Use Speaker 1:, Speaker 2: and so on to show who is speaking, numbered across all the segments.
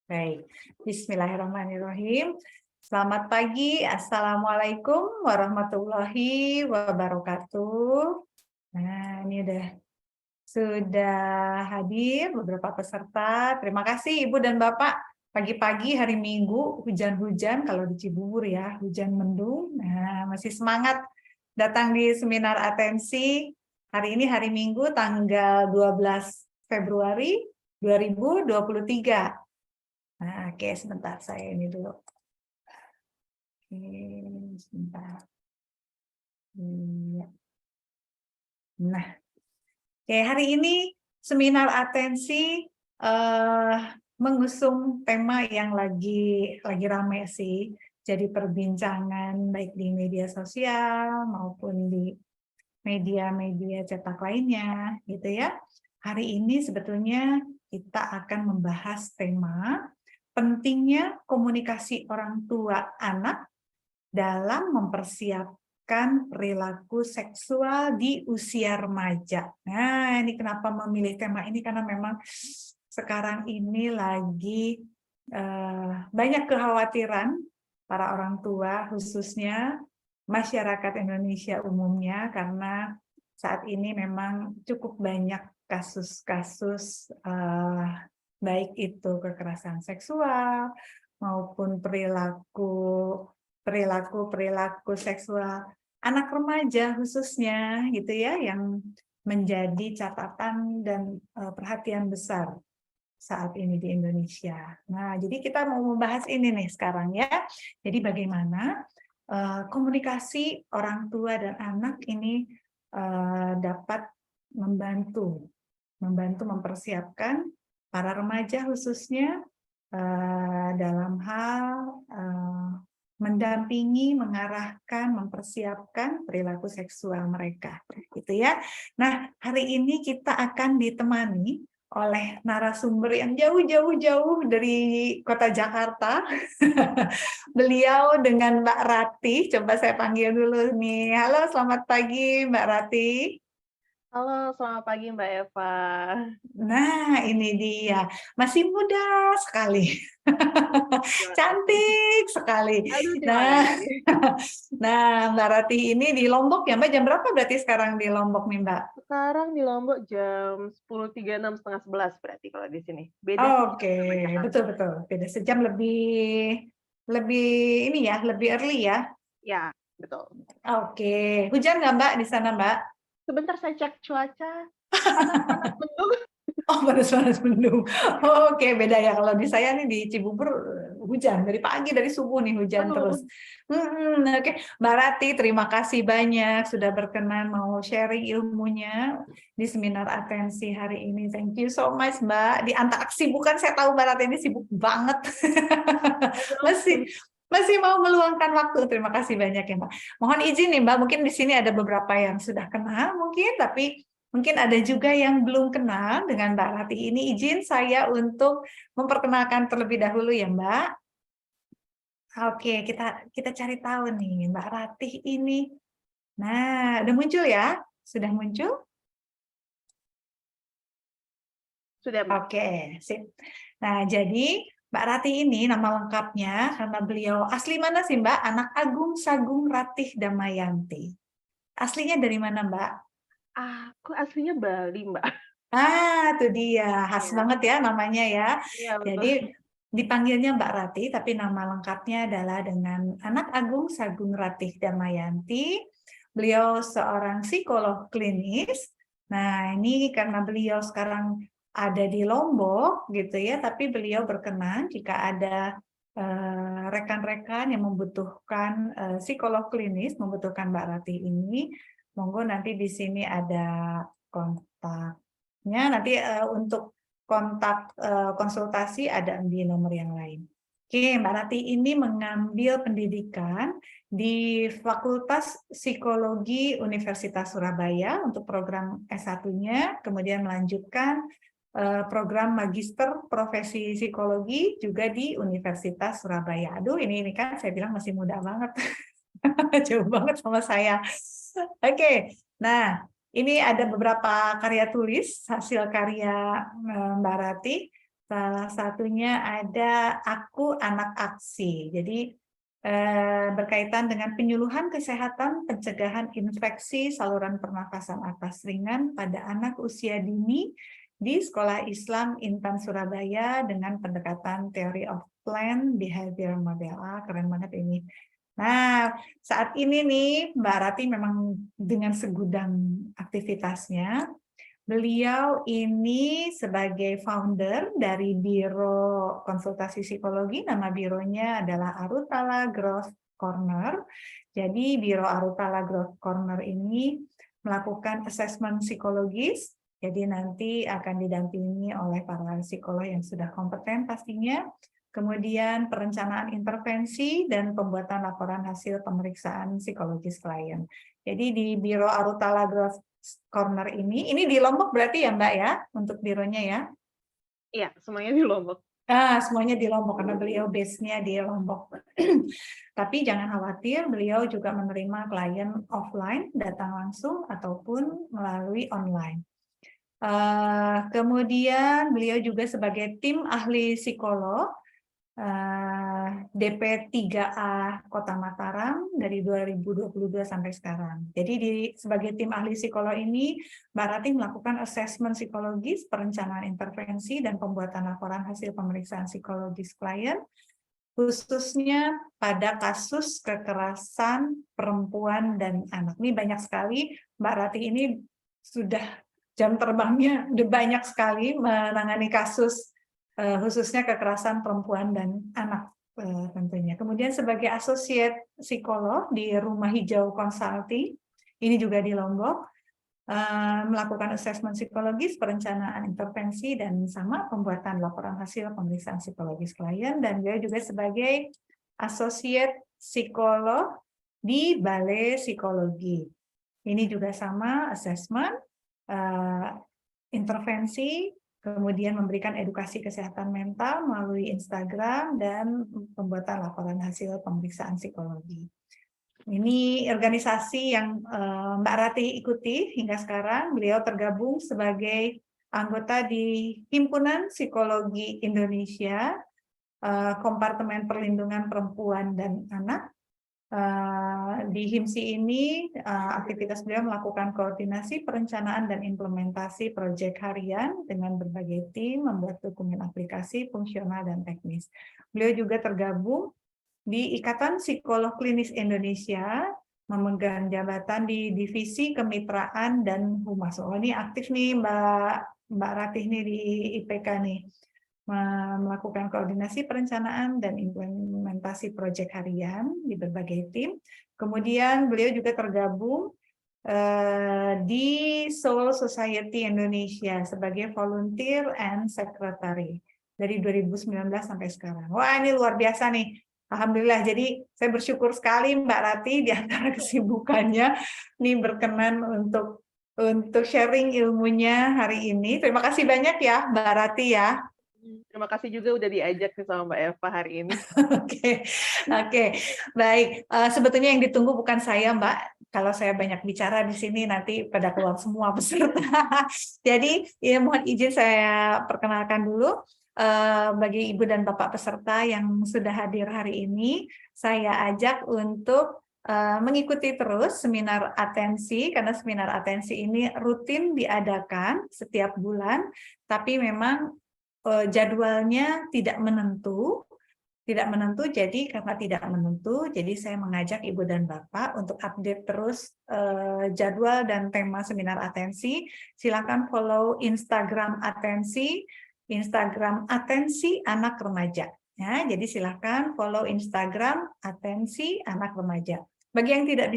Speaker 1: Baik, Bismillahirrahmanirrahim. Selamat pagi, Assalamualaikum warahmatullahi wabarakatuh. Nah, ini sudah hadir beberapa peserta. Terima kasih Ibu dan Bapak. Pagi-pagi hari Minggu, hujan-hujan kalau di Cibubur ya, hujan mendung. Nah, masih semangat datang di seminar atensi. Hari ini hari Minggu tanggal 12 Februari 2023. Nah, oke, sebentar saya ini dulu. Oke, sebentar. Iya. Nah, oke, hari ini seminar atensi mengusung tema yang lagi rame sih. Jadi perbincangan baik di media sosial maupun di media-media cetak lainnya, gitu ya. Hari ini sebetulnya kita akan membahas tema pentingnya komunikasi orang tua anak dalam mempersiapkan perilaku seksual di usia remaja. Nah, ini kenapa memilih tema ini, karena memang sekarang ini lagi banyak kekhawatiran para orang tua, khususnya masyarakat Indonesia umumnya, karena saat ini memang cukup banyak kasus-kasus baik itu kekerasan seksual maupun perilaku seksual anak remaja khususnya gitu ya, yang menjadi catatan dan perhatian besar saat ini di Indonesia. Nah, jadi kita mau membahas ini nih sekarang ya. Jadi bagaimana komunikasi orang tua dan anak ini dapat membantu mempersiapkan para remaja khususnya dalam hal mendampingi, mengarahkan, mempersiapkan perilaku seksual mereka, gitu ya. Nah, hari ini kita akan ditemani oleh narasumber yang jauh dari kota Jakarta. Beliau dengan Mbak Rati, coba saya panggil dulu nih. Halo, selamat pagi Mbak Rati.
Speaker 2: Halo, selamat pagi Mbak Eva.
Speaker 1: Nah, ini dia. Masih muda sekali.
Speaker 2: Terima kasih.
Speaker 1: Cantik sekali.
Speaker 2: Aduh, terima
Speaker 1: Nah,
Speaker 2: kasih.
Speaker 1: nah, Mbak Rati ini di Lombok ya, Mbak. Jam berapa berarti sekarang di Lombok nih, Mbak?
Speaker 2: Sekarang di Lombok jam 10.36, setengah 11 berarti kalau di sini. Beda sejam
Speaker 1: Oke,
Speaker 2: sama Jakarta.
Speaker 1: betul. Beda sejam, lebih ini ya, lebih early ya.
Speaker 2: Ya, betul.
Speaker 1: Oke, hujan nggak Mbak di sana, Mbak?
Speaker 2: Sebentar saya cek cuaca. Panas-panas mendung.
Speaker 1: Oh, panas-panas mendung. Oke, beda ya. Kalau di saya nih di Cibubur hujan dari pagi, dari subuh nih hujan terus.
Speaker 2: Aduh,
Speaker 1: Oke, Mbak Rati, terima kasih banyak sudah berkenan mau sharing ilmunya di seminar atensi hari ini. Thank you so much, Mbak. Di antara kesibukan saya tahu Mbak Rati ini sibuk banget.
Speaker 2: aduh.
Speaker 1: Masih mau meluangkan waktu. Terima kasih banyak ya, Mbak. Mohon izin nih, Mbak. Mungkin di sini ada beberapa yang sudah kenal, mungkin, tapi mungkin ada juga yang belum kenal dengan Mbak Rati ini. Izin saya untuk memperkenalkan terlebih dahulu ya, Mbak. Oke, kita cari tahu nih, Mbak Ratih ini. Nah, udah muncul ya? Sudah muncul?
Speaker 2: Sudah Mbak.
Speaker 1: Oke, sip. Nah, jadi Mbak Ratih ini nama lengkapnya karena beliau asli mana sih, Mbak? Anak Agung Sagung Ratih Damayanti. Aslinya dari mana, Mbak?
Speaker 2: Aku aslinya Bali Mbak.
Speaker 1: Itu dia, khas
Speaker 2: Iya,
Speaker 1: banget ya namanya ya.
Speaker 2: iya
Speaker 1: Jadi
Speaker 2: betul.
Speaker 1: dipanggilnya Mbak Rati, tapi nama lengkapnya adalah dengan Anak Agung Sagung Ratih Damayanti. Beliau seorang psikolog klinis. Nah, ini karena beliau sekarang ada di Lombok gitu ya, tapi beliau berkenan jika ada rekan-rekan yang membutuhkan psikolog klinis, membutuhkan Mbak Rati ini, monggo nanti di sini ada kontak. Nanti untuk kontak konsultasi ada di nomor yang lain. Oke, Mbak Rati ini mengambil pendidikan di Fakultas Psikologi Universitas Surabaya untuk program S1-nya, kemudian melanjutkan program Magister Profesi Psikologi juga di Universitas Surabaya. Aduh, ini kan saya bilang masih muda banget. Jauh banget sama saya. Oke, nah ini ada beberapa karya tulis hasil karya Mbak Rati. Salah satunya ada Aku Anak Aksi. Jadi berkaitan dengan penyuluhan kesehatan pencegahan infeksi saluran pernafasan atas ringan pada anak usia dini di Sekolah Islam Intan Surabaya dengan pendekatan Theory of Plant Behavior Model. Keren banget ini. Nah, saat ini nih Mbak Rati memang dengan segudang aktivitasnya. Beliau ini sebagai founder dari Biro Konsultasi Psikologi, nama bironya adalah Arutala Growth Corner. Jadi Biro Arutala Growth Corner ini melakukan asesmen psikologis, jadi nanti akan didampingi oleh para psikolog yang sudah kompeten pastinya. Kemudian perencanaan intervensi dan pembuatan laporan hasil pemeriksaan psikologis klien. Jadi di Biro Arutala Growth Corner ini di Lombok berarti ya Mbak ya, untuk bironya ya?
Speaker 2: Iya, semuanya di Lombok.
Speaker 1: Semuanya di Lombok, karena beliau base-nya di Lombok. Tapi jangan khawatir, beliau juga menerima klien offline, datang langsung, ataupun melalui online. Kemudian beliau juga sebagai tim ahli psikolog, DP 3A Kota Mataram dari 2022 sampai sekarang. Jadi sebagai tim ahli psikolog ini, Mbak Rati melakukan asesmen psikologis, perencanaan intervensi, dan pembuatan laporan hasil pemeriksaan psikologis klien, khususnya pada kasus kekerasan perempuan dan anak. Ini banyak sekali, Mbak Rati ini sudah jam terbangnya udah banyak sekali menangani kasus khususnya kekerasan perempuan dan anak tentunya. Kemudian sebagai associate psikolog di Rumah Hijau Consulting, ini juga di Lombok, melakukan asesmen psikologis, perencanaan intervensi, dan sama pembuatan laporan hasil pemeriksaan psikologis klien, dan dia juga sebagai associate psikolog di Balai Psikologi. Ini juga sama asesmen, intervensi, kemudian memberikan edukasi kesehatan mental melalui Instagram, dan pembuatan laporan hasil pemeriksaan psikologi. Ini organisasi yang Mbak Rati ikuti hingga sekarang. Beliau tergabung sebagai anggota di Himpunan Psikologi Indonesia, Kompartemen Perlindungan Perempuan dan Anak. Di HIMSI ini aktivitas beliau melakukan koordinasi, perencanaan, dan implementasi proyek harian dengan berbagai tim, membuat dokumen aplikasi, fungsional, dan teknis. Beliau juga tergabung di Ikatan Psikolog Klinis Indonesia, memegang jabatan di Divisi Kemitraan dan Humas. Oh, ini aktif nih Mbak Ratih nih di IPK nih, melakukan koordinasi perencanaan dan implementasi proyek harian di berbagai tim. Kemudian beliau juga tergabung di Soul Society Indonesia sebagai volunteer and secretary dari 2019 sampai sekarang. Wah, ini luar biasa nih. Alhamdulillah, jadi saya bersyukur sekali Mbak Rati di antara kesibukannya nih berkenan untuk sharing ilmunya hari ini. Terima kasih banyak ya Mbak Rati ya.
Speaker 2: Terima kasih juga udah diajak nih sama Mbak Eva hari ini.
Speaker 1: Oke, baik. Sebetulnya yang ditunggu bukan saya, Mbak. Kalau saya banyak bicara di sini nanti pada keluar semua peserta. Jadi, ya mohon izin saya perkenalkan dulu bagi Ibu dan Bapak peserta yang sudah hadir hari ini. Saya ajak untuk mengikuti terus seminar atensi, karena seminar atensi ini rutin diadakan setiap bulan, tapi memang jadwalnya tidak menentu, jadi karena tidak menentu, jadi saya mengajak Ibu dan Bapak untuk update terus jadwal dan tema seminar atensi. Silakan follow Instagram atensi anak remaja. Ya, jadi silakan follow Instagram atensi anak remaja. Bagi yang tidak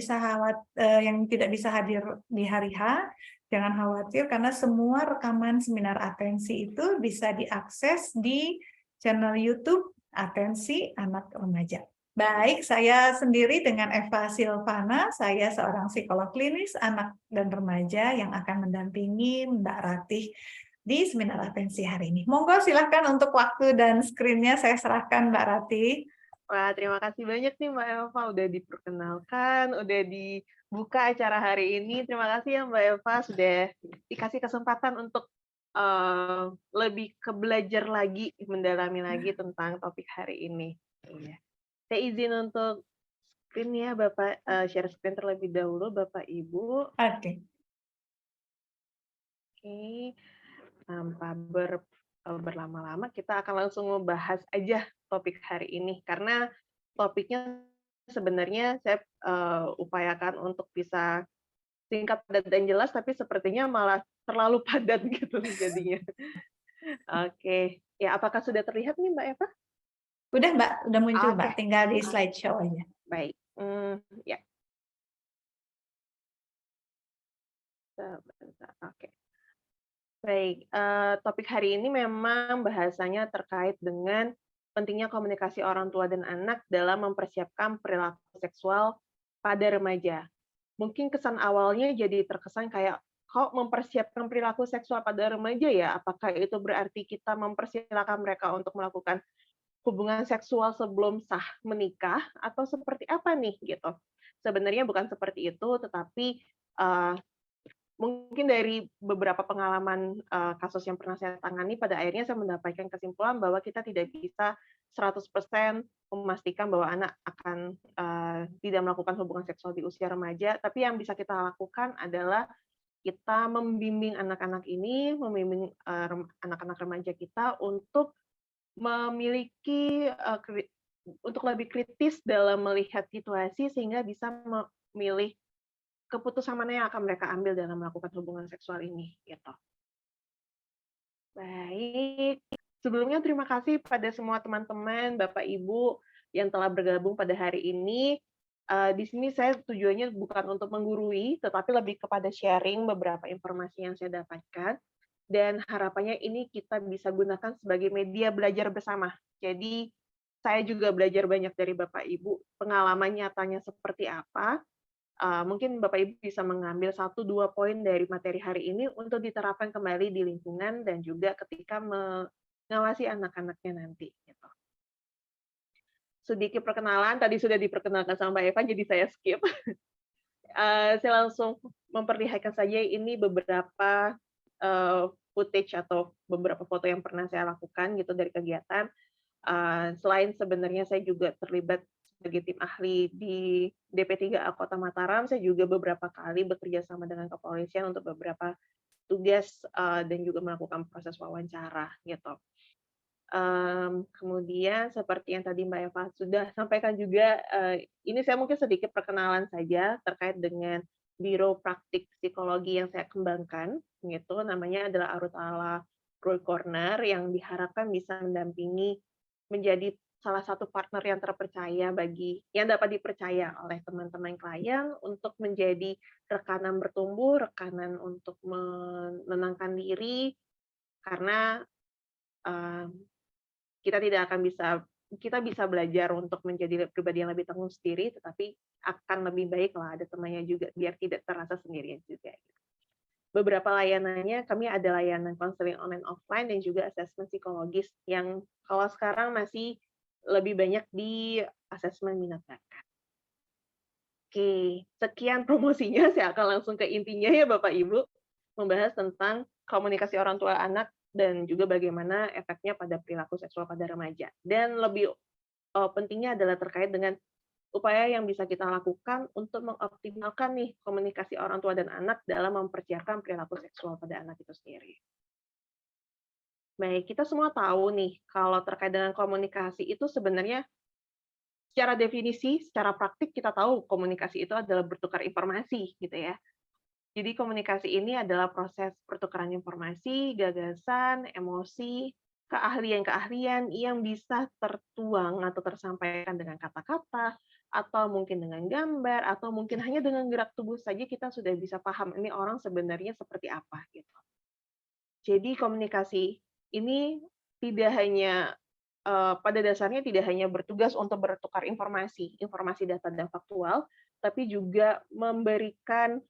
Speaker 1: bisa hadir di hari H, jangan khawatir karena semua rekaman seminar atensi itu bisa diakses di channel YouTube Atensi Anak Remaja. Baik, saya sendiri dengan Eva Silvana, saya seorang psikolog klinis anak dan remaja yang akan mendampingi Mbak Ratih di seminar atensi hari ini. Monggo silahkan untuk waktu dan screen-nya saya serahkan Mbak Ratih.
Speaker 2: Wah, terima kasih banyak nih Mbak Eva udah diperkenalkan, udah dibuka acara hari ini. Terima kasih ya Mbak Eva sudah dikasih kesempatan untuk lebih ke belajar lagi, mendalami lagi tentang topik hari ini. Iya. Saya izin untuk screen ya, Bapak, share screen terlebih dahulu, Bapak Ibu.
Speaker 1: Oke.
Speaker 2: Oke, tanpa berlama-lama, kita akan langsung membahas aja topik hari ini, karena topiknya sebenarnya saya upayakan untuk bisa singkat, padat, dan jelas, tapi sepertinya malah terlalu padat gitu jadinya. Oke, ya apakah sudah terlihat nih Mbak Eva?
Speaker 1: Udah Mbak, udah muncul
Speaker 2: Oke,
Speaker 1: Mbak, tinggal di slideshow aja.
Speaker 2: baik. Ya, sebentar. Oke. Baik, topik hari ini memang bahasanya terkait dengan pentingnya komunikasi orang tua dan anak dalam mempersiapkan perilaku seksual pada remaja. Mungkin kesan awalnya jadi terkesan kayak, kok mempersiapkan perilaku seksual pada remaja ya? Apakah itu berarti kita mempersilahkan mereka untuk melakukan hubungan seksual sebelum sah menikah, atau seperti apa nih gitu? Sebenarnya bukan seperti itu, tetapi mungkin dari beberapa pengalaman kasus yang pernah saya tangani, pada akhirnya saya mendapatkan kesimpulan bahwa kita tidak bisa 100% memastikan bahwa anak akan tidak melakukan hubungan seksual di usia remaja, tapi yang bisa kita lakukan adalah kita membimbing anak-anak ini, membimbing anak-anak remaja kita untuk memiliki untuk lebih kritis dalam melihat situasi sehingga bisa memilih keputusan mana yang akan mereka ambil dalam melakukan hubungan seksual ini, gitu. Baik, sebelumnya terima kasih pada semua teman-teman, Bapak Ibu yang telah bergabung pada hari ini. Di sini saya tujuannya bukan untuk menggurui, tetapi lebih kepada sharing beberapa informasi yang saya dapatkan, dan harapannya ini kita bisa gunakan sebagai media belajar bersama. Jadi, saya juga belajar banyak dari Bapak Ibu, pengalaman nyatanya seperti apa. Mungkin Bapak Ibu bisa mengambil 1-2 poin dari materi hari ini untuk diterapkan kembali di lingkungan dan juga ketika mengawasi anak-anaknya nanti, gitu. Sedikit perkenalan, tadi sudah diperkenalkan sama Mbak Eva, jadi saya skip. Saya langsung memperlihatkan saja ini beberapa footage atau beberapa foto yang pernah saya lakukan gitu dari kegiatan. Selain sebenarnya saya juga terlibat sebagai tim ahli di DP3A Kota Mataram, saya juga beberapa kali bekerja sama dengan kepolisian untuk beberapa tugas dan juga melakukan proses wawancara gitu. Kemudian seperti yang tadi Mbak Eva sudah sampaikan juga, ini saya mungkin sedikit perkenalan saja terkait dengan Biro Praktik Psikologi yang saya kembangkan, gitu. Namanya adalah Arutala Roy Corner yang diharapkan bisa mendampingi menjadi salah satu partner yang terpercaya yang dapat dipercaya oleh teman-teman klien untuk menjadi rekanan bertumbuh, rekanan untuk menenangkan diri, karena kita bisa belajar untuk menjadi pribadi yang lebih tangguh sendiri, tetapi akan lebih baik lah ada temannya juga, biar tidak terasa sendirian juga. Beberapa layanannya, kami ada layanan konseling online offline dan juga asesmen psikologis yang kalau sekarang masih lebih banyak di asesmen minat bakat. Oke, sekian promosinya, saya akan langsung ke intinya ya Bapak Ibu, membahas tentang komunikasi orang tua anak dan juga bagaimana efeknya pada perilaku seksual pada remaja. Dan lebih pentingnya adalah terkait dengan upaya yang bisa kita lakukan untuk mengoptimalkan nih komunikasi orang tua dan anak dalam mempersiapkan perilaku seksual pada anak itu sendiri. Baik, kita semua tahu nih kalau terkait dengan komunikasi itu sebenarnya secara definisi, secara praktik kita tahu komunikasi itu adalah bertukar informasi gitu ya. Jadi komunikasi ini adalah proses pertukaran informasi, gagasan, emosi, keahlian-keahlian yang bisa tertuang atau tersampaikan dengan kata-kata, atau mungkin dengan gambar, atau mungkin hanya dengan gerak tubuh saja kita sudah bisa paham ini orang sebenarnya seperti apa gitu. Jadi komunikasi ini tidak hanya pada dasarnya tidak hanya bertugas untuk bertukar informasi data dan faktual, tapi juga memberikan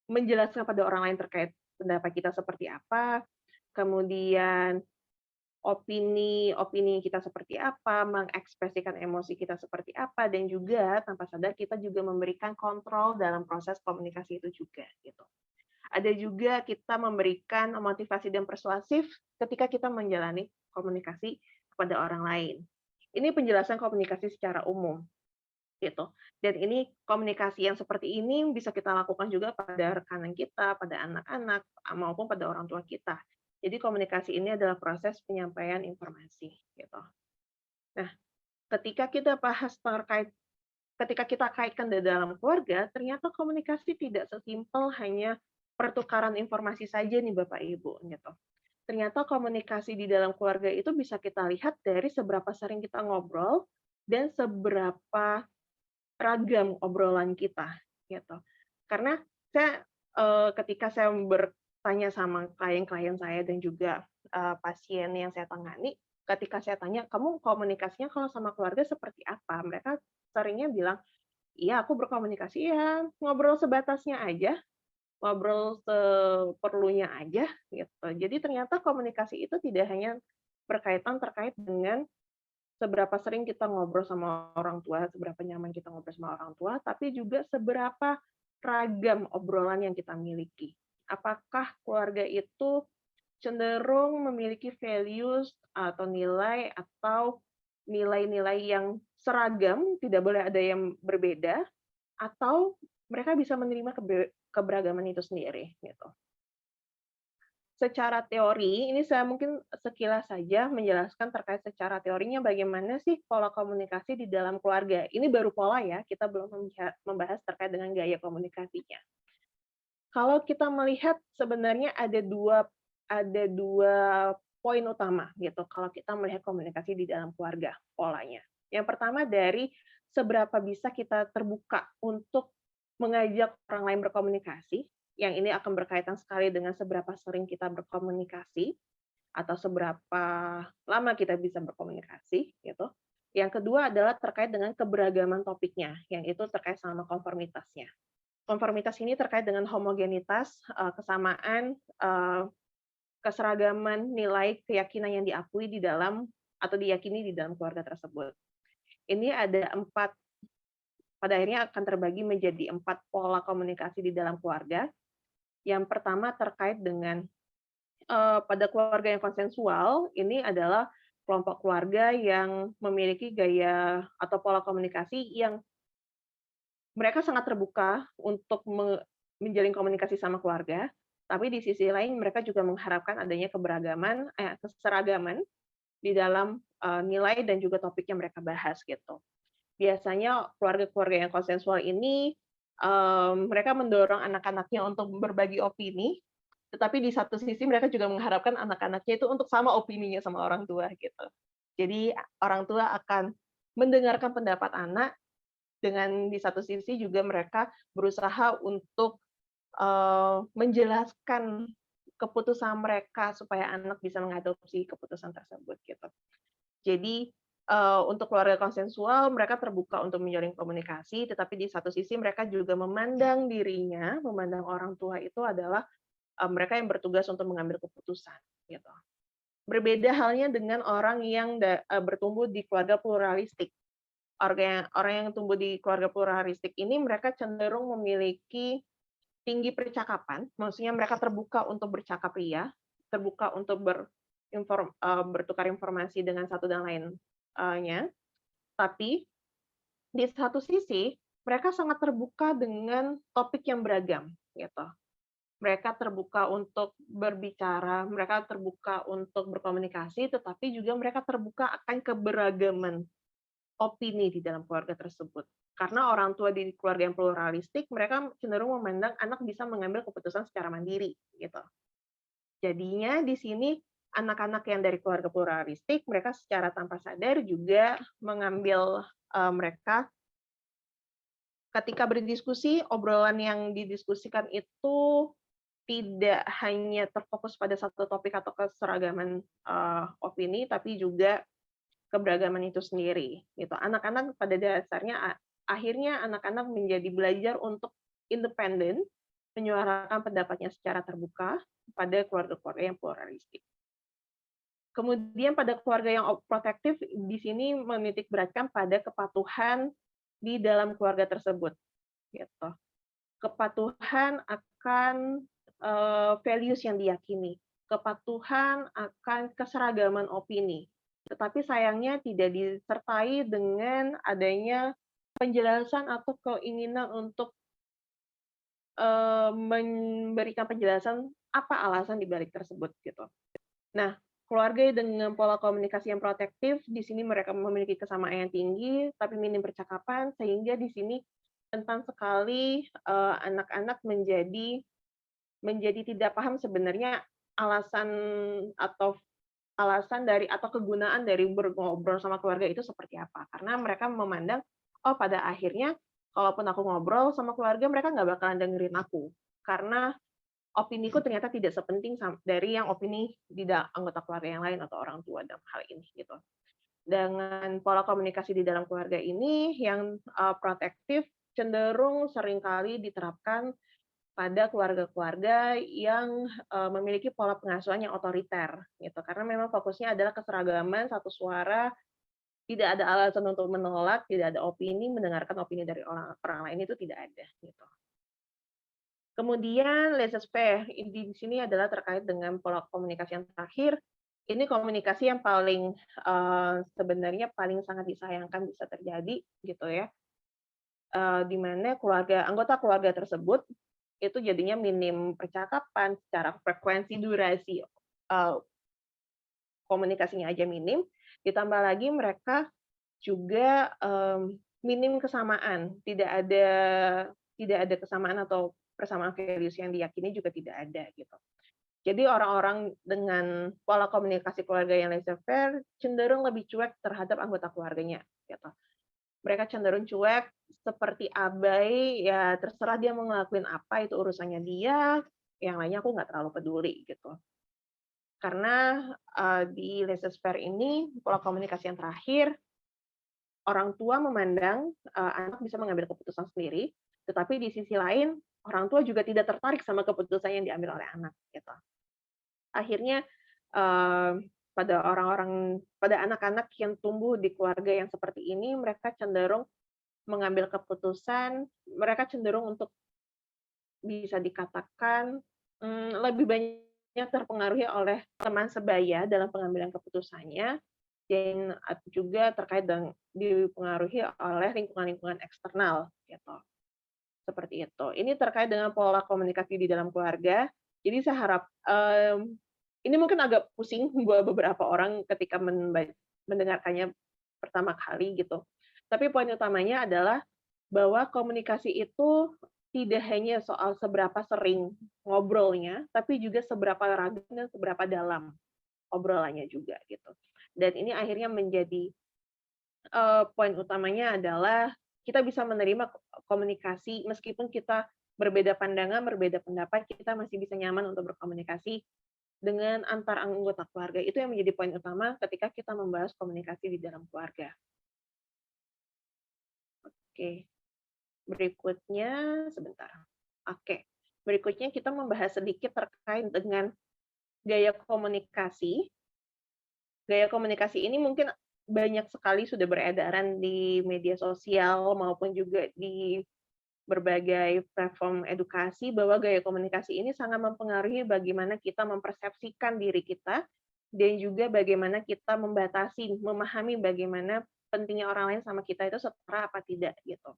Speaker 2: menjelaskan pada orang lain terkait pendapat kita seperti apa, kemudian opini kita seperti apa, mengekspresikan emosi kita seperti apa, dan juga tanpa sadar kita juga memberikan kontrol dalam proses komunikasi itu juga gitu. Ada juga kita memberikan motivasi dan persuasif ketika kita menjalani komunikasi kepada orang lain. Ini penjelasan komunikasi secara umum, gitu. Dan ini komunikasi yang seperti ini bisa kita lakukan juga pada rekanan kita, pada anak-anak, maupun pada orang tua kita. Jadi komunikasi ini adalah proses penyampaian informasi, gitu. Nah, ketika kita kaitkan di dalam keluarga, ternyata komunikasi tidak sesimpel hanya pertukaran informasi saja nih Bapak Ibu, gitu. Ternyata komunikasi di dalam keluarga itu bisa kita lihat dari seberapa sering kita ngobrol dan seberapa ragam obrolan kita, gitu. Karena ketika saya bertanya sama klien-klien saya dan juga pasien yang saya tangani, ketika saya tanya, "Kamu komunikasinya kalau sama keluarga seperti apa?" Mereka seringnya bilang, "Iya, aku berkomunikasi ya ngobrol sebatasnya aja, ngobrol seperlunya aja," gitu. Jadi ternyata komunikasi itu tidak hanya terkait dengan seberapa sering kita ngobrol sama orang tua, seberapa nyaman kita ngobrol sama orang tua, tapi juga seberapa ragam obrolan yang kita miliki. Apakah keluarga itu cenderung memiliki values atau nilai atau nilai-nilai yang seragam, tidak boleh ada yang berbeda, atau mereka bisa menerima keberagaman itu sendiri, gitu. Secara teori, ini saya mungkin sekilas saja menjelaskan terkait secara teorinya bagaimana sih pola komunikasi di dalam keluarga. Ini baru pola ya, kita belum membahas terkait dengan gaya komunikasinya. Kalau kita melihat sebenarnya ada dua poin utama gitu kalau kita melihat komunikasi di dalam keluarga polanya. Yang pertama dari seberapa bisa kita terbuka untuk mengajak orang lain berkomunikasi, yang ini akan berkaitan sekali dengan seberapa sering kita berkomunikasi atau seberapa lama kita bisa berkomunikasi gitu. Yang kedua adalah terkait dengan keberagaman topiknya, yang itu terkait sama konformitasnya. Konformitas ini terkait dengan homogenitas, kesamaan, keseragaman nilai keyakinan yang diakui di dalam atau diyakini di dalam keluarga tersebut. Ini ada 4, pada akhirnya akan terbagi menjadi 4 pola komunikasi di dalam keluarga. Yang pertama terkait dengan pada keluarga yang konsensual, ini adalah kelompok keluarga yang memiliki gaya atau pola komunikasi yang mereka sangat terbuka untuk menjalin komunikasi sama keluarga, tapi di sisi lain mereka juga mengharapkan adanya keseragaman di dalam nilai dan juga topik yang mereka bahas gitu. Biasanya keluarga-keluarga yang konsensual ini mereka mendorong anak-anaknya untuk berbagi opini, tetapi di satu sisi mereka juga mengharapkan anak-anaknya itu untuk sama opininya sama orang tua gitu. Jadi orang tua akan mendengarkan pendapat anak, dengan di satu sisi juga mereka berusaha untuk menjelaskan keputusan mereka supaya anak bisa mengadopsi keputusan tersebut gitu. Jadi untuk keluarga konsensual mereka terbuka untuk menjalin komunikasi, tetapi di satu sisi mereka juga memandang orang tua itu adalah mereka yang bertugas untuk mengambil keputusan gitu. Berbeda halnya dengan orang yang bertumbuh di keluarga pluralistik. Orang yang tumbuh di keluarga pluralistik ini mereka cenderung memiliki tinggi percakapan, maksudnya mereka terbuka untuk bercakap ria, terbuka untuk bertukar informasi dengan satu dan lainnya, tapi di satu sisi mereka sangat terbuka dengan topik yang beragam, gitu. Mereka terbuka untuk berbicara, mereka terbuka untuk berkomunikasi, tetapi juga mereka terbuka akan keberagaman opini di dalam keluarga tersebut. Karena orang tua di keluarga yang pluralistik, mereka cenderung memandang anak bisa mengambil keputusan secara mandiri, gitu. Jadinya di sini anak-anak yang dari keluarga pluralistik, mereka secara tanpa sadar juga mengambil mereka ketika berdiskusi, obrolan yang didiskusikan itu tidak hanya terfokus pada satu topik atau keseragaman opini, tapi juga keberagaman itu sendiri gitu. Anak-anak pada dasarnya akhirnya anak-anak menjadi belajar untuk independen, menyuarakan pendapatnya secara terbuka pada keluarga-keluarga yang pluralistik. Kemudian pada keluarga yang protektif di sini menitik beratkan pada kepatuhan di dalam keluarga tersebut gitu. Kepatuhan akan values yang diyakini, kepatuhan akan keseragaman opini. Tetapi sayangnya tidak disertai dengan adanya penjelasan atau keinginan untuk memberikan penjelasan apa alasan dibalik tersebut gitu. Nah, keluarga dengan pola komunikasi yang protektif, di sini mereka memiliki kesamaan yang tinggi, tapi minim percakapan, sehingga di sini rentan sekali anak-anak menjadi tidak paham sebenarnya alasan atau atau kegunaan dari ngobrol sama keluarga itu seperti apa. Karena mereka memandang, oh pada akhirnya kalaupun aku ngobrol sama keluarga, mereka nggak bakalan dengerin aku. Karena opiniku ternyata tidak sepenting dari yang opini di anggota keluarga yang lain atau orang tua dalam hal ini gitu. Dengan pola komunikasi di dalam keluarga ini yang protektif cenderung seringkali diterapkan pada keluarga-keluarga yang memiliki pola pengasuhan yang otoriter gitu. Karena memang fokusnya adalah keseragaman, satu suara, tidak ada alasan untuk menolak, tidak ada opini, mendengarkan opini dari orang lain itu tidak ada gitu. Kemudian laissez-faire, di sini adalah terkait dengan pola komunikasi yang terakhir. Ini komunikasi yang paling sebenarnya paling sangat disayangkan bisa terjadi gitu ya. Di mana anggota keluarga tersebut itu jadinya minim percakapan secara frekuensi durasi komunikasinya aja minim, ditambah lagi mereka juga minim kesamaan, tidak ada kesamaan atau persamaan values yang diyakini juga tidak ada gitu. Jadi orang-orang dengan pola komunikasi keluarga yang laissez-faire cenderung lebih cuek terhadap anggota keluarganya gitu. Mereka cenderung cuek, seperti abai, ya terserah dia mau ngelakuin apa, itu urusannya dia, yang lainnya aku nggak terlalu peduli gitu. Karena di laissez-faire ini, pola komunikasi yang terakhir, orang tua memandang anak bisa mengambil keputusan sendiri, tetapi di sisi lain orang tua juga tidak tertarik sama keputusan yang diambil oleh anak gitu. Akhirnya pada anak-anak yang tumbuh di keluarga yang seperti ini, mereka cenderung mengambil keputusan, mereka cenderung untuk bisa dikatakan lebih banyak terpengaruhi oleh teman sebaya dalam pengambilan keputusannya, dan juga terkait dengan dipengaruhi oleh lingkungan-lingkungan eksternal gitu. Seperti itu. Ini terkait dengan pola komunikasi di dalam keluarga. Jadi saya harap ini mungkin agak pusing buat beberapa orang ketika mendengarkannya pertama kali gitu. Tapi poin utamanya adalah bahwa komunikasi itu tidak hanya soal seberapa sering ngobrolnya, tapi juga seberapa ragam dan seberapa dalam obrolannya juga gitu. Dan ini akhirnya menjadi poin utamanya adalah kita bisa menerima komunikasi meskipun kita berbeda pandangan, berbeda pendapat, kita masih bisa nyaman untuk berkomunikasi dengan antar anggota keluarga. Itu yang menjadi poin utama ketika kita membahas komunikasi di dalam keluarga. Oke. Berikutnya, sebentar. Oke. Berikutnya kita membahas sedikit terkait dengan gaya komunikasi. Gaya komunikasi ini mungkin banyak sekali sudah beredaran di media sosial maupun juga di berbagai platform edukasi bahwa gaya komunikasi ini sangat mempengaruhi bagaimana kita mempersepsikan diri kita dan juga bagaimana kita memahami bagaimana pentingnya orang lain sama kita itu setara apa tidak gitu.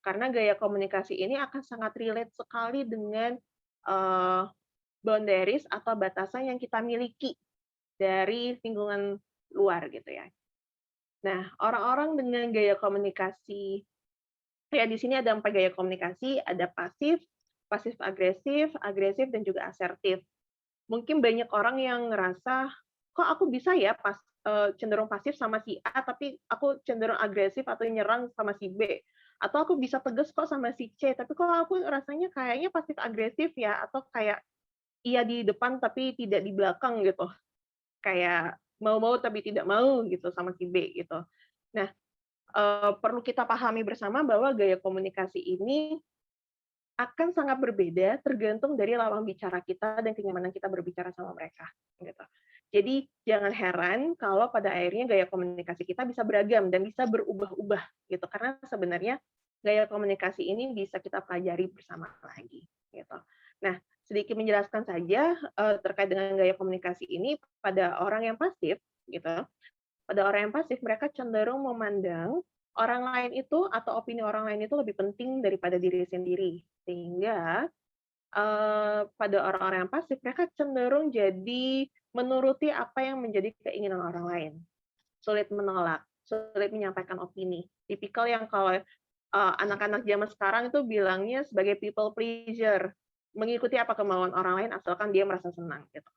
Speaker 2: Karena gaya komunikasi ini akan sangat relate sekali dengan boundaries atau batasan yang kita miliki dari lingkungan luar gitu ya. Nah, orang-orang dengan gaya komunikasi, ya di sini ada 4 gaya komunikasi, ada pasif, pasif agresif, agresif, dan juga asertif. Mungkin banyak orang yang ngerasa, kok aku bisa ya cenderung pasif sama si A, tapi aku cenderung agresif atau nyerang sama si B. Atau aku bisa tegas kok sama si C, tapi kok aku rasanya kayaknya pasif agresif ya, atau kayak iya di depan tapi tidak di belakang gitu. Kayak mau tapi tidak mau gitu sama si B gitu. Nah, perlu kita pahami bersama bahwa gaya komunikasi ini akan sangat berbeda tergantung dari lawan bicara kita dan kenyamanan kita berbicara sama mereka gitu. Jadi jangan heran kalau pada akhirnya gaya komunikasi kita bisa beragam dan bisa berubah-ubah gitu. Karena sebenarnya gaya komunikasi ini bisa kita pelajari bersama lagi gitu. Nah, sedikit menjelaskan saja terkait dengan gaya komunikasi ini pada orang yang pasif, gitu. Pada orang yang pasif, mereka cenderung memandang orang lain itu atau opini orang lain itu lebih penting daripada diri sendiri. Sehingga pada orang-orang yang pasif, mereka cenderung jadi menuruti apa yang menjadi keinginan orang lain. Sulit menolak, sulit menyampaikan opini. Tipikal yang kalau anak-anak zaman sekarang itu bilangnya sebagai people pleaser, mengikuti apa kemauan orang lain asalkan dia merasa senang gitu.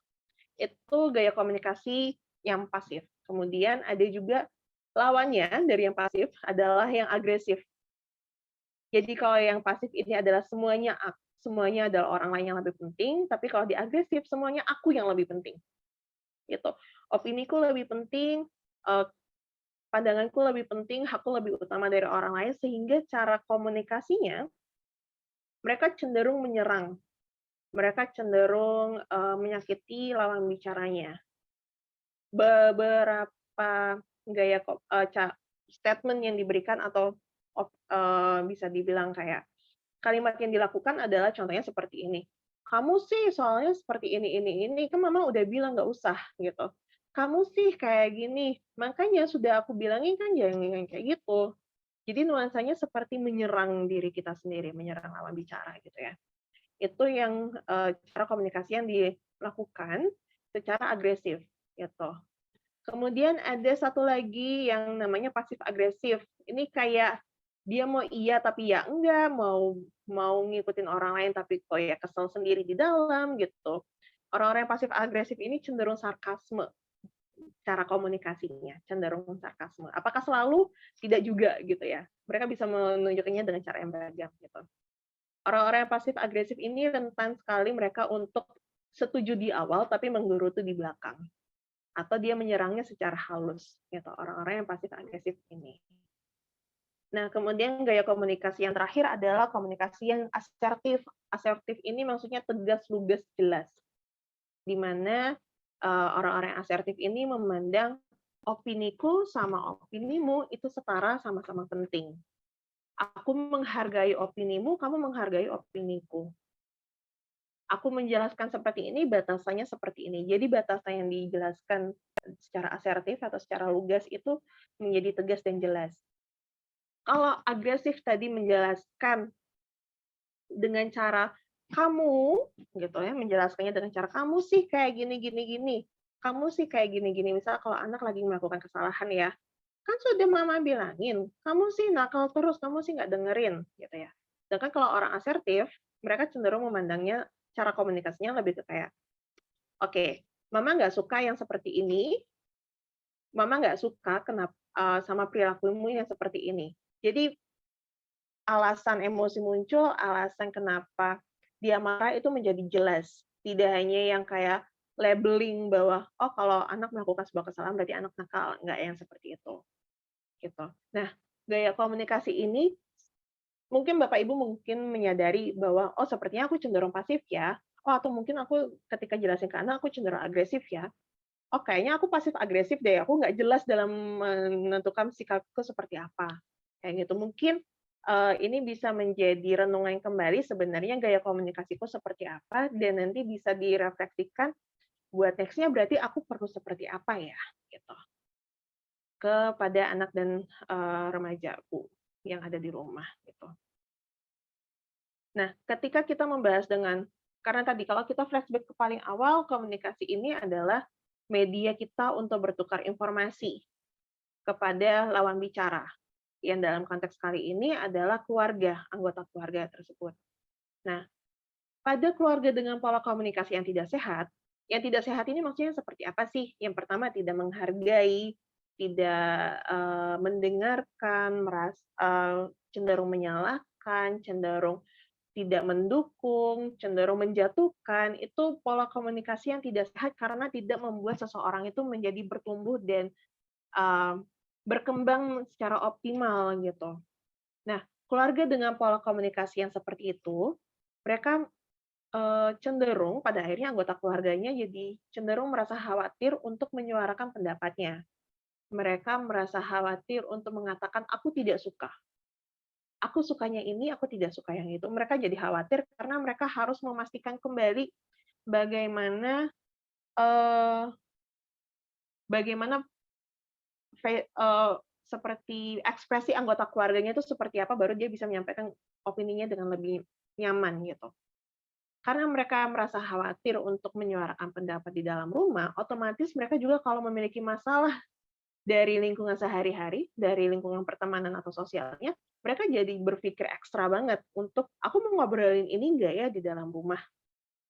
Speaker 2: Itu gaya komunikasi yang pasif. Kemudian ada juga lawannya dari yang pasif adalah yang agresif. Jadi kalau yang pasif ini adalah semuanya adalah orang lain yang lebih penting, tapi kalau di agresif semuanya aku yang lebih penting. Gitu. Opiniku lebih penting, eh, pandanganku lebih penting, hakku lebih utama dari orang lain, sehingga cara komunikasinya mereka cenderung menyerang, mereka cenderung menyakiti lawan bicaranya. Beberapa gaya statement yang diberikan atau bisa dibilang kayak kalimat yang dilakukan adalah contohnya seperti ini, "Kamu sih soalnya seperti ini, kan mama udah bilang nggak usah," gitu. "Kamu sih kayak gini, makanya sudah aku bilangin kan jangan kayak gitu." Jadi nuansanya seperti menyerang diri kita sendiri, menyerang lawan bicara gitu ya. Itu yang cara komunikasi yang dilakukan secara agresif gitu. Kemudian ada satu lagi yang namanya pasif agresif. Ini kayak dia mau iya tapi ya enggak, mau mau ngikutin orang lain tapi kok ya kesel sendiri di dalam gitu. Orang-orang yang pasif agresif ini cenderung sarkasme cara komunikasinya, cenderung sarkasme. Apakah selalu? Tidak juga gitu ya. Mereka bisa menunjukkannya dengan cara yang beragam gitu. Orang-orang yang pasif agresif ini rentan sekali mereka untuk setuju di awal tapi menggerutu di belakang atau dia menyerangnya secara halus gitu orang-orang yang pasif agresif ini. Nah, kemudian gaya komunikasi yang terakhir adalah komunikasi yang asertif. Asertif ini maksudnya tegas, lugas, jelas. Di mana orang-orang yang asertif ini memandang opiniku sama opinimu itu setara, sama-sama penting. Aku menghargai opinimu, kamu menghargai opiniku. Aku menjelaskan seperti ini, batasannya seperti ini. Jadi batasan yang dijelaskan secara asertif atau secara lugas itu menjadi tegas dan jelas. Kalau agresif tadi menjelaskan dengan cara kamu, gitu ya, menjelaskannya dengan cara kamu sih kayak gini gini gini, kamu sih kayak gini gini. Misal kalau anak lagi melakukan kesalahan ya, kan sudah mama bilangin, kamu sih nakal terus, kamu sih nggak dengerin, gitu ya. Sedangkan kalau orang asertif, mereka cenderung memandangnya cara komunikasinya lebih ke kayak, oke, mama nggak suka yang seperti ini, mama nggak suka sama perilakumu yang seperti ini. Jadi alasan emosi muncul, alasan kenapa dia marah itu menjadi jelas. Tidak hanya yang kayak labeling bahwa, oh kalau anak melakukan sebuah kesalahan berarti anak nakal, nggak yang seperti itu. Gitu. Nah, gaya komunikasi ini mungkin Bapak Ibu mungkin menyadari bahwa, oh sepertinya aku cenderung pasif ya, oh atau mungkin aku ketika jelasin ke anak aku cenderung agresif ya, oh kayaknya aku pasif agresif deh, aku nggak jelas dalam menentukan sikapku seperti apa. Kayak gitu. Mungkin ini bisa menjadi renungan kembali sebenarnya gaya komunikasiku seperti apa, dan nanti bisa direfleksikan buat next-nya berarti aku perlu seperti apa ya, gitu. Kepada anak dan remajaku yang ada di rumah, gitu. Nah, ketika kita membahas karena tadi kalau kita flashback ke paling awal, komunikasi ini adalah media kita untuk bertukar informasi kepada lawan bicara. Yang dalam konteks kali ini adalah keluarga, anggota keluarga tersebut. Nah, pada keluarga dengan pola komunikasi yang tidak sehat ini maksudnya seperti apa sih? Yang pertama, tidak menghargai, tidak mendengarkan, cenderung menyalahkan, cenderung tidak mendukung, cenderung menjatuhkan, itu pola komunikasi yang tidak sehat karena tidak membuat seseorang itu menjadi bertumbuh dan berkembang secara optimal gitu. Nah, keluarga dengan pola komunikasi yang seperti itu, mereka cenderung pada akhirnya anggota keluarganya jadi cenderung merasa khawatir untuk menyuarakan pendapatnya. Mereka merasa khawatir untuk mengatakan, "Aku tidak suka." aku sukanya ini, aku tidak suka yang itu. Mereka jadi khawatir karena mereka harus memastikan kembali bagaimana eh, bagaimana seperti ekspresi anggota keluarganya itu seperti apa, baru dia bisa menyampaikan opininya dengan lebih nyaman gitu. Karena mereka merasa khawatir untuk menyuarakan pendapat di dalam rumah, otomatis mereka juga kalau memiliki masalah dari lingkungan sehari-hari, dari lingkungan pertemanan atau sosialnya, mereka jadi berpikir ekstra banget untuk, "Aku mau ngobrolin ini nggak ya di dalam rumah?"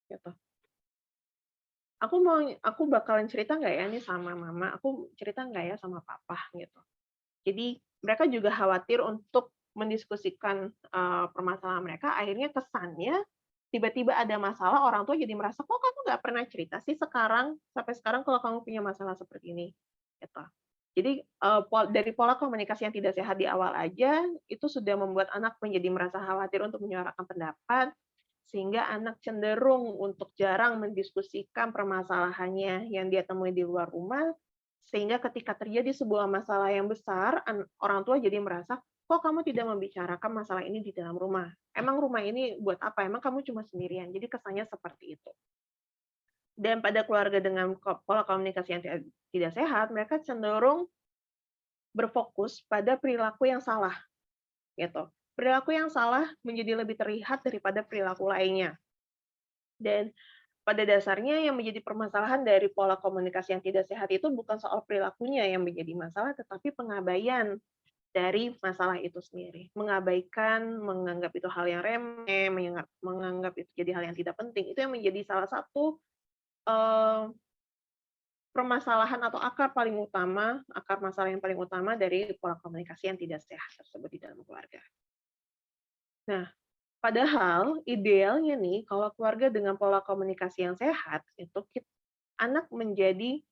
Speaker 2: Gitu. Aku bakalan cerita nggak ya nih sama mama, aku cerita nggak ya sama papa, gitu. Jadi mereka juga khawatir untuk mendiskusikan, permasalahan mereka, akhirnya kesannya tiba-tiba ada masalah, orang tua jadi merasa, "Kok kamu nggak pernah cerita sih sampai sekarang kalau kamu punya masalah seperti ini?" Gitu. Jadi, dari pola komunikasi yang tidak sehat di awal aja, itu sudah membuat anak menjadi merasa khawatir untuk menyuarakan pendapat, sehingga anak cenderung untuk jarang mendiskusikan permasalahannya yang dia temui di luar rumah, sehingga ketika terjadi sebuah masalah yang besar, orang tua jadi merasa, "Kok kamu tidak membicarakan masalah ini di dalam rumah? Emang rumah ini buat apa? Emang kamu cuma sendirian?" Jadi kesannya seperti itu. Dan pada keluarga dengan pola komunikasi yang tidak sehat, mereka cenderung berfokus pada perilaku yang salah, gitu. Perilaku yang salah menjadi lebih terlihat daripada perilaku lainnya. Dan pada dasarnya yang menjadi permasalahan dari pola komunikasi yang tidak sehat itu bukan soal perilakunya yang menjadi masalah, tetapi pengabaian dari masalah itu sendiri. Mengabaikan, menganggap itu hal yang remeh, menganggap itu jadi hal yang tidak penting. Itu yang menjadi salah satu eh, permasalahan atau akar masalah yang paling utama dari pola komunikasi yang tidak sehat tersebut di dalam keluarga. Nah, padahal idealnya nih, kalau keluarga dengan pola komunikasi yang sehat, itu anak menjadi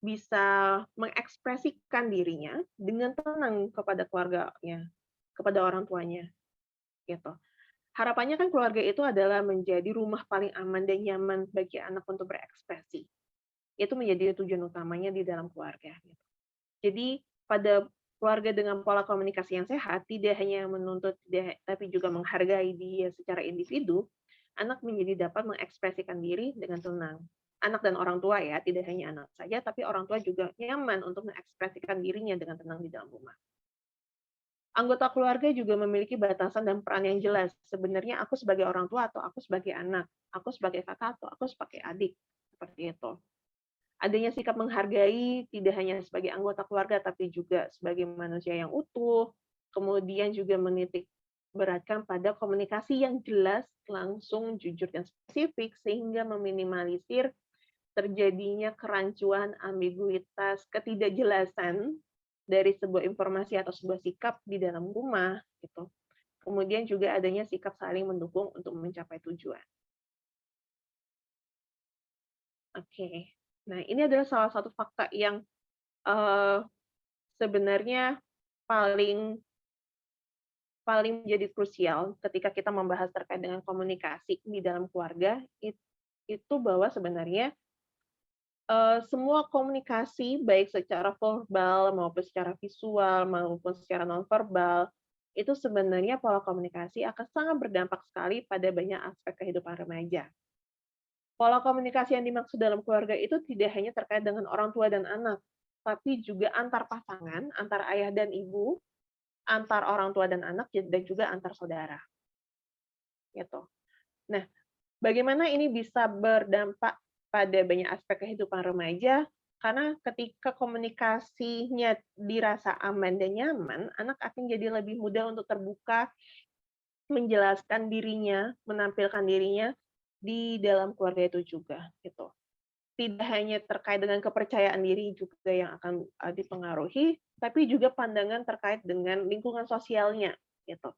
Speaker 2: bisa mengekspresikan dirinya dengan tenang kepada keluarganya, kepada orang tuanya, gitu. Harapannya kan keluarga itu adalah menjadi rumah paling aman dan nyaman bagi anak untuk berekspresi. Itu menjadi tujuan utamanya di dalam keluarga, gitu. Jadi pada keluarga dengan pola komunikasi yang sehat, tidak hanya menuntut dia, tapi juga menghargai dia secara individu, anak menjadi dapat mengekspresikan diri dengan tenang. Anak dan orang tua ya, tidak hanya anak saja, tapi orang tua juga nyaman untuk mengekspresikan dirinya dengan tenang di dalam rumah. Anggota keluarga juga memiliki batasan dan peran yang jelas. Sebenarnya aku sebagai orang tua atau aku sebagai anak, aku sebagai kakak atau aku sebagai adik, seperti itu. Adanya sikap menghargai tidak hanya sebagai anggota keluarga, tapi juga sebagai manusia yang utuh, kemudian juga menitik beratkan pada komunikasi yang jelas, langsung, jujur, dan spesifik, sehingga meminimalisir terjadinya kerancuan, ambiguitas, ketidakjelasan dari sebuah informasi atau sebuah sikap di dalam rumah, gitu. Kemudian juga adanya sikap saling mendukung untuk mencapai tujuan. Oke. Nah, ini adalah salah satu fakta yang sebenarnya paling paling menjadi krusial ketika kita membahas terkait dengan komunikasi di dalam keluarga, itu bahwa sebenarnya semua komunikasi baik secara verbal maupun secara visual maupun secara nonverbal itu sebenarnya pola komunikasi akan sangat berdampak sekali pada banyak aspek kehidupan remaja. Pola komunikasi yang dimaksud dalam keluarga itu tidak hanya terkait dengan orang tua dan anak, tapi juga antar pasangan, antar ayah dan ibu, antar orang tua dan anak, dan juga antar saudara. Gitu. Nah, bagaimana ini bisa berdampak pada banyak aspek kehidupan remaja? Karena ketika komunikasinya dirasa aman dan nyaman, anak akan jadi lebih mudah untuk terbuka, menjelaskan dirinya, menampilkan dirinya di dalam keluarga itu juga, gitu. Tidak hanya terkait dengan kepercayaan diri juga yang akan dipengaruhi, tapi juga pandangan terkait dengan lingkungan sosialnya, gitu.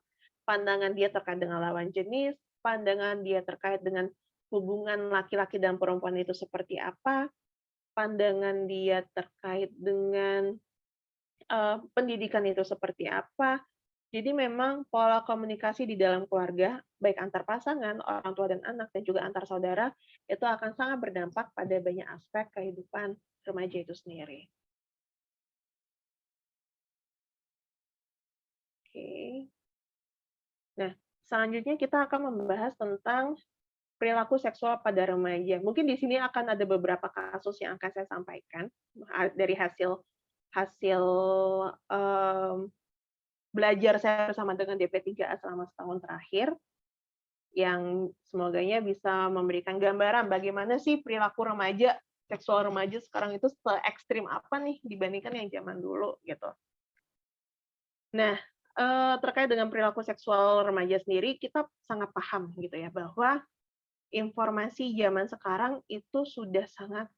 Speaker 2: Pandangan dia terkait dengan lawan jenis, pandangan dia terkait dengan hubungan laki-laki dan perempuan itu seperti apa, pandangan dia terkait dengan pendidikan itu seperti apa. Jadi memang pola komunikasi di dalam keluarga, baik antar pasangan, orang tua dan anak, dan juga antar saudara, itu akan sangat berdampak pada banyak aspek kehidupan remaja itu sendiri. Nah, selanjutnya kita akan membahas tentang perilaku seksual pada remaja. Mungkin di sini akan ada beberapa kasus yang akan saya sampaikan dari hasil hasil belajar saya bersama dengan DP3A selama setahun terakhir, yang semoganya bisa memberikan gambaran bagaimana sih perilaku remaja, seksual remaja sekarang itu se-ekstrim apa nih dibandingkan yang zaman dulu gitu. Nah, terkait dengan perilaku seksual remaja sendiri, kita sangat paham gitu ya bahwa informasi zaman sekarang itu sudah sangat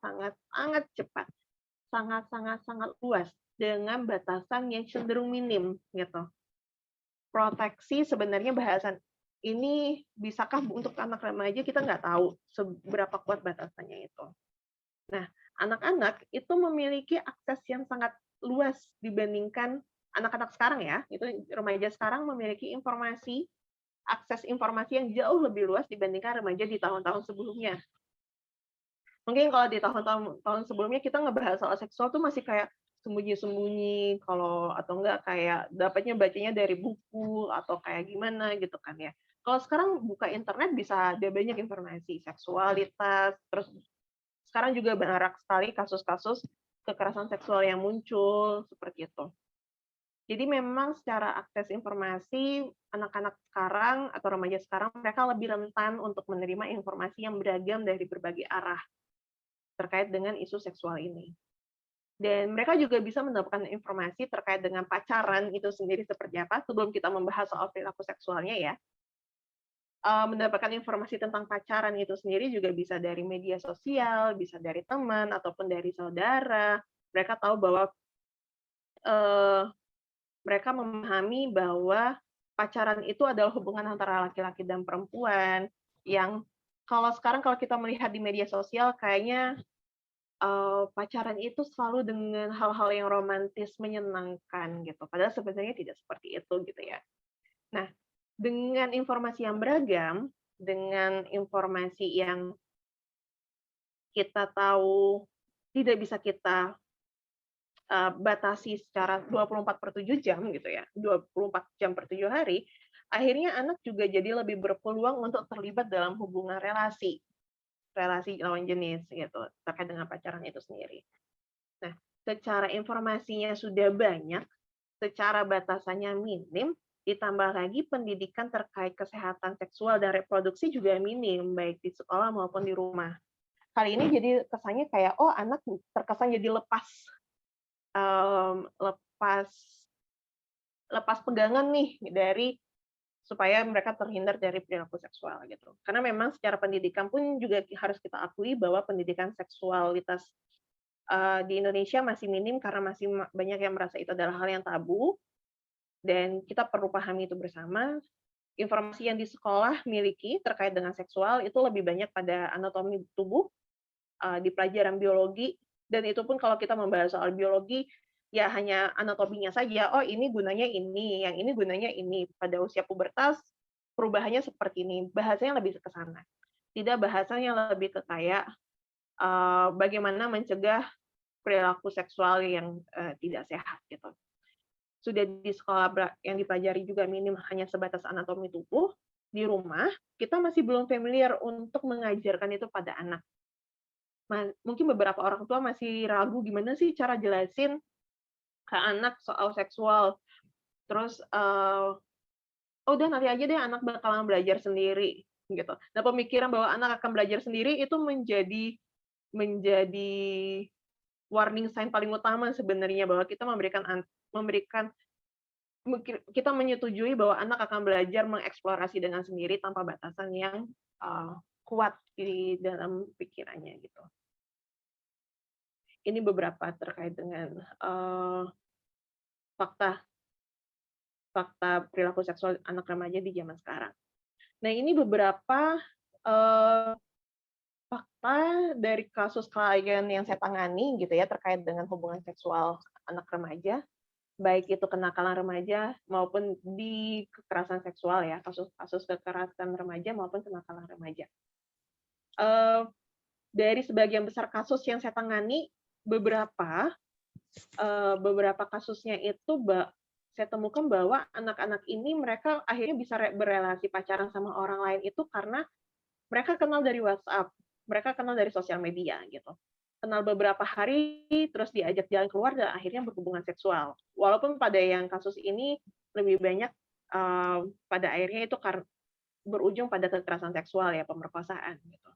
Speaker 2: cepat, sangat luas dengan batasan yang cenderung minim gitu. Proteksi sebenarnya bahasan ini bisakah untuk anak remaja, kita nggak tahu seberapa kuat batasannya itu. Nah, anak-anak itu memiliki akses yang sangat luas dibandingkan anak-anak sekarang ya. Itu remaja sekarang memiliki akses informasi yang jauh lebih luas dibandingkan remaja di tahun-tahun sebelumnya. Mungkin kalau di tahun sebelumnya kita ngebahas soal seksual tuh masih kayak sembunyi-sembunyi, atau enggak kayak dapatnya bacanya dari buku atau kayak gimana gitu kan ya. Kalau sekarang buka internet bisa ada banyak informasi seksualitas, terus sekarang juga banyak sekali kasus-kasus kekerasan seksual yang muncul seperti itu. Jadi memang secara akses informasi, anak-anak sekarang atau remaja sekarang, mereka lebih rentan untuk menerima informasi yang beragam dari berbagai arah terkait dengan isu seksual ini. Dan mereka juga bisa mendapatkan informasi terkait dengan pacaran itu sendiri seperti apa, sebelum kita membahas soal perilaku seksualnya ya. Mendapatkan informasi tentang pacaran itu sendiri juga bisa dari media sosial, bisa dari teman, ataupun dari saudara. Mereka tahu bahwa mereka memahami bahwa pacaran itu adalah hubungan antara laki-laki dan perempuan yang kalau kita melihat di media sosial kayaknya pacaran itu selalu dengan hal-hal yang romantis menyenangkan gitu. Padahal sebenarnya tidak seperti itu gitu ya. Nah, dengan informasi yang beragam, dengan informasi yang kita tahu tidak bisa kita batasi secara 24/7 jam gitu ya, 24 jam per 7 hari, akhirnya anak juga jadi lebih berpeluang untuk terlibat dalam hubungan relasi lawan jenis gitu, terkait dengan pacaran itu sendiri. Nah, secara informasinya sudah banyak, secara batasannya minim, ditambah lagi pendidikan terkait kesehatan seksual dan reproduksi juga minim, baik di sekolah maupun di rumah. Kali ini jadi kesannya kayak, oh anak terkesan jadi lepas pegangan nih dari supaya mereka terhindar dari perilaku seksual gitu. Karena memang secara pendidikan pun juga harus kita akui bahwa pendidikan seksualitas di Indonesia masih minim karena masih banyak yang merasa itu adalah hal yang tabu dan kita perlu pahami itu bersama. Informasi yang di sekolah miliki terkait dengan seksual itu lebih banyak pada anatomi tubuh, di pelajaran biologi, dan itu pun kalau kita membahas soal biologi, ya hanya anatominya saja, oh ini gunanya ini, yang ini gunanya ini. Pada usia pubertas, perubahannya seperti ini, bahasanya lebih ke sana. Tidak bahasanya lebih ke kayak bagaimana mencegah perilaku seksual yang tidak sehat gitu. Sudah di sekolah yang dipelajari juga minim hanya sebatas anatomi tubuh, di rumah kita masih belum familiar untuk mengajarkan itu pada anak. Mungkin beberapa orang tua masih ragu gimana sih cara jelasin ke anak soal seksual. Terus, oh udah nanti aja deh anak bakalan belajar sendiri gitu. Nah, pemikiran bahwa anak akan belajar sendiri itu menjadi warning sign paling utama sebenarnya bahwa kita kita menyetujui bahwa anak akan belajar mengeksplorasi dengan sendiri tanpa batasan yang kuat di dalam pikirannya gitu. Ini beberapa terkait dengan fakta perilaku seksual anak remaja di zaman sekarang. Nah, ini beberapa fakta dari kasus klien yang saya tangani gitu ya terkait dengan hubungan seksual anak remaja, baik itu kenakalan remaja maupun di kekerasan seksual ya, kasus kekerasan remaja maupun kenakalan remaja. Dari sebagian besar kasus yang saya tangani, beberapa kasusnya itu saya temukan bahwa anak-anak ini mereka akhirnya bisa berelasi pacaran sama orang lain itu karena mereka kenal dari WhatsApp, mereka kenal dari sosial media gitu. Kenal beberapa hari, terus diajak jalan keluar dan akhirnya berhubungan seksual. Walaupun pada yang kasus ini lebih banyak pada akhirnya itu berujung pada kekerasan seksual ya, pemerkosaan gitu.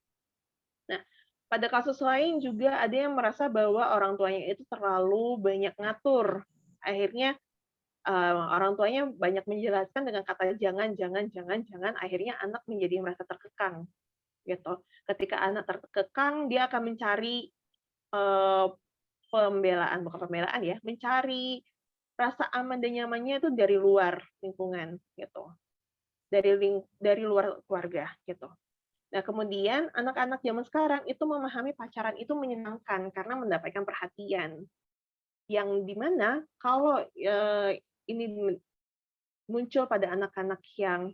Speaker 2: Nah, pada kasus lain juga ada yang merasa bahwa orang tuanya itu terlalu banyak ngatur. Akhirnya orang tuanya banyak menjelaskan dengan kata jangan, jangan, jangan, jangan, akhirnya anak menjadi merasa terkekang gitu. Ketika anak terkekang, dia akan mencari eh, pembelaan, bukan pembelaan ya, mencari rasa aman dan nyamannya itu dari luar lingkungan gitu, dari luar keluarga gitu. Nah, kemudian anak-anak zaman sekarang itu memahami pacaran itu menyenangkan karena mendapatkan perhatian. Yang dimana kalau ini muncul pada anak-anak yang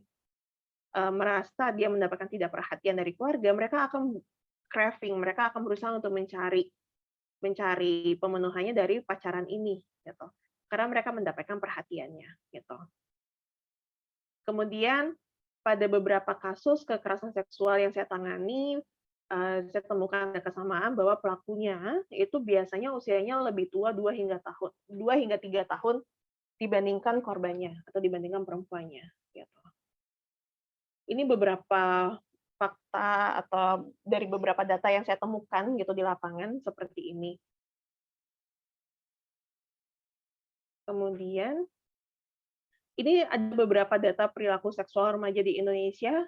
Speaker 2: merasa dia mendapatkan tidak perhatian dari keluarga, mereka akan craving, mereka akan berusaha untuk mencari pemenuhannya dari pacaran ini, gitu. Karena mereka mendapatkan perhatiannya, gitu. Kemudian pada beberapa kasus kekerasan seksual yang saya tangani, saya temukan ada kesamaan bahwa pelakunya itu biasanya usianya lebih tua 2 hingga 3 tahun dibandingkan korbannya atau dibandingkan perempuannya, gitu. Ini beberapa fakta atau dari beberapa data yang saya temukan gitu di lapangan seperti ini. Kemudian ini ada beberapa data perilaku seksual remaja di Indonesia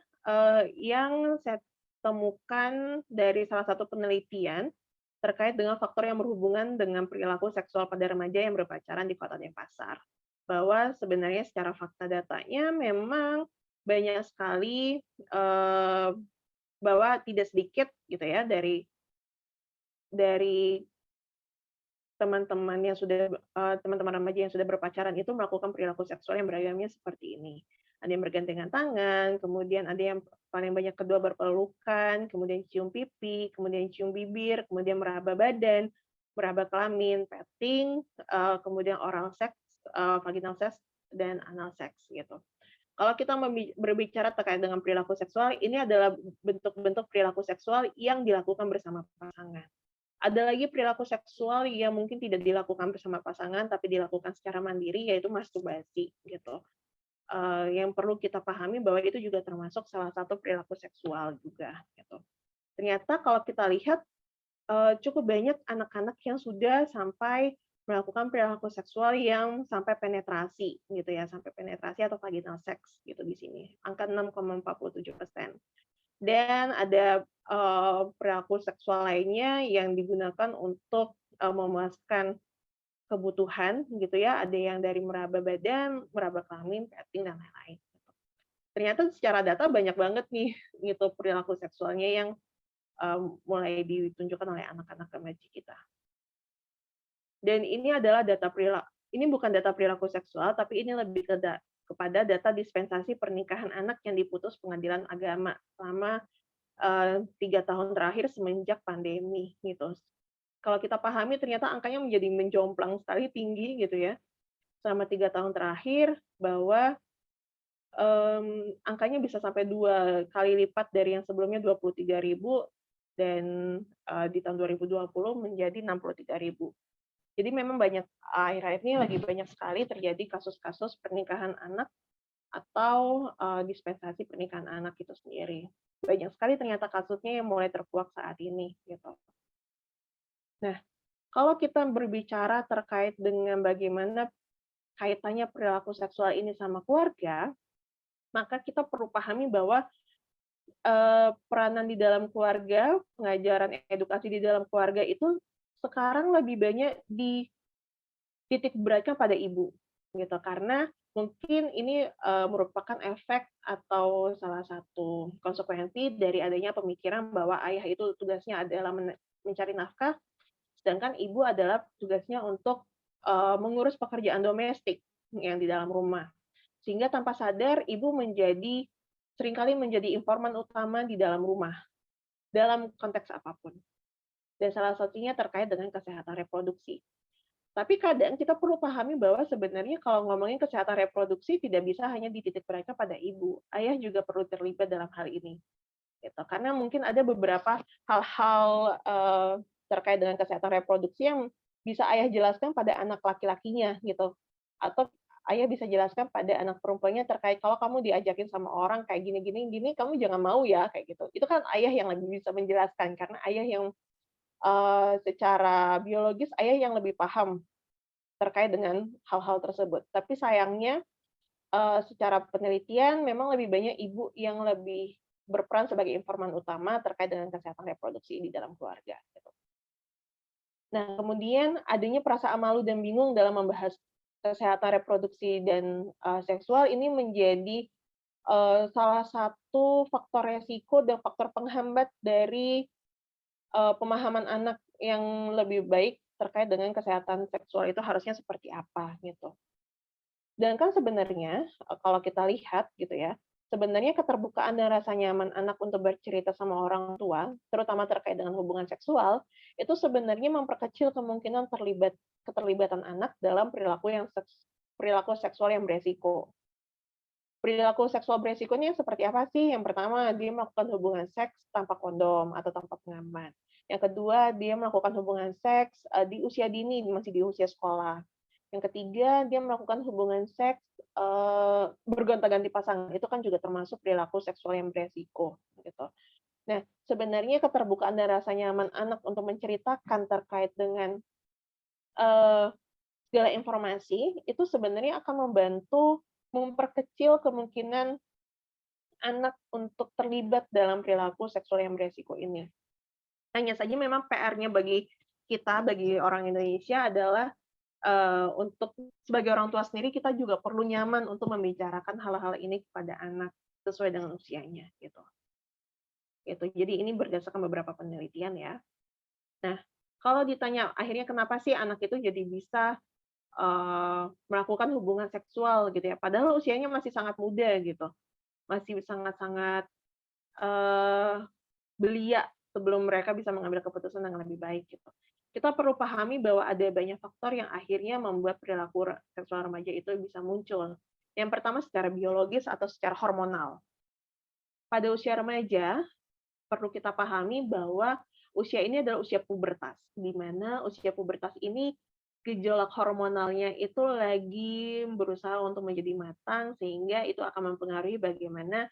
Speaker 2: yang saya temukan dari salah satu penelitian terkait dengan faktor yang berhubungan dengan perilaku seksual pada remaja yang berpacaran di Kota Denpasar. Bahwa sebenarnya secara fakta datanya memang banyak sekali bahwa tidak sedikit gitu ya dari teman-teman yang sudah teman-teman remaja yang sudah berpacaran itu melakukan perilaku seksual yang beragamnya seperti ini. Ada yang bergandengan tangan, kemudian ada yang paling banyak kedua berpelukan, kemudian cium pipi, kemudian cium bibir, kemudian meraba badan, meraba kelamin, petting, kemudian oral seks, vaginal seks, dan anal seks gitu. Kalau kita berbicara terkait dengan perilaku seksual, ini adalah bentuk-bentuk perilaku seksual yang dilakukan bersama pasangan. Ada lagi perilaku seksual yang mungkin tidak dilakukan bersama pasangan, tapi dilakukan secara mandiri, yaitu masturbasi gitu. Yang perlu kita pahami bahwa itu juga termasuk salah satu perilaku seksual juga gitu. Ternyata kalau kita lihat cukup banyak anak-anak yang sudah sampai melakukan perilaku seksual yang sampai penetrasi gitu ya, sampai penetrasi atau vaginal sex gitu di sini. Angka 6,47%. Dan ada perilaku seksual lainnya yang digunakan untuk memuaskan kebutuhan gitu ya, ada yang dari meraba badan, meraba kelamin, petting dan lain-lain. Ternyata secara data banyak banget nih gitu perilaku seksualnya yang mulai ditunjukkan oleh anak-anak remaja kita. Dan ini adalah ini bukan data perilaku seksual, tapi ini lebih kepada data dispensasi pernikahan anak yang diputus pengadilan agama selama 3 tahun terakhir semenjak pandemi gitu. Kalau kita pahami ternyata angkanya menjadi menjomplang sekali tinggi gitu ya. Selama 3 tahun terakhir bahwa angkanya bisa sampai 2 kali lipat dari yang sebelumnya 23.000 dan di tahun 2020 menjadi 63.000. Jadi memang akhir-akhir ini lagi banyak sekali terjadi kasus-kasus pernikahan anak atau dispensasi pernikahan anak itu sendiri. Banyak sekali ternyata kasusnya yang mulai terkuak saat ini gitu. Nah, kalau kita berbicara terkait dengan bagaimana kaitannya perilaku seksual ini sama keluarga, maka kita perlu pahami bahwa peranan di dalam keluarga, pengajaran edukasi di dalam keluarga itu sekarang lebih banyak titik beratnya pada ibu gitu, karena mungkin ini merupakan efek atau salah satu konsekuensi dari adanya pemikiran bahwa ayah itu tugasnya adalah mencari nafkah, sedangkan ibu adalah tugasnya untuk mengurus pekerjaan domestik yang di dalam rumah. Sehingga tanpa sadar ibu seringkali menjadi informan utama di dalam rumah dalam konteks apapun. Dan salah satunya terkait dengan kesehatan reproduksi. Tapi kadang kita perlu pahami bahwa sebenarnya kalau ngomongin kesehatan reproduksi tidak bisa hanya dititik mereka pada ibu. Ayah juga perlu terlibat dalam hal ini. Gitu. Karena mungkin ada beberapa hal-hal terkait dengan kesehatan reproduksi yang bisa ayah jelaskan pada anak laki-lakinya gitu. Atau ayah bisa jelaskan pada anak perempuannya terkait kalau kamu diajakin sama orang kayak gini, kamu jangan mau ya kayak gitu. Itu kan ayah yang lebih bisa menjelaskan karena ayah yang secara biologis ayah yang lebih paham terkait dengan hal-hal tersebut. Tapi sayangnya secara penelitian memang lebih banyak ibu yang lebih berperan sebagai informan utama terkait dengan kesehatan reproduksi di dalam keluarga. Gitu. Nah, kemudian adanya perasaan malu dan bingung dalam membahas kesehatan reproduksi dan seksual ini menjadi salah satu faktor resiko dan faktor penghambat dari pemahaman anak yang lebih baik terkait dengan kesehatan seksual itu harusnya seperti apa gitu. Dan kan sebenarnya kalau kita lihat gitu ya, sebenarnya keterbukaan dan rasa nyaman anak untuk bercerita sama orang tua, terutama terkait dengan hubungan seksual, itu sebenarnya memperkecil kemungkinan keterlibatan anak dalam perilaku seksual yang beresiko. Perilaku seksual beresikonya seperti apa sih? Yang pertama, dia melakukan hubungan seks tanpa kondom atau tanpa pengaman. Yang kedua, dia melakukan hubungan seks di usia dini, masih di usia sekolah. Yang ketiga, dia melakukan hubungan seks bergonta-ganti pasangan. Itu kan juga termasuk perilaku seksual yang beresiko. Gitu. Nah, sebenarnya keterbukaan dan rasa nyaman anak untuk menceritakan terkait dengan segala informasi itu sebenarnya akan membantu memperkecil kemungkinan anak untuk terlibat dalam perilaku seksual yang beresiko ini. Hanya saja memang PR-nya bagi kita, bagi orang Indonesia adalah untuk sebagai orang tua sendiri kita juga perlu nyaman untuk membicarakan hal-hal ini kepada anak sesuai dengan usianya gitu. Gitu. Jadi ini berdasarkan beberapa penelitian ya. Nah, kalau ditanya akhirnya kenapa sih anak itu jadi bisa melakukan hubungan seksual gitu ya, padahal usianya masih sangat muda gitu, masih sangat-sangat belia sebelum mereka bisa mengambil keputusan yang lebih baik gitu. Kita perlu pahami bahwa ada banyak faktor yang akhirnya membuat perilaku seksual remaja itu bisa muncul. Yang pertama secara biologis atau secara hormonal. Pada usia remaja, perlu kita pahami bahwa usia ini adalah usia pubertas, di mana usia pubertas ini gejolak hormonalnya itu lagi berusaha untuk menjadi matang, sehingga itu akan mempengaruhi bagaimana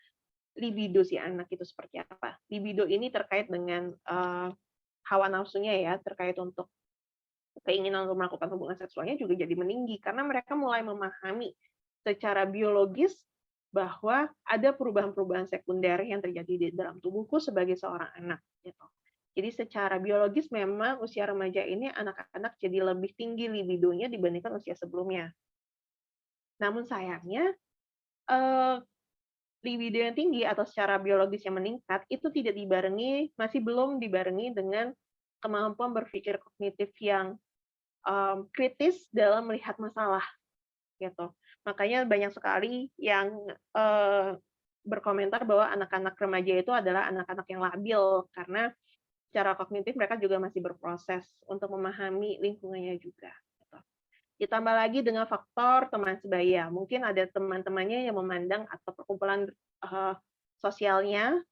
Speaker 2: libido si anak itu seperti apa. Libido ini terkait dengan hawa nafsunya ya, terkait untuk keinginan untuk melakukan hubungan seksualnya juga jadi meninggi, karena mereka mulai memahami secara biologis bahwa ada perubahan-perubahan sekunder yang terjadi di dalam tubuhku sebagai seorang anak. Gitu. Jadi secara biologis memang usia remaja ini anak-anak jadi lebih tinggi libidonya dibandingkan usia sebelumnya. Namun sayangnya, libido yang tinggi atau secara biologis yang meningkat itu masih belum dibarengi dengan kemampuan berpikir kognitif yang kritis dalam melihat masalah. Gitu. Makanya banyak sekali yang berkomentar bahwa anak-anak remaja itu adalah anak-anak yang labil karena secara kognitif mereka juga masih berproses untuk memahami lingkungannya juga. Gitu. Ditambah lagi dengan faktor teman sebaya. Mungkin ada teman-temannya yang memandang atau perkumpulan sosialnya,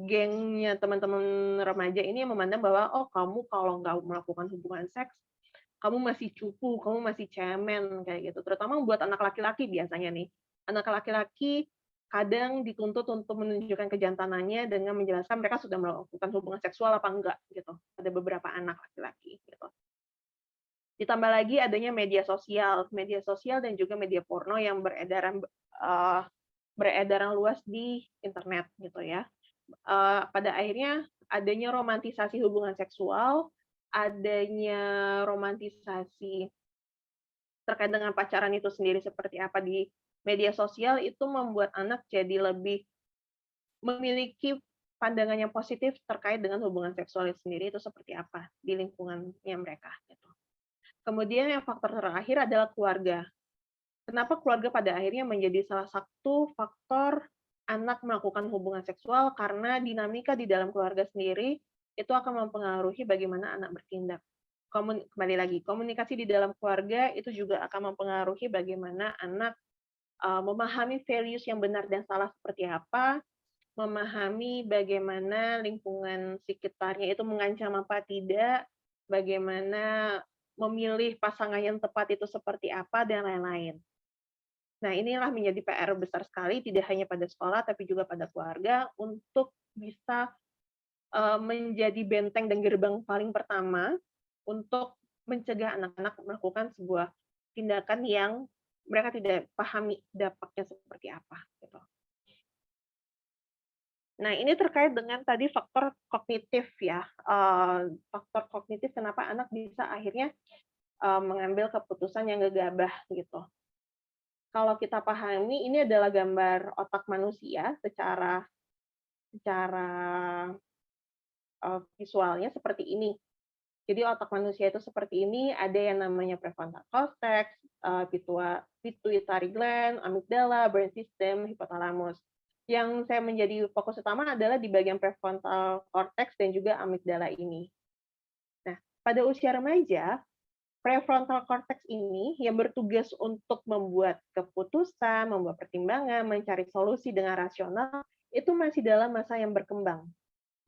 Speaker 2: gengnya teman-teman remaja ini yang memandang bahwa oh kamu kalau nggak melakukan hubungan seks kamu masih cupu, kamu masih cemen, kayak gitu. Terutama buat anak laki-laki biasanya nih. Anak laki-laki kadang dituntut untuk menunjukkan kejantanannya dengan menjelaskan mereka sudah melakukan hubungan seksual apa enggak, gitu. Ada beberapa anak laki-laki, gitu. Ditambah lagi adanya media sosial dan juga media porno yang beredaran luas di internet, gitu ya. Pada akhirnya adanya romantisasi hubungan seksual, adanya romantisasi terkait dengan pacaran itu sendiri seperti apa di media sosial itu membuat anak jadi lebih memiliki pandangan yang positif terkait dengan hubungan seksual itu sendiri itu seperti apa di lingkungannya mereka gitu. Kemudian yang faktor terakhir adalah keluarga. Kenapa keluarga pada akhirnya menjadi salah satu faktor anak melakukan hubungan seksual karena dinamika di dalam keluarga sendiri itu akan mempengaruhi bagaimana anak bertindak. kembali lagi, komunikasi di dalam keluarga itu juga akan mempengaruhi bagaimana anak memahami values yang benar dan salah seperti apa, memahami bagaimana lingkungan sekitarnya itu mengancam apa tidak, bagaimana memilih pasangan yang tepat itu seperti apa, dan lain-lain. Nah, inilah menjadi PR besar sekali, tidak hanya pada sekolah, tapi juga pada keluarga, untuk bisa menjadi benteng dan gerbang paling pertama untuk mencegah anak-anak melakukan sebuah tindakan yang mereka tidak pahami dampaknya seperti apa, gitu. Nah, ini terkait dengan tadi faktor kognitif ya, faktor kognitif kenapa anak bisa akhirnya mengambil keputusan yang gegabah gitu. Kalau kita pahami ini adalah gambar otak manusia secara secara visualnya seperti ini. Jadi otak manusia itu seperti ini, ada yang namanya prefrontal cortex, pituitary gland, amygdala, brain system, hipotalamus. Yang saya menjadi fokus utama adalah di bagian prefrontal cortex dan juga amygdala ini. Nah, pada usia remaja, prefrontal cortex ini yang bertugas untuk membuat keputusan, membuat pertimbangan, mencari solusi dengan rasional, itu masih dalam masa yang berkembang,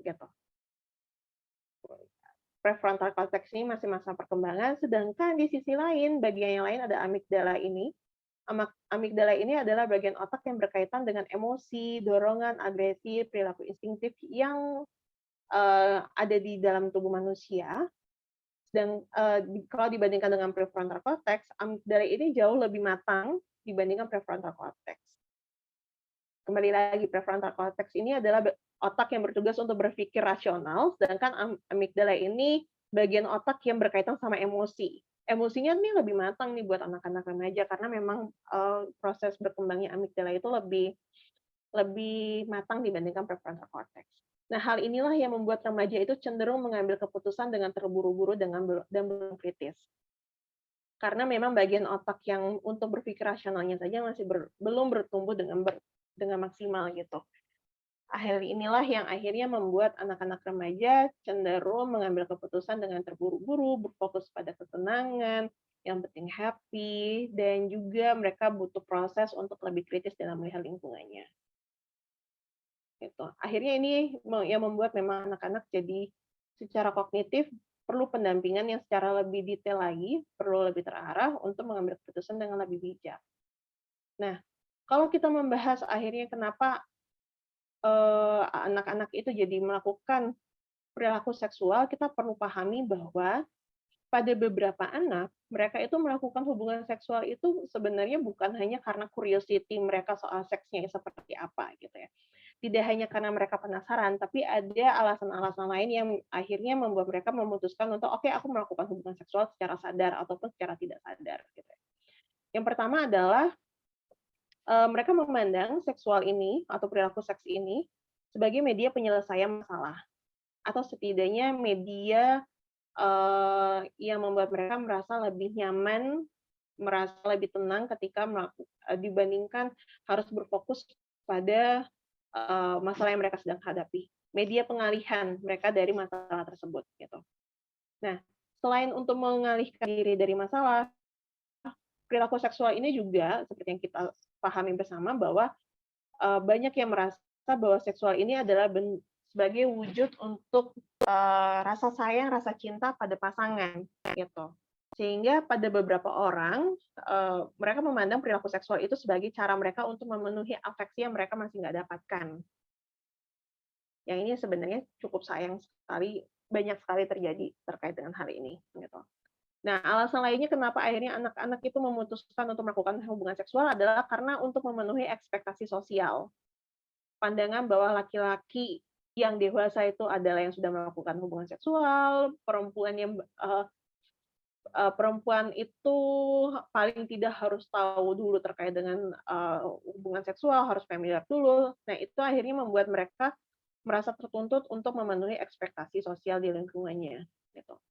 Speaker 2: gitu. Prefrontal cortex ini masih masa perkembangan, sedangkan di sisi lain, bagian yang lain ada amigdala ini. Amigdala ini adalah bagian otak yang berkaitan dengan emosi, dorongan, agresi, perilaku instinktif yang ada di dalam tubuh manusia. Dan kalau dibandingkan dengan prefrontal cortex, amigdala ini jauh lebih matang dibandingkan prefrontal cortex. Kembali lagi, prefrontal cortex ini adalah otak yang bertugas untuk berpikir rasional, sedangkan amigdala ini bagian otak yang berkaitan sama emosi. Emosinya ini lebih matang nih buat anak-anak remaja karena memang proses berkembangnya amigdala itu lebih matang dibandingkan prefrontal cortex. Nah, hal inilah yang membuat remaja itu cenderung mengambil keputusan dengan terburu-buru dan belum kritis. Karena memang bagian otak yang untuk berpikir rasionalnya saja masih belum bertumbuh dengan maksimal gitu. Hal inilah yang akhirnya membuat anak-anak remaja cenderung mengambil keputusan dengan terburu-buru, berfokus pada kesenangan, yang penting happy, dan juga mereka butuh proses untuk lebih kritis dalam melihat lingkungannya. Gitu. Akhirnya ini yang membuat memang anak-anak jadi secara kognitif perlu pendampingan yang secara lebih detail lagi, perlu lebih terarah untuk mengambil keputusan dengan lebih bijak. Nah, kalau kita membahas akhirnya kenapa anak-anak itu jadi melakukan perilaku seksual, kita perlu pahami bahwa pada beberapa anak, mereka itu melakukan hubungan seksual itu sebenarnya bukan hanya karena curiosity mereka soal seksnya seperti apa gitu ya. Tidak hanya karena mereka penasaran, tapi ada alasan-alasan lain yang akhirnya membuat mereka memutuskan untuk oke, aku melakukan hubungan seksual secara sadar ataupun secara tidak sadar gitu ya. Yang pertama adalah mereka memandang seksual ini atau perilaku seks ini sebagai media penyelesaian masalah atau setidaknya media yang membuat mereka merasa lebih nyaman, merasa lebih tenang ketika dibandingkan harus berfokus pada masalah yang mereka sedang hadapi. Media pengalihan mereka dari masalah tersebut gitu. Nah, selain untuk mengalihkan diri dari masalah, perilaku seksual ini juga seperti yang kita pahami bersama bahwa banyak yang merasa bahwa seksual ini adalah sebagai wujud untuk rasa sayang, rasa cinta pada pasangan, gitu. Sehingga pada beberapa orang mereka memandang perilaku seksual itu sebagai cara mereka untuk memenuhi afeksi yang mereka masih nggak dapatkan. Yang ini sebenarnya cukup sayang sekali, banyak sekali terjadi terkait dengan hal ini, gitu. Nah, alasan lainnya kenapa akhirnya anak-anak itu memutuskan untuk melakukan hubungan seksual adalah karena untuk memenuhi ekspektasi sosial. Pandangan bahwa laki-laki yang dewasa itu adalah yang sudah melakukan hubungan seksual, perempuan itu paling tidak harus tahu dulu terkait dengan hubungan seksual, harus familiar dulu. Nah, itu akhirnya membuat mereka merasa tertuntut untuk memenuhi ekspektasi sosial di lingkungannya, gitu.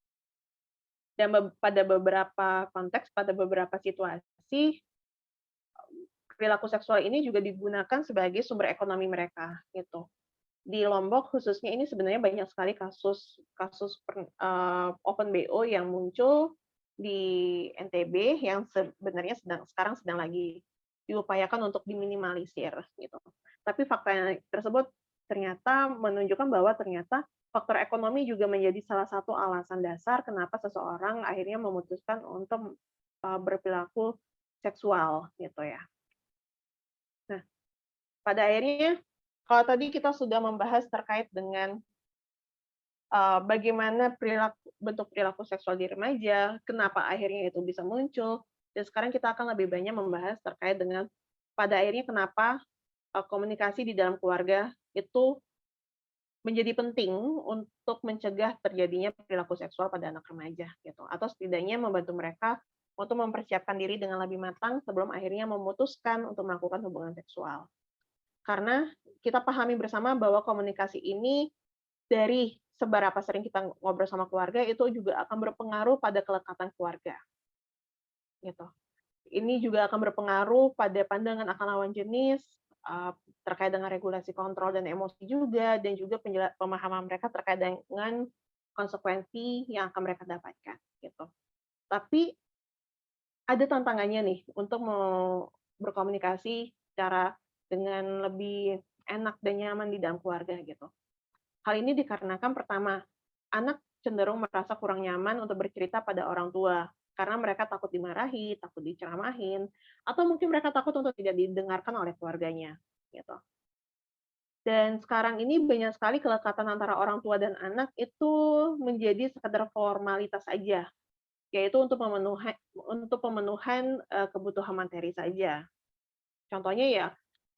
Speaker 2: Dan pada beberapa konteks, pada beberapa situasi, perilaku seksual ini juga digunakan sebagai sumber ekonomi mereka, gitu. di Lombok khususnya ini sebenarnya banyak sekali kasus open BO yang muncul di NTB yang sebenarnya sekarang sedang lagi diupayakan untuk diminimalisir gitu. Tapi fakta tersebut ternyata menunjukkan bahwa ternyata faktor ekonomi juga menjadi salah satu alasan dasar kenapa seseorang akhirnya memutuskan untuk berperilaku seksual gitu ya. Nah, pada akhirnya kalau tadi kita sudah membahas terkait dengan bagaimana bentuk perilaku seksual di remaja, kenapa akhirnya itu bisa muncul, dan sekarang kita akan lebih banyak membahas terkait dengan pada akhirnya kenapa komunikasi di dalam keluarga itu menjadi penting untuk mencegah terjadinya perilaku seksual pada anak remaja gitu, atau setidaknya membantu mereka untuk mempersiapkan diri dengan lebih matang sebelum akhirnya memutuskan untuk melakukan hubungan seksual. Karena kita pahami bersama bahwa komunikasi ini dari seberapa sering kita ngobrol sama keluarga itu juga akan berpengaruh pada kelekatan keluarga, gitu. Ini juga akan berpengaruh pada pandangan akan lawan jenis, terkait dengan regulasi kontrol dan emosi juga, dan juga pemahaman mereka terkait dengan konsekuensi yang akan mereka dapatkan, gitu. Tapi ada tantangannya nih untuk berkomunikasi secara dengan lebih enak dan nyaman di dalam keluarga, gitu. Hal ini dikarenakan pertama, anak cenderung merasa kurang nyaman untuk bercerita pada orang tua, karena mereka takut dimarahi, takut diceramahin, atau mungkin mereka takut untuk tidak didengarkan oleh keluarganya, gitu. Dan sekarang ini banyak sekali kelekatan antara orang tua dan anak itu menjadi sekedar formalitas saja, yaitu untuk pemenuhan kebutuhan materi saja. Contohnya ya,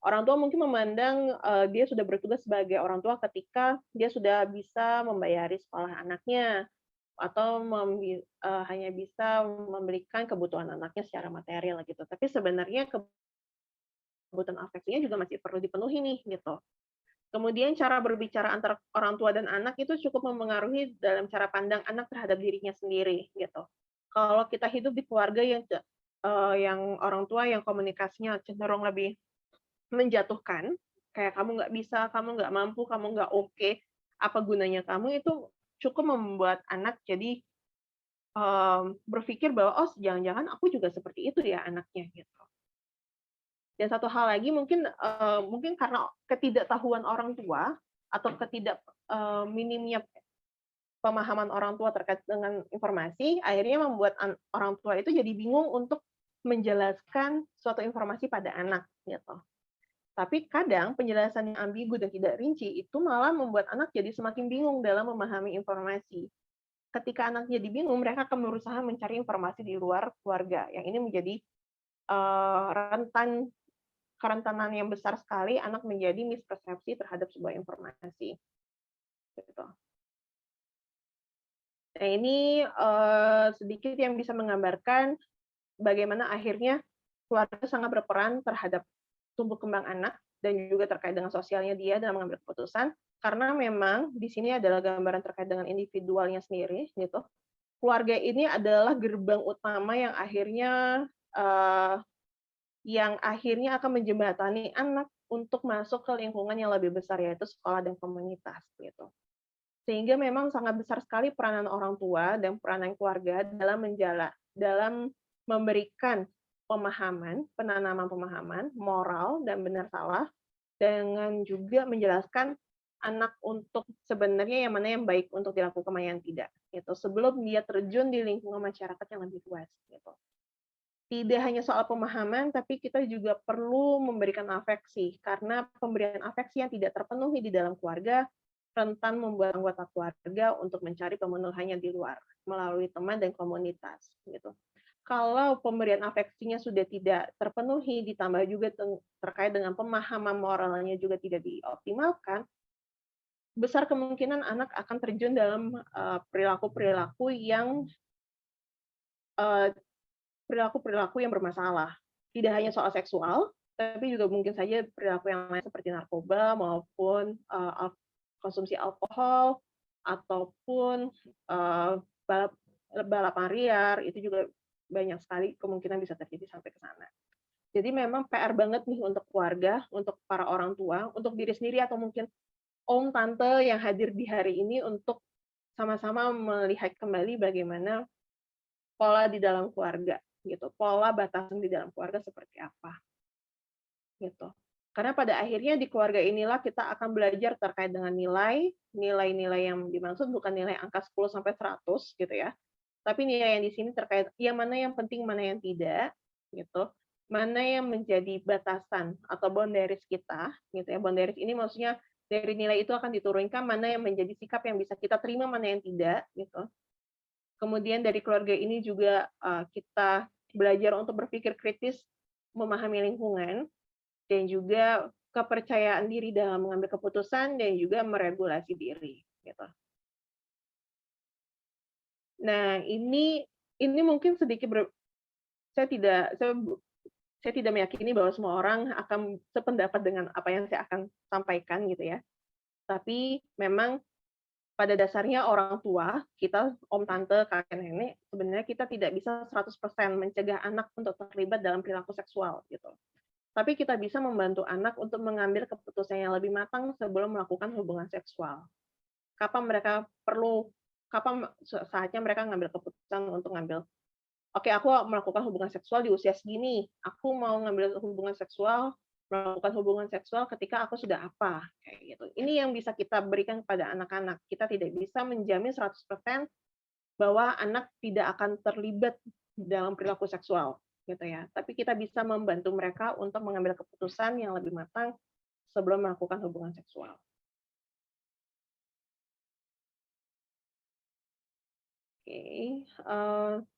Speaker 2: orang tua mungkin memandang, dia sudah bertugas sebagai orang tua ketika dia sudah bisa membayari sekolah anaknya, atau hanya bisa memberikan kebutuhan anaknya secara material gitu. Tapi sebenarnya kebutuhan afeksinya juga masih perlu dipenuhi nih, gitu. Kemudian cara berbicara antara orang tua dan anak itu cukup mempengaruhi dalam cara pandang anak terhadap dirinya sendiri, gitu. Kalau kita hidup di keluarga yang orang tua yang komunikasinya cenderung lebih menjatuhkan, kayak kamu nggak bisa, kamu nggak mampu, kamu nggak oke, apa gunanya kamu, itu cukup membuat anak jadi berpikir bahwa, oh jangan-jangan aku juga seperti itu ya anaknya gitu. Dan satu hal lagi mungkin karena ketidaktahuan orang tua atau minimnya pemahaman orang tua terkait dengan informasi, akhirnya membuat orang tua itu jadi bingung untuk menjelaskan suatu informasi pada anak gitu. Tapi kadang penjelasan yang ambigu dan tidak rinci itu malah membuat anak jadi semakin bingung dalam memahami informasi. Ketika anak jadi bingung, mereka akan berusaha mencari informasi di luar keluarga. Yang ini menjadi kerentanan yang besar sekali anak menjadi mispersepsi terhadap sebuah informasi. Gitu. Nah ini sedikit yang bisa menggambarkan bagaimana akhirnya keluarga sangat berperan terhadap tumbuh kembang anak dan juga terkait dengan sosialnya dia dalam mengambil keputusan, karena memang di sini adalah gambaran terkait dengan individualnya sendiri gitu. Keluarga ini adalah gerbang utama yang akhirnya akan menjembatani anak untuk masuk ke lingkungan yang lebih besar, yaitu sekolah dan komunitas gitu. Sehingga memang sangat besar sekali peranan orang tua dan peranan keluarga dalam memberikan penanaman pemahaman, moral dan benar salah, dengan juga menjelaskan anak untuk sebenarnya yang mana yang baik untuk dilakukan, mana yang tidak, gitu. Sebelum dia terjun di lingkungan masyarakat yang lebih luas, gitu. Tidak hanya soal pemahaman, tapi kita juga perlu memberikan afeksi, karena pemberian afeksi yang tidak terpenuhi di dalam keluarga rentan membuat anggota keluarga untuk mencari pemenuhannya di luar, melalui teman dan komunitas, gitu. Kalau pemberian afeksinya sudah tidak terpenuhi, ditambah juga terkait dengan pemahaman moralnya juga tidak dioptimalkan, besar kemungkinan anak akan terjun dalam perilaku-perilaku yang bermasalah. Tidak hanya soal seksual, tapi juga mungkin saja perilaku yang lain seperti narkoba maupun konsumsi alkohol ataupun balapan liar, itu juga banyak sekali kemungkinan bisa terjadi sampai ke sana. Jadi memang PR banget nih untuk keluarga, untuk para orang tua, untuk diri sendiri atau mungkin om, tante yang hadir di hari ini untuk sama-sama melihat kembali bagaimana pola di dalam keluarga, gitu. Pola batasan di dalam keluarga seperti apa, gitu. Karena pada akhirnya di keluarga inilah kita akan belajar terkait dengan nilai-nilai yang dimaksud bukan nilai angka 10 sampai 100 gitu ya. Tapi nilai yang di sini terkait yang mana yang penting, mana yang tidak, gitu. Mana yang menjadi batasan atau boundaries kita, gitu ya. Boundaries ini maksudnya dari nilai itu akan diturunkan mana yang menjadi sikap yang bisa kita terima, mana yang tidak, gitu. Kemudian dari keluarga ini juga kita belajar untuk berpikir kritis, memahami lingkungan, dan juga kepercayaan diri dalam mengambil keputusan dan juga meregulasi diri, gitu. Nah, ini mungkin sedikit saya tidak saya tidak meyakini bahwa semua orang akan sependapat dengan apa yang saya akan sampaikan gitu ya. Tapi memang pada dasarnya orang tua, kita, om, tante, kakek, nenek, sebenarnya kita tidak bisa 100% mencegah anak untuk terlibat dalam perilaku seksual gitu. Tapi kita bisa membantu anak untuk mengambil keputusan yang lebih matang sebelum melakukan hubungan seksual. Kapan saatnya mereka ngambil keputusan untuk ngambil, oke, aku melakukan hubungan seksual di usia segini, aku mau melakukan hubungan seksual ketika aku sudah apa, kayak gitu. Ini yang bisa kita berikan kepada anak-anak. Kita tidak bisa menjamin 100% bahwa anak tidak akan terlibat dalam perilaku seksual, gitu ya. Tapi kita bisa membantu mereka untuk mengambil keputusan yang lebih matang sebelum melakukan hubungan seksual. Oke,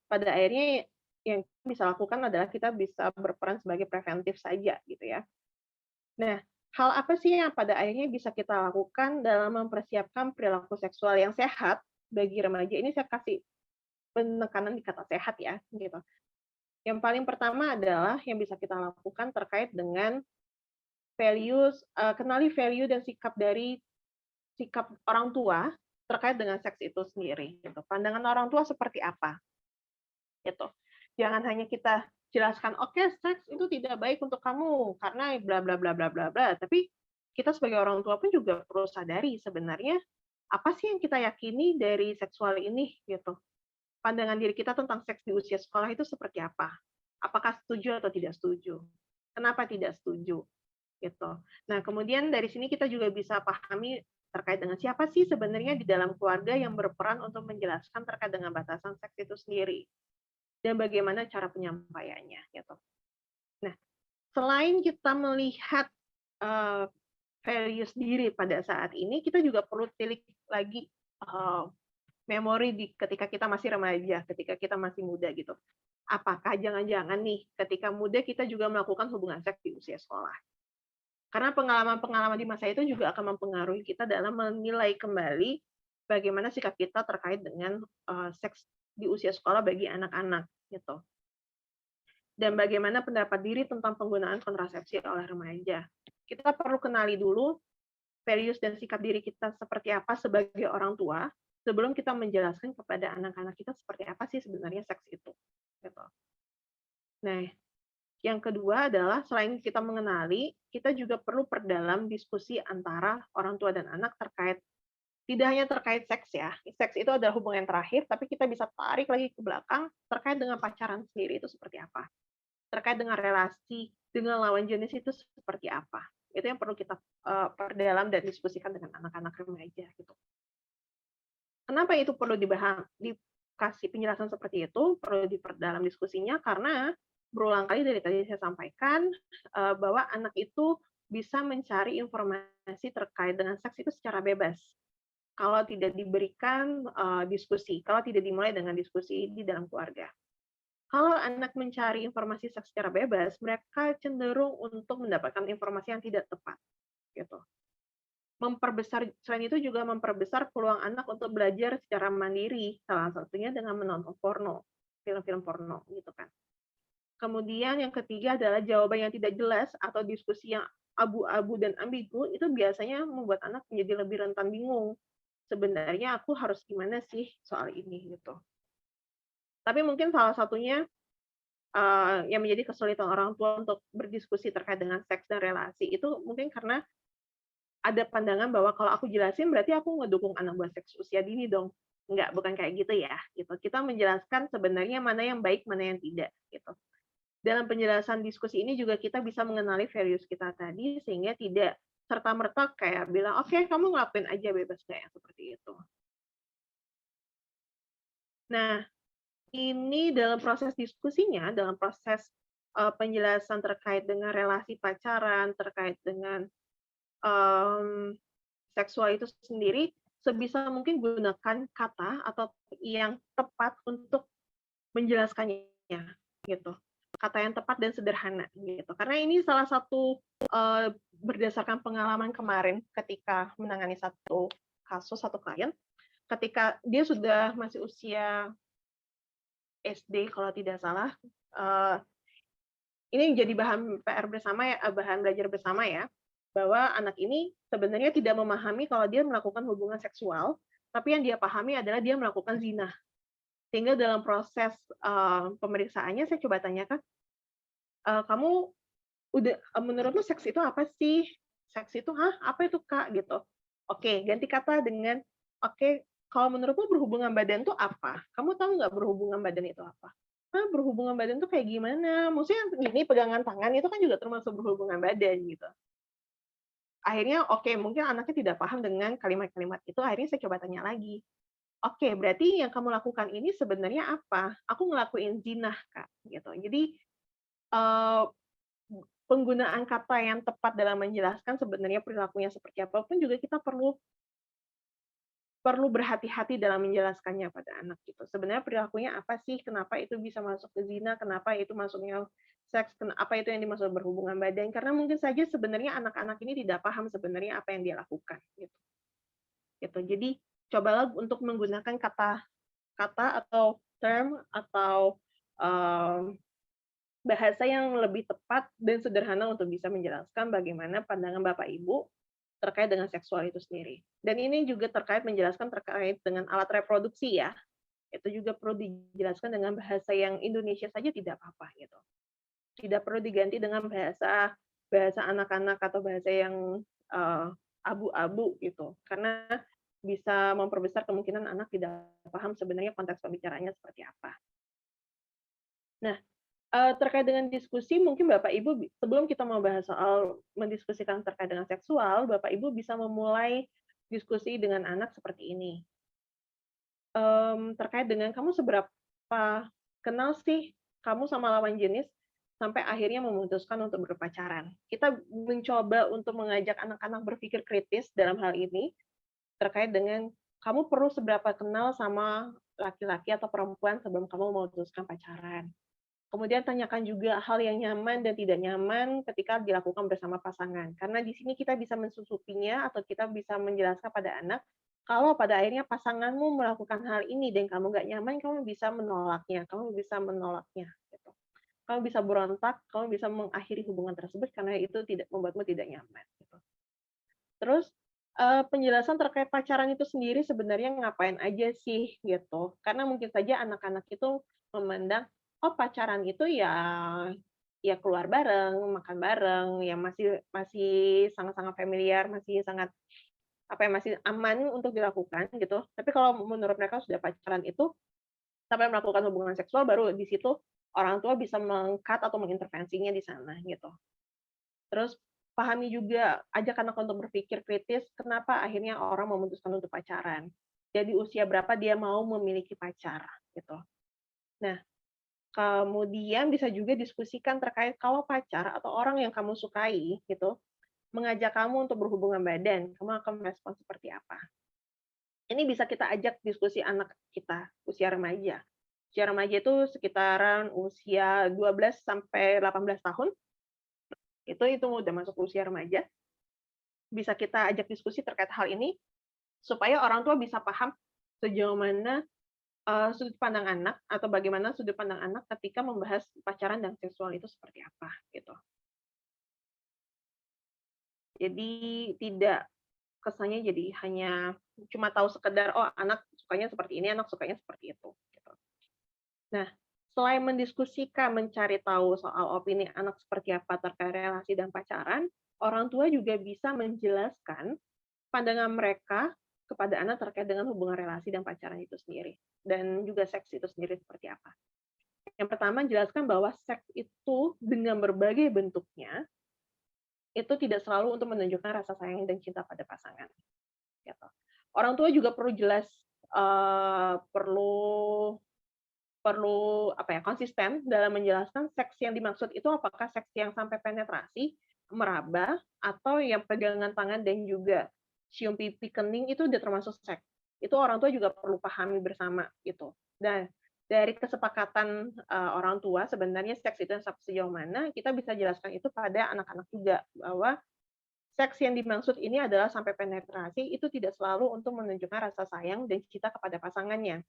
Speaker 2: pada akhirnya yang bisa lakukan adalah kita bisa berperan sebagai preventif saja gitu ya. Nah, hal apa sih yang pada akhirnya bisa kita lakukan dalam mempersiapkan perilaku seksual yang sehat bagi remaja? Ini saya kasih penekanan di kata sehat ya, gitu. Yang paling pertama adalah yang bisa kita lakukan terkait dengan values, kenali value dan sikap orang tua terkait dengan seks itu sendiri, gitu. Pandangan orang tua seperti apa? Gitu. Jangan hanya kita jelaskan, oke, seks itu tidak baik untuk kamu karena bla bla bla bla bla bla, tapi kita sebagai orang tua pun juga perlu sadari sebenarnya apa sih yang kita yakini dari seksual ini gitu. Pandangan diri kita tentang seks di usia sekolah itu seperti apa? Apakah setuju atau tidak setuju? Kenapa tidak setuju? Gitu. Nah, kemudian dari sini kita juga bisa pahami terkait dengan siapa sih sebenarnya di dalam keluarga yang berperan untuk menjelaskan terkait dengan batasan seks itu sendiri dan bagaimana cara penyampaiannya gitu. Nah, selain kita melihat values diri pada saat ini, kita juga perlu tilik lagi memori ketika kita masih remaja, ketika kita masih muda gitu. Apakah jangan-jangan nih ketika muda kita juga melakukan hubungan seks di usia sekolah? Karena pengalaman-pengalaman di masa itu juga akan mempengaruhi kita dalam menilai kembali bagaimana sikap kita terkait dengan seks di usia sekolah bagi anak-anak gitu. Dan bagaimana pendapat diri tentang penggunaan kontrasepsi oleh remaja. Kita perlu kenali dulu values dan sikap diri kita seperti apa sebagai orang tua sebelum kita menjelaskan kepada anak-anak kita seperti apa sih sebenarnya seks itu. Gitu. Nah, yang kedua adalah selain kita mengenali, kita juga perlu perdalam diskusi antara orang tua dan anak terkait, tidak hanya terkait seks ya. Seks itu adalah hubungan yang terakhir, tapi kita bisa tarik lagi ke belakang terkait dengan pacaran sendiri itu seperti apa. Terkait dengan relasi dengan lawan jenis itu seperti apa. Itu yang perlu kita perdalam dan diskusikan dengan anak-anak remaja gitu. Kenapa itu perlu dikasih penjelasan seperti itu, perlu diperdalam diskusinya karena berulang kali dari tadi saya sampaikan bahwa anak itu bisa mencari informasi terkait dengan seks itu secara bebas. Kalau tidak diberikan diskusi, kalau tidak dimulai dengan diskusi di dalam keluarga. Kalau anak mencari informasi seks secara bebas, mereka cenderung untuk mendapatkan informasi yang tidak tepat. Gitu. Selain itu juga memperbesar peluang anak untuk belajar secara mandiri, salah satunya dengan menonton porno, film-film porno, gitu kan. Kemudian yang ketiga adalah jawaban yang tidak jelas atau diskusi yang abu-abu dan ambigu itu biasanya membuat anak menjadi lebih rentan bingung. Sebenarnya aku harus gimana sih soal ini gitu. Tapi mungkin salah satunya yang menjadi kesulitan orang tua untuk berdiskusi terkait dengan seks dan relasi itu mungkin karena ada pandangan bahwa kalau aku jelasin berarti aku ngedukung anak buah seks usia dini dong. Enggak, bukan kayak gitu ya, gitu. Kita menjelaskan sebenarnya mana yang baik, mana yang tidak, gitu. Dalam penjelasan diskusi ini juga kita bisa mengenali values kita tadi, sehingga tidak serta-merta kayak bilang, "Oke, kamu ngelakuin aja bebas," kayak seperti itu. Nah, ini dalam proses diskusinya, dalam proses, penjelasan terkait dengan relasi pacaran, terkait dengan, mmm, seksual itu sendiri, sebisa mungkin gunakan kata atau yang tepat untuk menjelaskannya, gitu. Kata yang tepat dan sederhana, gitu. Karena ini salah satu, berdasarkan pengalaman kemarin ketika menangani satu kasus, satu klien, ketika dia sudah masih usia SD kalau tidak salah, eee, ini jadi bahan PR bersama ya, bahan belajar bersama ya, bahwa anak ini sebenarnya tidak memahami kalau dia melakukan hubungan seksual, tapi yang dia pahami adalah dia melakukan zina. Sehingga dalam proses, pemeriksaannya saya coba tanyakan, "Kamu menurutmu seks itu apa sih? Seks itu, hah? Apa itu, Kak?" Gitu. Oke, ganti kata dengan, "Oke, kalau menurutmu berhubungan badan itu apa? Kamu tahu nggak berhubungan badan itu apa?" "Hah, berhubungan badan itu kayak gimana?" Maksudnya gini, pegangan tangan itu kan juga termasuk berhubungan badan, gitu. Akhirnya oke, mungkin anaknya tidak paham dengan kalimat-kalimat itu, akhirnya saya coba tanya lagi, "Oke, berarti yang kamu lakukan ini sebenarnya apa?" "Aku ngelakuin zina, Kak." Gitu. Jadi, eee penggunaan kata yang tepat dalam menjelaskan sebenarnya perilakunya seperti apa pun juga kita perlu perlu berhati-hati dalam menjelaskannya pada anak gitu. Sebenarnya perilakunya apa sih? Kenapa itu bisa masuk ke zina? Kenapa itu masuknya seks? Apa itu yang dimaksud berhubungan badan? Karena mungkin saja sebenarnya anak-anak ini tidak paham sebenarnya apa yang dia lakukan gitu. Gitu. Jadi cobalah untuk menggunakan kata atau term atau bahasa yang lebih tepat dan sederhana untuk bisa menjelaskan bagaimana pandangan Bapak Ibu terkait dengan seksual itu sendiri. Dan ini juga terkait menjelaskan terkait dengan alat reproduksi ya, itu juga perlu dijelaskan dengan bahasa yang Indonesia saja tidak apa-apa gitu. Tidak perlu diganti dengan bahasa bahasa anak-anak atau bahasa yang, eee, abu-abu gitu, karena bisa memperbesar kemungkinan anak tidak paham sebenarnya konteks pembicaraannya seperti apa. Nah, terkait dengan diskusi mungkin Bapak Ibu sebelum kita mau bahas soal mendiskusikan terkait dengan seksual, Bapak Ibu bisa memulai diskusi dengan anak seperti ini, terkait dengan kamu seberapa kenal sih kamu sama lawan jenis sampai akhirnya memutuskan untuk berpacaran. Kita mencoba untuk mengajak anak-anak berpikir kritis dalam hal ini, terkait dengan kamu perlu seberapa kenal sama laki-laki atau perempuan sebelum kamu memutuskan pacaran. Kemudian tanyakan juga hal yang nyaman dan tidak nyaman ketika dilakukan bersama pasangan. Karena di sini kita bisa mensusupinya atau kita bisa menjelaskan pada anak, kalau pada akhirnya pasanganmu melakukan hal ini dan kamu nggak nyaman, kamu bisa menolaknya, gitu. Kamu bisa berontak, kamu bisa mengakhiri hubungan tersebut karena itu tidak membuatmu tidak nyaman, gitu. Terus, penjelasan terkait pacaran itu sendiri sebenarnya ngapain aja sih, gitu. Karena mungkin saja anak-anak itu memandang, oh pacaran itu ya keluar bareng, makan bareng, ya masih masih sangat-sangat familiar, masih sangat, apa ya, masih aman untuk dilakukan gitu. Tapi kalau menurut mereka sudah pacaran itu, sampai melakukan hubungan seksual baru di situ orang tua bisa meng-cut atau mengintervensinya di sana gitu. Terus pahami juga, ajak anak untuk berpikir kritis, kenapa akhirnya orang memutuskan untuk pacaran. Jadi usia berapa dia mau memiliki pacar, gitu. Nah, kemudian bisa juga diskusikan terkait kalau pacar atau orang yang kamu sukai, gitu, mengajak kamu untuk berhubungan badan, kamu akan merespon seperti apa. Ini bisa kita ajak diskusi anak kita, usia remaja. Usia remaja itu sekitaran usia 12 sampai 18 tahun, itu udah masuk usia remaja. Bisa kita ajak diskusi terkait hal ini, supaya orang tua bisa paham sejauh mana, sudut pandang anak atau bagaimana sudut pandang anak ketika membahas pacaran dan seksual itu seperti apa, gitu. Jadi tidak kesannya jadi hanya cuma tahu sekedar, oh anak sukanya seperti ini, anak sukanya seperti itu, gitu. Nah, Selain mendiskusikan, mencari tahu soal opini anak seperti apa terkait relasi dan pacaran, orang tua juga bisa menjelaskan pandangan mereka kepada anak terkait dengan hubungan relasi dan pacaran itu sendiri, dan juga seks itu sendiri seperti apa. Yang pertama, jelaskan bahwa seks itu dengan berbagai bentuknya, itu tidak selalu untuk menunjukkan rasa sayang dan cinta pada pasangan. Gitu. Orang tua juga perlu jelas, perlu perlu apa ya, konsisten dalam menjelaskan seks yang dimaksud itu apakah seks yang sampai penetrasi, meraba, atau yang pegangan tangan dan juga cium pipi, kening itu udah termasuk seks. Itu orang tua juga perlu pahami bersama gitu. Dan dari kesepakatan orang tua sebenarnya seks itu sampai sejauh mana kita bisa jelaskan itu pada anak-anak juga bahwa seks yang dimaksud ini adalah sampai penetrasi itu tidak selalu untuk menunjukkan rasa sayang dan cinta kepada pasangannya.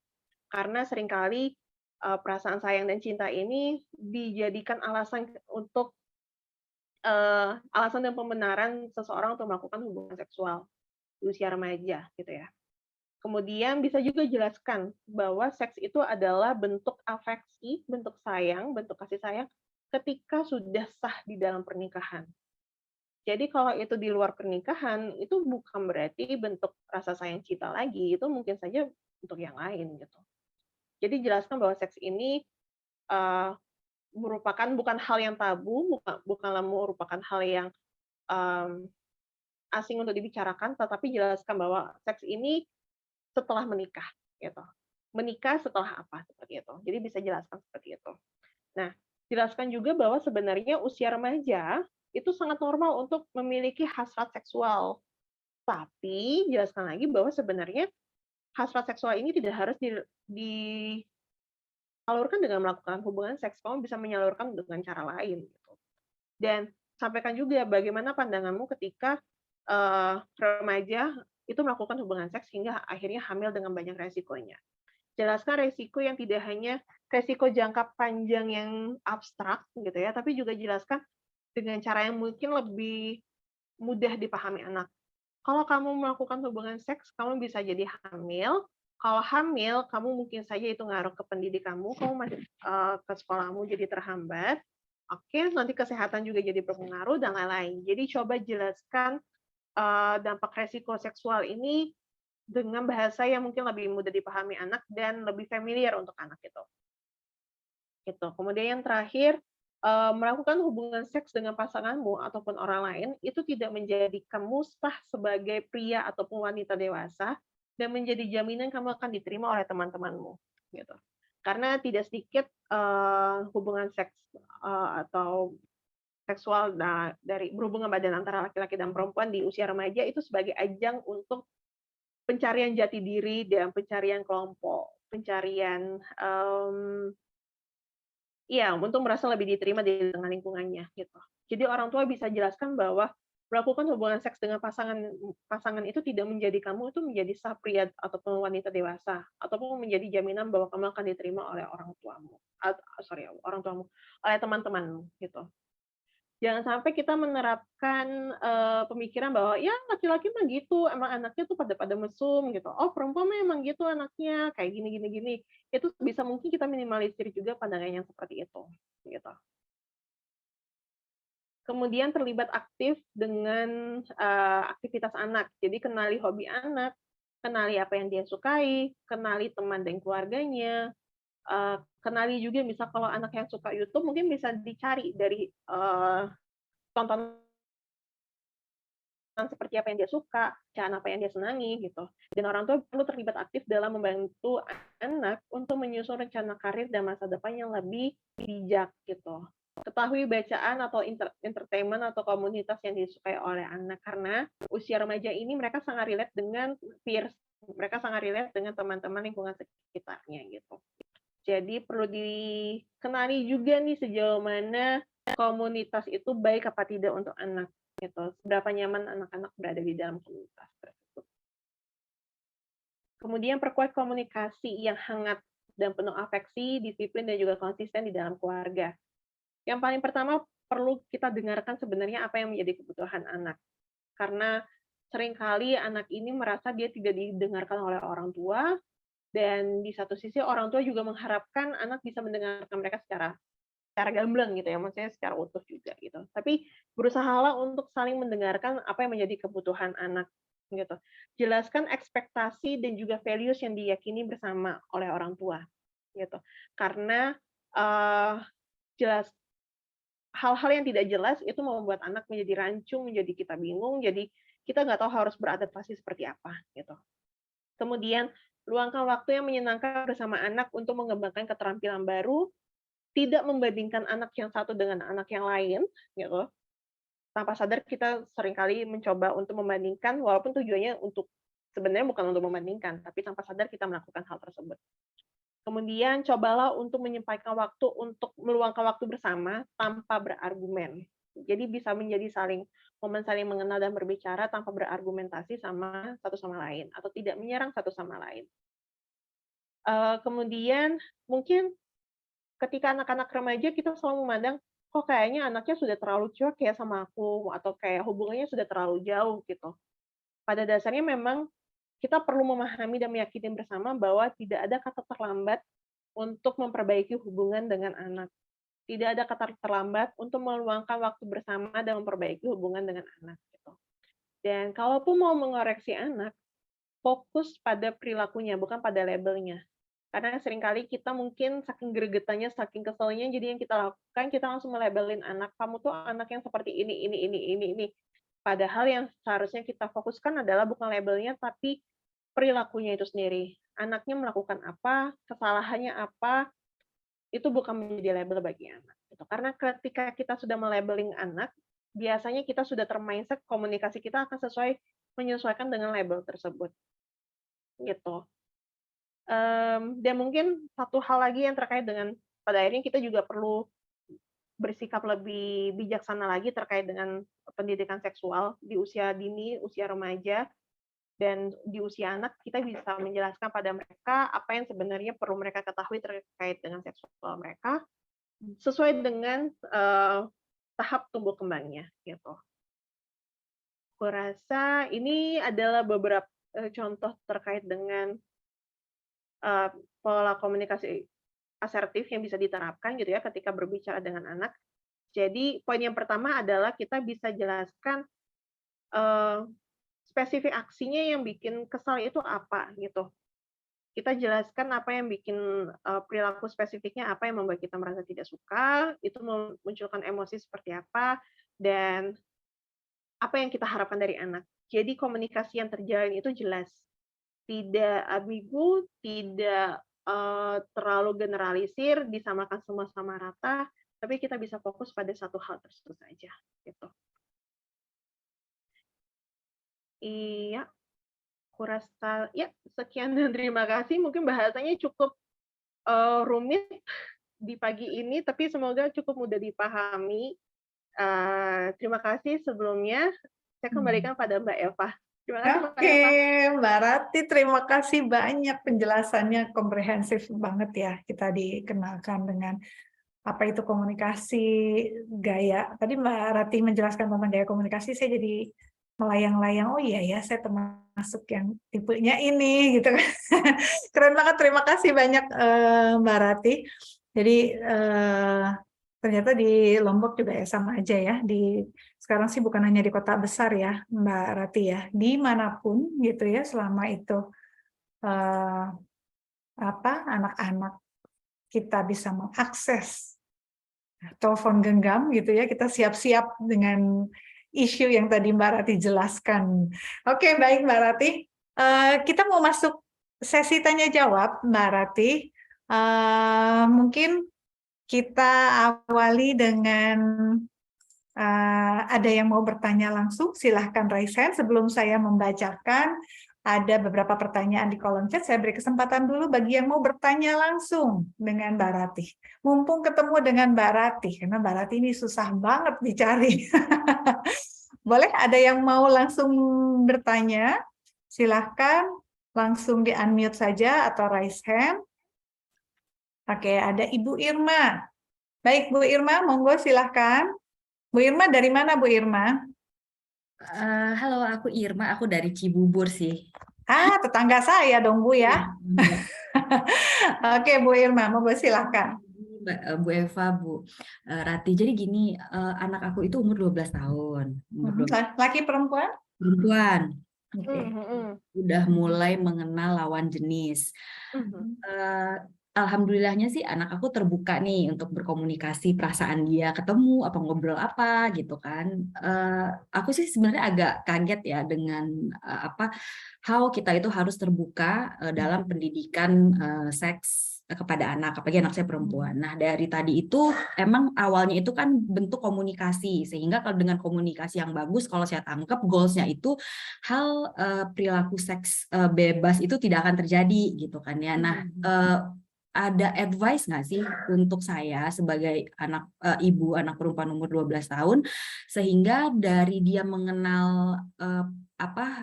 Speaker 2: Karena seringkali, perasaan sayang dan cinta ini dijadikan alasan untuk, alasan dan pembenaran seseorang untuk melakukan hubungan seksual di usia remaja, gitu ya. Kemudian bisa juga jelaskan bahwa seks itu adalah bentuk afeksi, bentuk sayang, bentuk kasih sayang ketika sudah sah di dalam pernikahan. Jadi kalau itu di luar pernikahan, itu bukan berarti bentuk rasa sayang cinta lagi, itu mungkin saja untuk yang lain, gitu. Jadi jelaskan bahwa seks ini, eee, merupakan bukan hal yang tabu, bukanlah merupakan hal yang, mmm, asing untuk dibicarakan, tetapi jelaskan bahwa seks ini setelah menikah, gitu. Menikah setelah apa, seperti itu. Jadi bisa jelaskan seperti itu. Nah, jelaskan juga bahwa sebenarnya usia remaja itu sangat normal untuk memiliki hasrat seksual, tapi jelaskan lagi bahwa sebenarnya hasrat seksual ini tidak harus salurkan dengan melakukan hubungan seks, kamu bisa menyalurkan dengan cara lain gitu. Dan sampaikan juga bagaimana pandanganmu ketika, remaja itu melakukan hubungan seks hingga akhirnya hamil dengan banyak resikonya. Jelaskan resiko yang tidak hanya resiko jangka panjang yang abstrak gitu ya, tapi juga jelaskan dengan cara yang mungkin lebih mudah dipahami anak. Kalau kamu melakukan hubungan seks, kamu bisa jadi hamil. Kalau hamil, kamu mungkin saja itu ngaruh ke pendidikanmu, kamu masih ke sekolahmu jadi terhambat. Oke, nanti kesehatan juga jadi berpengaruh dan lain-lain. Jadi coba jelaskan dampak resiko seksual ini dengan bahasa yang mungkin lebih mudah dipahami anak dan lebih familiar untuk anak itu. Gitu. Kemudian yang terakhir, melakukan hubungan seks dengan pasanganmu ataupun orang lain itu tidak menjadikanmu sah sebagai pria ataupun wanita dewasa dan menjadi jaminan kamu akan diterima oleh teman-temanmu, gitu. Karena tidak sedikit, hubungan seks, atau seksual dari berhubungan badan antara laki-laki dan perempuan di usia remaja itu sebagai ajang untuk pencarian jati diri dan pencarian kelompok, pencarian, iya, untuk merasa lebih diterima di tengah lingkungannya, gitu. Jadi orang tua bisa jelaskan bahwa melakukan hubungan seks dengan pasangan pasangan itu tidak menjadi kamu itu menjadi sah pria ataupun wanita dewasa, ataupun menjadi jaminan bahwa kamu akan diterima oleh orang tuamu, orang tuamu, oleh teman-temanmu, gitu. Jangan sampai kita menerapkan, pemikiran bahwa, "Ya laki-laki mah gitu, emang anaknya tuh pada pada mesum," gitu. "Oh perempuan mah emang gitu anaknya, kayak gini gini gini." Itu bisa mungkin kita minimalisir juga pandangan yang seperti itu, gitu. Kemudian terlibat aktif dengan, aktivitas anak. Jadi kenali hobi anak, kenali apa yang dia sukai, kenali teman dan keluarganya, kenali juga misal kalau anak yang suka YouTube mungkin bisa dicari dari, tontonan seperti apa yang dia suka, bacaan apa yang dia senangi gitu. Dan orang tua perlu terlibat aktif dalam membantu anak untuk menyusun rencana karir dan masa depan yang lebih bijak gitu. Ketahui bacaan atau entertainment atau komunitas yang disukai oleh anak karena usia remaja ini mereka sangat relate dengan peers, mereka sangat relate dengan teman-teman lingkungan sekitarnya gitu. Jadi perlu dikenali juga nih sejauh mana komunitas itu baik apa tidak untuk anak gitu. Seberapa nyaman anak-anak berada di dalam komunitas tersebut. Kemudian perkuat komunikasi yang hangat dan penuh afeksi, disiplin dan juga konsisten di dalam keluarga. Yang paling pertama perlu kita dengarkan sebenarnya apa yang menjadi kebutuhan anak. Karena seringkali anak ini merasa dia tidak didengarkan oleh orang tua, Dan di satu sisi orang tua juga mengharapkan anak bisa mendengarkan mereka secara gamblang gitu ya, maksudnya secara utuh juga gitu. Tapi berusahalah untuk saling mendengarkan apa yang menjadi kebutuhan anak gitu. Jelaskan ekspektasi dan juga values yang diyakini bersama oleh orang tua gitu. Karena jelas hal-hal yang tidak jelas itu membuat anak menjadi rancu, menjadi kita bingung, jadi kita nggak tahu harus beradaptasi seperti apa gitu. Kemudian luangkan waktu yang menyenangkan bersama anak untuk mengembangkan keterampilan baru, tidak membandingkan anak yang satu dengan anak yang lain, gitu. Tanpa sadar kita seringkali mencoba untuk membandingkan, walaupun tujuannya untuk sebenarnya bukan untuk membandingkan, tapi tanpa sadar kita melakukan hal tersebut. Kemudian cobalah untuk menyempatkan waktu untuk meluangkan waktu bersama tanpa berargumen. Jadi bisa menjadi momen saling mengenal dan berbicara tanpa berargumentasi sama satu sama lain atau tidak menyerang satu sama lain. Kemudian mungkin ketika anak-anak remaja kita selalu memandang, kok kayaknya anaknya sudah terlalu cuek ya sama aku, atau kayak hubungannya sudah terlalu jauh gitu. Pada dasarnya memang kita perlu memahami dan meyakini bersama bahwa tidak ada kata terlambat untuk memperbaiki hubungan dengan anak. Tidak ada kata terlambat untuk meluangkan waktu bersama dan memperbaiki hubungan dengan anak gitu. Dan kalaupun mau mengoreksi anak, fokus pada perilakunya, bukan pada labelnya. Karena seringkali kita mungkin saking gregetannya, saking keselnya, jadi yang kita lakukan, kita langsung melabelin anak, kamu tuh anak yang seperti ini. Padahal yang seharusnya kita fokuskan adalah bukan labelnya, tapi perilakunya itu sendiri. Anaknya melakukan apa, kesalahannya apa, itu bukan menjadi label bagi anak. Gitu. Karena ketika kita sudah melabeling anak, biasanya kita sudah termindset komunikasi kita akan menyesuaikan dengan label tersebut. Gitu. Dan mungkin satu hal lagi yang terkait dengan pada akhirnya kita juga perlu bersikap lebih bijaksana lagi terkait dengan pendidikan seksual di usia dini, usia remaja, dan di usia anak kita bisa menjelaskan pada mereka apa yang sebenarnya perlu mereka ketahui terkait dengan seksual mereka sesuai dengan tahap tumbuh kembangnya gitu. Aku rasa ini adalah beberapa contoh terkait dengan pola komunikasi asertif yang bisa diterapkan gitu ya ketika berbicara dengan anak. Jadi poin yang pertama adalah kita bisa jelaskan spesifik aksinya yang bikin kesal itu apa gitu. Kita jelaskan apa yang bikin perilaku spesifiknya apa yang membuat kita merasa tidak suka, itu memunculkan emosi seperti apa, dan apa yang kita harapkan dari anak. Jadi komunikasi yang terjalin itu jelas, tidak ambigu, tidak terlalu generalisir, disamakan semua sama rata, tapi kita bisa fokus pada satu hal tersebut saja. Gitu. Iya, aku rasa ya sekian dan terima kasih. Mungkin bahasanya cukup rumit di pagi ini, tapi semoga cukup mudah dipahami. Terima kasih sebelumnya. Saya kembalikan pada Mbak Eva. Terima kasih Mbak
Speaker 1: Oke,
Speaker 2: Eva.
Speaker 1: Mbak Rati, terima kasih banyak penjelasannya komprehensif banget ya. Kita dikenalkan dengan apa itu komunikasi, gaya. Tadi Mbak Rati menjelaskan tentang gaya komunikasi, saya jadi melayang-layang, oh iya ya, saya termasuk yang tipenya ini, gitu kan. Keren banget, terima kasih banyak Mbak Rati. Jadi ternyata di Lombok juga ya sama aja ya. Sekarang sih bukan hanya di kota besar ya, Mbak Rati ya, dimanapun gitu ya, selama itu anak-anak kita bisa mengakses telepon genggam gitu ya, kita siap-siap dengan isu yang tadi Mbak Rati jelaskan. Oke, baik Mbak Rati. Kita mau masuk sesi tanya jawab, Mbak Rati. Mungkin kita awali dengan ada yang mau bertanya langsung, silahkan raise hand. Sebelum saya membacakan, ada beberapa pertanyaan di kolom chat. Saya beri kesempatan dulu bagi yang mau bertanya langsung dengan Mbak Rati. Mumpung ketemu dengan Mbak Rati, karena Mbak Rati ini susah banget dicari. Boleh ada yang mau langsung bertanya? Silahkan langsung di-unmute saja atau raise hand. Oke, ada Ibu Irma. Baik, Bu Irma, monggo silahkan. Bu Irma dari mana Bu Irma?
Speaker 3: Halo, aku Irma, aku dari Cibubur sih.
Speaker 1: Tetangga saya dong Bu
Speaker 3: Iya,
Speaker 1: ya.
Speaker 3: Bu.
Speaker 1: Oke Bu Irma, monggo silahkan.
Speaker 3: Bu Eva, Bu Rati. Jadi gini, anak aku itu umur 12 tahun. Umur 12
Speaker 1: Laki perempuan?
Speaker 3: perempuan.
Speaker 1: Oke.
Speaker 3: Udah mulai mengenal lawan jenis. Alhamdulillahnya sih anak aku terbuka nih untuk berkomunikasi perasaan dia, ketemu apa ngobrol apa gitu kan. Aku sih sebenarnya agak kaget ya dengan how kita itu harus terbuka dalam pendidikan seks kepada anak, apalagi anak saya perempuan. Nah, dari tadi itu emang awalnya itu kan bentuk komunikasi, sehingga kalau dengan komunikasi yang bagus, kalau saya tangkap goalsnya itu hal perilaku seks bebas itu tidak akan terjadi gitu kan ya. Nah, ada advice nggak sih untuk saya sebagai ibu anak perempuan umur 12 tahun, sehingga dari dia mengenal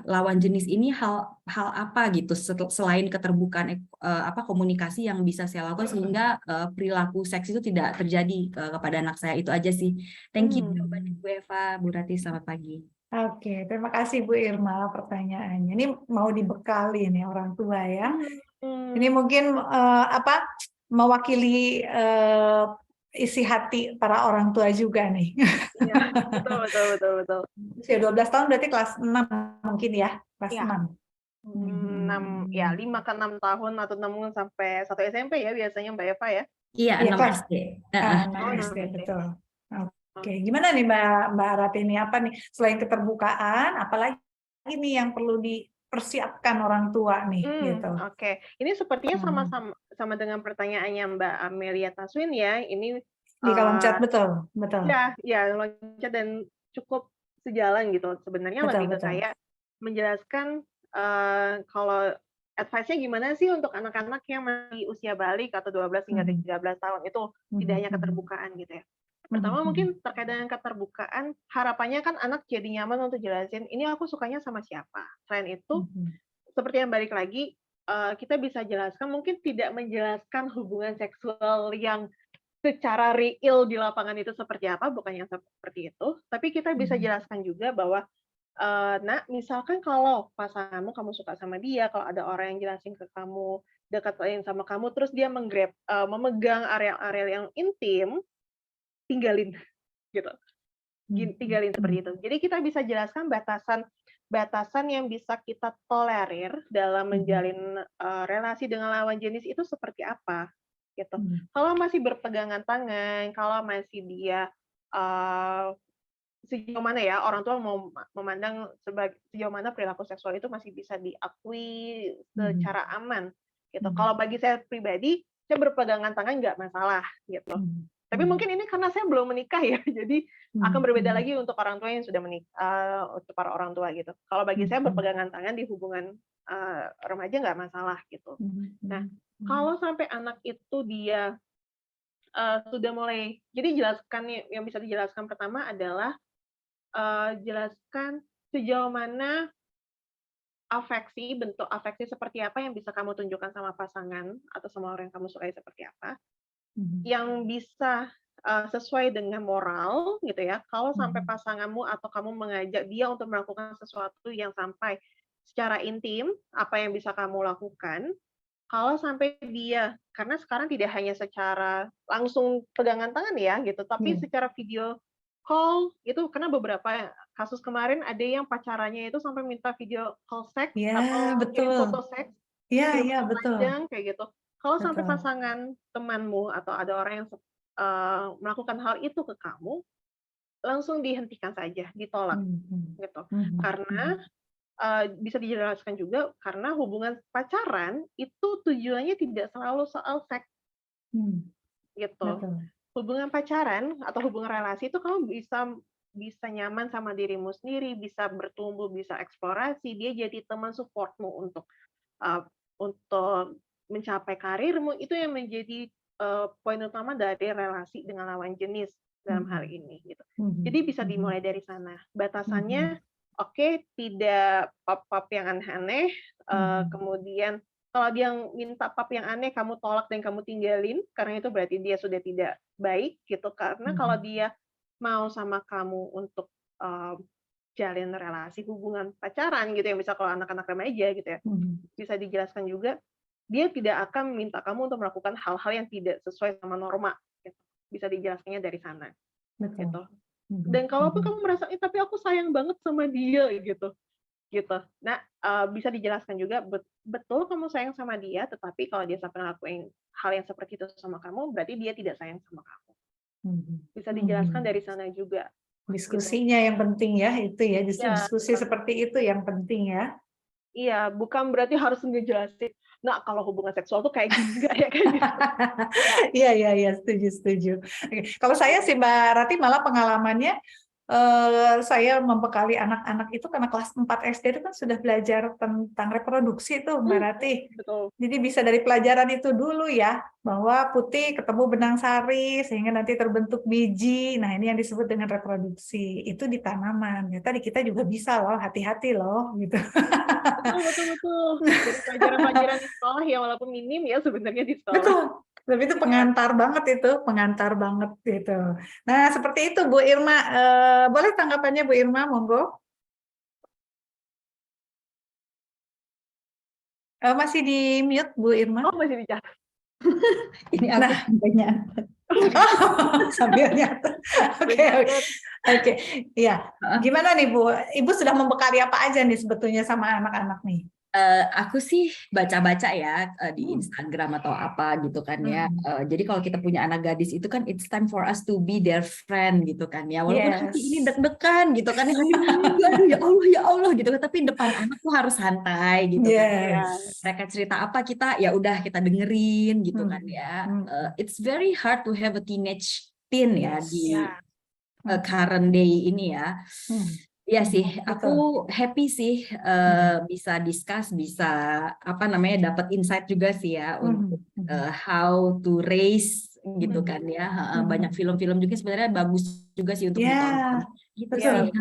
Speaker 3: lawan jenis ini hal apa gitu selain keterbukaan komunikasi yang bisa saya lakukan sehingga perilaku seks itu tidak terjadi kepada anak saya. Itu aja sih. Thank you jawabannya Bu Eva, Bu Rati, selamat pagi.
Speaker 1: Oke, terima kasih Bu Irma pertanyaannya. Ini mau dibekali nih orang tua ya. Ini mungkin mewakili isi hati para orang tua juga nih.
Speaker 2: Iya, betul.
Speaker 1: Usia 12 tahun berarti kelas 6 mungkin ya, kelas
Speaker 2: Iya.
Speaker 1: 6.
Speaker 2: 5 ke 6 tahun atau 6 sampai 1 SMP ya biasanya Mbak Eva ya?
Speaker 3: Iya, 6
Speaker 1: kelas
Speaker 3: SD.
Speaker 1: 6 SD, betul. Oke, gimana nih Mbak Rati ini apa nih selain keterbukaan, apalagi nih yang perlu dipersiapkan orang tua nih gitu.
Speaker 2: Oke. Ini sepertinya sama dengan pertanyaannya Mbak Amelia Taswin ya. Ini
Speaker 1: di kolom chat betul.
Speaker 2: Ya, loncat dan cukup sejalan gitu. Sebenarnya lebih ke kayak menjelaskan kalau advice-nya gimana sih untuk anak-anak yang masih usia balik atau 12 hingga 13 tahun itu tidak hanya keterbukaan gitu ya. Pertama mungkin terkait dengan keterbukaan, harapannya kan anak jadi nyaman untuk jelasin, ini aku sukanya sama siapa. Selain itu, seperti yang balik lagi, kita bisa jelaskan, mungkin tidak menjelaskan hubungan seksual yang secara real di lapangan itu seperti apa, bukan yang seperti itu, tapi kita bisa jelaskan juga bahwa, nak, misalkan kalau pasanganmu kamu suka sama dia, kalau ada orang yang jelasin ke kamu, dekat sama kamu, terus dia memegang area-area yang intim, tinggalin gitu. Tinggalin seperti itu. Jadi kita bisa jelaskan batasan yang bisa kita tolerir dalam menjalin relasi dengan lawan jenis itu seperti apa gitu. Kalau masih berpegangan tangan, kalau masih dia sejauh mana ya orang tua mau memandang sejauh mana perilaku seksual itu masih bisa diakui secara aman gitu. Kalau bagi saya pribadi, saya berpegangan tangan nggak masalah gitu. Tapi mungkin ini karena saya belum menikah ya, jadi akan berbeda lagi untuk orang tua yang sudah menikah, untuk para orang tua gitu. Kalau bagi saya berpegangan tangan di hubungan remaja nggak masalah gitu. Nah, kalau sampai anak itu dia sudah mulai, jadi jelaskan yang bisa dijelaskan pertama adalah jelaskan sejauh mana bentuk afeksi seperti apa yang bisa kamu tunjukkan sama pasangan atau sama orang yang kamu sukai seperti apa. Yang bisa sesuai dengan moral gitu ya. Kalau sampai pasanganmu atau kamu mengajak dia untuk melakukan sesuatu yang sampai secara intim, apa yang bisa kamu lakukan? Kalau sampai dia, karena sekarang tidak hanya secara langsung pegangan tangan ya gitu, tapi secara video call itu, karena beberapa kasus kemarin ada yang pacarannya itu sampai minta video call seks atau kirim foto seks,
Speaker 1: Iya, betul.
Speaker 2: Kayak gitu. Kalau sampai pasangan temanmu atau ada orang yang melakukan hal itu ke kamu, langsung dihentikan saja, ditolak gitu. Karena bisa dijelaskan juga karena hubungan pacaran itu tujuannya tidak selalu soal seks gitu. Hubungan pacaran atau hubungan relasi itu kamu bisa nyaman sama dirimu sendiri, bisa bertumbuh, bisa eksplorasi, dia jadi teman supportmu untuk mencapai karirmu, itu yang menjadi poin utama dari relasi dengan lawan jenis dalam hal ini gitu. Jadi bisa dimulai dari sana. Batasannya oke, tidak pap-pap yang aneh-aneh, kemudian kalau dia minta pap yang aneh kamu tolak dan kamu tinggalin, karena itu berarti dia sudah tidak baik gitu. Karena kalau dia mau sama kamu untuk jalin relasi hubungan pacaran gitu ya, misal kalau anak-anak remaja gitu ya, bisa dijelaskan juga dia tidak akan minta kamu untuk melakukan hal-hal yang tidak sesuai sama norma gitu. Bisa dijelaskannya dari sana
Speaker 1: Betul.
Speaker 2: gitu. Dan kalaupun kamu merasa tapi aku sayang banget sama dia gitu. Nah, bisa dijelaskan juga betul kamu sayang sama dia, tetapi kalau dia sampai ngelakuin hal yang seperti itu sama kamu, berarti dia tidak sayang sama kamu. Bisa dijelaskan dari sana juga.
Speaker 1: Diskusinya yang penting ya, itu ya, justru
Speaker 2: Ya,
Speaker 1: diskusi seperti itu yang penting ya.
Speaker 2: iya, bukan berarti harus ngejelasin, nah kalau hubungan seksual tuh kayak gini, enggak ya, kayak gitu.
Speaker 1: Iya, setuju. Oke. Kalau saya sih Mbak Rati malah pengalamannya, saya membekali anak-anak itu karena kelas 4 SD itu kan sudah belajar tentang reproduksi tuh Mbak Rati.
Speaker 2: Betul.
Speaker 1: Jadi bisa dari pelajaran itu dulu ya, bahwa putih ketemu benang sari sehingga nanti terbentuk biji. Nah, ini yang disebut dengan reproduksi. Itu di tanaman. Ya, tadi kita juga bisa loh, hati-hati loh gitu.
Speaker 2: Betul. Dari pelajaran-pelajaran di sekolah ya walaupun minim ya sebenarnya di sekolah.
Speaker 1: Betul. Tapi itu pengantar banget gitu. Nah, seperti itu Bu Irma. Boleh tanggapannya Bu Irma, monggo. Masih di mute Bu Irma.
Speaker 2: Oh, masih dicatat.
Speaker 3: Ini aku sampai nyatet.
Speaker 1: Sambil nyatet. Oke. Iya. Gimana nih Bu? Ibu sudah membekali apa aja nih sebetulnya sama anak-anak nih?
Speaker 3: Aku sih baca-baca ya di Instagram atau apa gitu kan ya. Jadi kalau kita punya anak gadis itu kan it's time for us to be their friend gitu kan ya. Walaupun hati ini deg-degan gitu kan. Aduh, ya Allah gitu kan. Tapi depan anak tuh harus santai gitu kan. Mereka cerita apa kita ya udah kita dengerin gitu kan ya. It's very hard to have a teenage teen ya di current day ini ya. Iya sih, aku happy sih bisa discuss, bisa dapat insight juga sih ya untuk how to raise gitu kan ya. Banyak film-film juga sebenarnya bagus juga sih untuk ditonton. Gitu sih.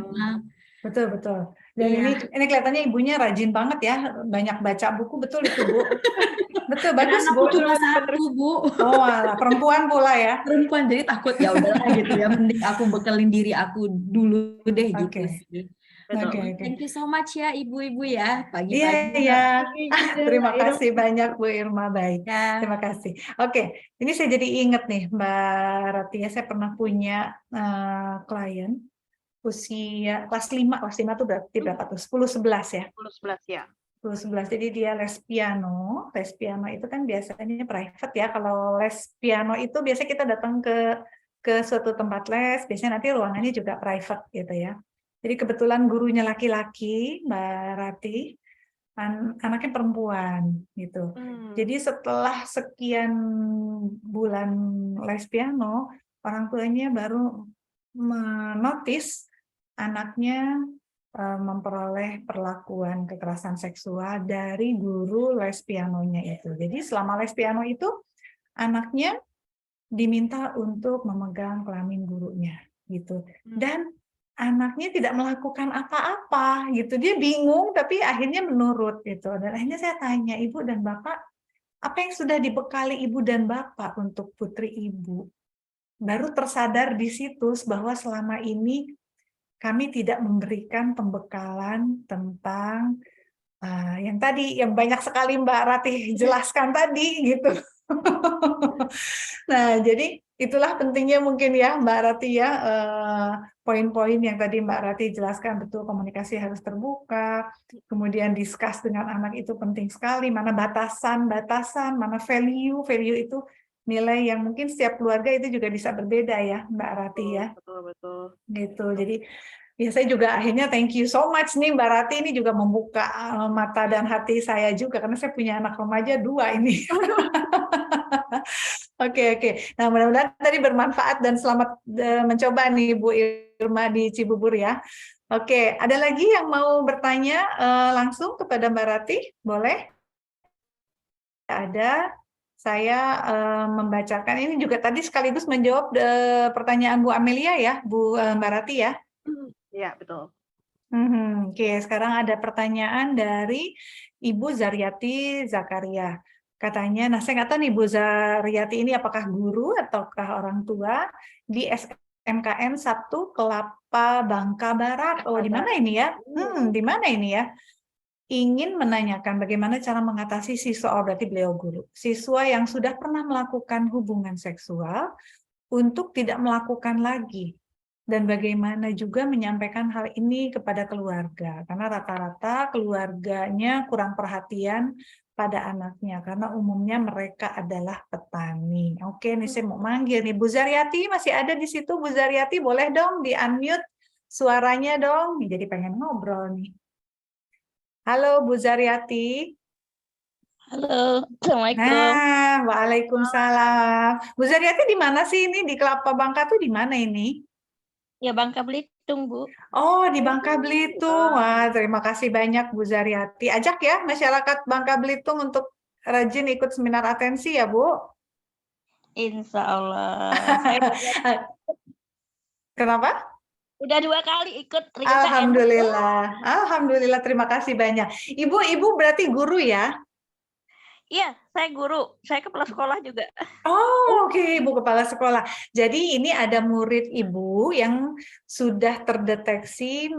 Speaker 1: Betul. Dan ini kelihatannya ibunya rajin banget ya, banyak baca buku, betul itu Bu. Betul, bagus Bu.
Speaker 3: Cuma satu Bu.
Speaker 1: Oh, alah, perempuan pula ya.
Speaker 3: Perempuan jadi takut ya udahlah gitu ya, mending aku bekelin diri aku dulu deh gitu sih.
Speaker 1: Oke.
Speaker 3: Thank you so much ya ibu-ibu ya pagi-pagi.
Speaker 1: Iya. Terima kasih banyak Bu Irma, baik. Terima kasih. Oke, ini saya jadi ingat nih Mbak Rati ya, saya pernah punya klien usia kelas 5 itu berarti berapa tuh? 10-11 ya?
Speaker 2: 10-11 ya.
Speaker 1: 10-11, jadi dia les piano itu kan biasanya private ya, kalau les piano itu biasanya kita datang ke suatu tempat les, biasanya nanti ruangannya juga private gitu ya. Jadi kebetulan gurunya laki-laki, Mbak Rati, anaknya perempuan gitu. Jadi setelah sekian bulan les piano, orang tuanya baru menotis anaknya memperoleh perlakuan kekerasan seksual dari guru les pianonya itu. Jadi selama les piano itu anaknya diminta untuk memegang kelamin gurunya gitu. Dan anaknya tidak melakukan apa-apa gitu. Dia bingung tapi akhirnya menurut gitu. Dan akhirnya saya tanya, Ibu dan Bapak, apa yang sudah dibekali Ibu dan Bapak untuk putri Ibu? Baru tersadar di situ bahwa selama ini kami tidak memberikan pembekalan tentang yang tadi, yang banyak sekali Mbak Rati jelaskan tadi gitu. Nah, jadi itulah pentingnya mungkin ya Mbak Rati ya, poin-poin yang tadi Mbak Rati jelaskan, betul, komunikasi harus terbuka, kemudian discuss dengan anak itu penting sekali, mana batasan, mana value itu nilai yang mungkin setiap keluarga itu juga bisa berbeda ya Mbak Rati ya.
Speaker 2: Betul.
Speaker 1: Gitu, jadi ya saya juga akhirnya thank you so much nih Mbak Rati, ini juga membuka mata dan hati saya juga, karena saya punya anak remaja 2 ini. Oke. Nah, mudah-mudahan tadi bermanfaat dan selamat mencoba nih Bu Irma di Cibubur ya. Oke, ada lagi yang mau bertanya langsung kepada Mbak Rati? Boleh? Ada. Saya membacakan ini juga tadi sekaligus menjawab pertanyaan Bu Amelia ya, Bu Mbak Rati ya.
Speaker 2: Iya, betul.
Speaker 1: Oke, sekarang ada pertanyaan dari Ibu Zaryati Zakaria. Katanya, nah saya nggak tahu nih Bu Zaryati ini apakah guru ataukah orang tua di MKN 1 Kelapa Bangka Barat. Oh, di mana ini ya? Di mana ini ya? Ingin menanyakan bagaimana cara mengatasi siswa, berarti beliau guru, siswa yang sudah pernah melakukan hubungan seksual untuk tidak melakukan lagi. Dan bagaimana juga menyampaikan hal ini kepada keluarga. Karena rata-rata keluarganya kurang perhatian pada anaknya. Karena umumnya mereka adalah petani. Oke, nih saya mau manggil nih. Bu Zaryati masih ada di situ. Bu Zaryati boleh dong di-unmute suaranya dong. Nih, jadi pengen ngobrol nih. Halo Bu Zaryati.
Speaker 4: Halo, Assalamualaikum.
Speaker 1: Nah, waalaikumsalam. Bu Zaryati di mana sih ini? Di Kelapa Bangka tuh di mana ini?
Speaker 4: Ya Bangka Belitung, Bu.
Speaker 1: Oh, di Bangka Belitung. Wah, terima kasih banyak Bu Zaryati. Ajak ya masyarakat Bangka Belitung untuk rajin ikut seminar atensi ya, Bu.
Speaker 4: Insya Allah. Saya
Speaker 1: Kenapa?
Speaker 4: udah 2 kali ikut, ternyata enak.
Speaker 1: Alhamdulillah. Alhamdulillah, terima kasih banyak. Ibu berarti guru ya?
Speaker 4: Iya, saya guru. Saya kepala sekolah juga.
Speaker 1: Oh, oke, Ibu kepala sekolah. Jadi ini ada murid Ibu yang sudah terdeteksi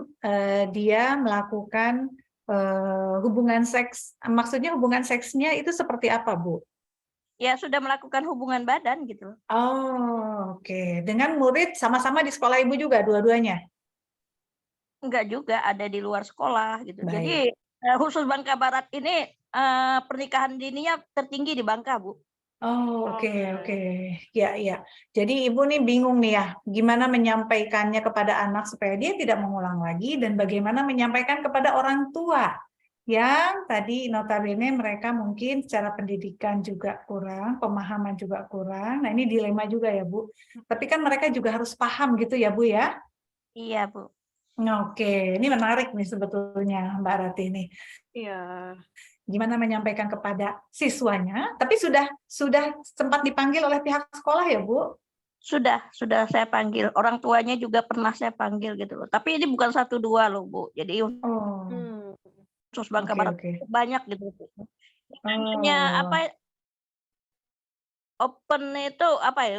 Speaker 1: dia melakukan hubungan seks. Maksudnya hubungan seksnya itu seperti apa, Bu?
Speaker 4: Ya, sudah melakukan hubungan badan gitu.
Speaker 1: Oh, oke. Dengan murid sama-sama di sekolah Ibu juga dua-duanya?
Speaker 4: Enggak juga, ada di luar sekolah gitu.
Speaker 1: Baik.
Speaker 4: Jadi khusus Bangka Barat ini pernikahan dininya tertinggi di Bangka, Bu.
Speaker 1: Oh, oke. Ya. Jadi Ibu nih bingung nih ya, gimana menyampaikannya kepada anak supaya dia tidak mengulang lagi dan bagaimana menyampaikan kepada orang tua yang tadi notabene mereka mungkin secara pendidikan juga kurang, pemahaman juga kurang. Nah, ini dilema juga ya, Bu. Tapi kan mereka juga harus paham gitu ya, Bu ya?
Speaker 4: Iya, Bu.
Speaker 1: Oke, ini menarik nih sebetulnya Mbak Rati ini.
Speaker 2: Iya.
Speaker 1: Gimana menyampaikan kepada siswanya, tapi sudah sempat dipanggil oleh pihak sekolah ya, Bu?
Speaker 4: Sudah saya panggil. Orang tuanya juga pernah saya panggil gitu loh. Tapi ini bukan 1-2 loh, Bu. Jadi
Speaker 1: Oh,
Speaker 4: khusus Bangka
Speaker 1: oke,
Speaker 4: Barat
Speaker 1: oke.
Speaker 4: banyak gitu. Namanya
Speaker 1: Oh,
Speaker 4: apa, open itu apa ya,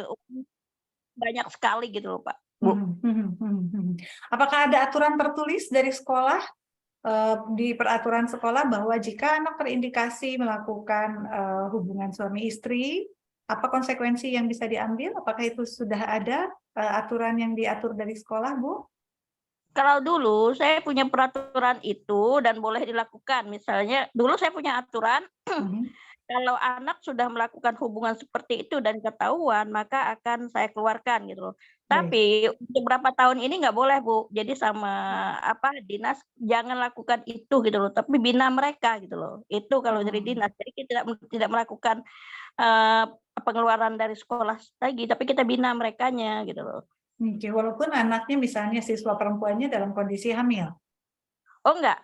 Speaker 4: banyak sekali gitu loh, Pak, Bu.
Speaker 1: Apakah ada aturan tertulis dari sekolah, di peraturan sekolah bahwa jika anak terindikasi melakukan hubungan suami istri, apa konsekuensi yang bisa diambil? Apakah itu sudah ada aturan yang diatur dari sekolah, Bu?
Speaker 4: Kalau dulu saya punya peraturan itu dan boleh dilakukan. Misalnya dulu saya punya aturan kalau anak sudah melakukan hubungan seperti itu dan ketahuan, maka akan saya keluarkan gitu loh. Tapi untuk beberapa tahun ini nggak boleh, Bu. Jadi sama dinas jangan lakukan itu gitu loh. Tapi bina mereka gitu loh. Itu kalau dari dinas. Jadi kita tidak melakukan pengeluaran dari sekolah lagi, tapi kita bina merekanya gitu loh.
Speaker 1: Oke, walaupun anaknya misalnya siswa perempuannya dalam kondisi hamil.
Speaker 4: Oh enggak.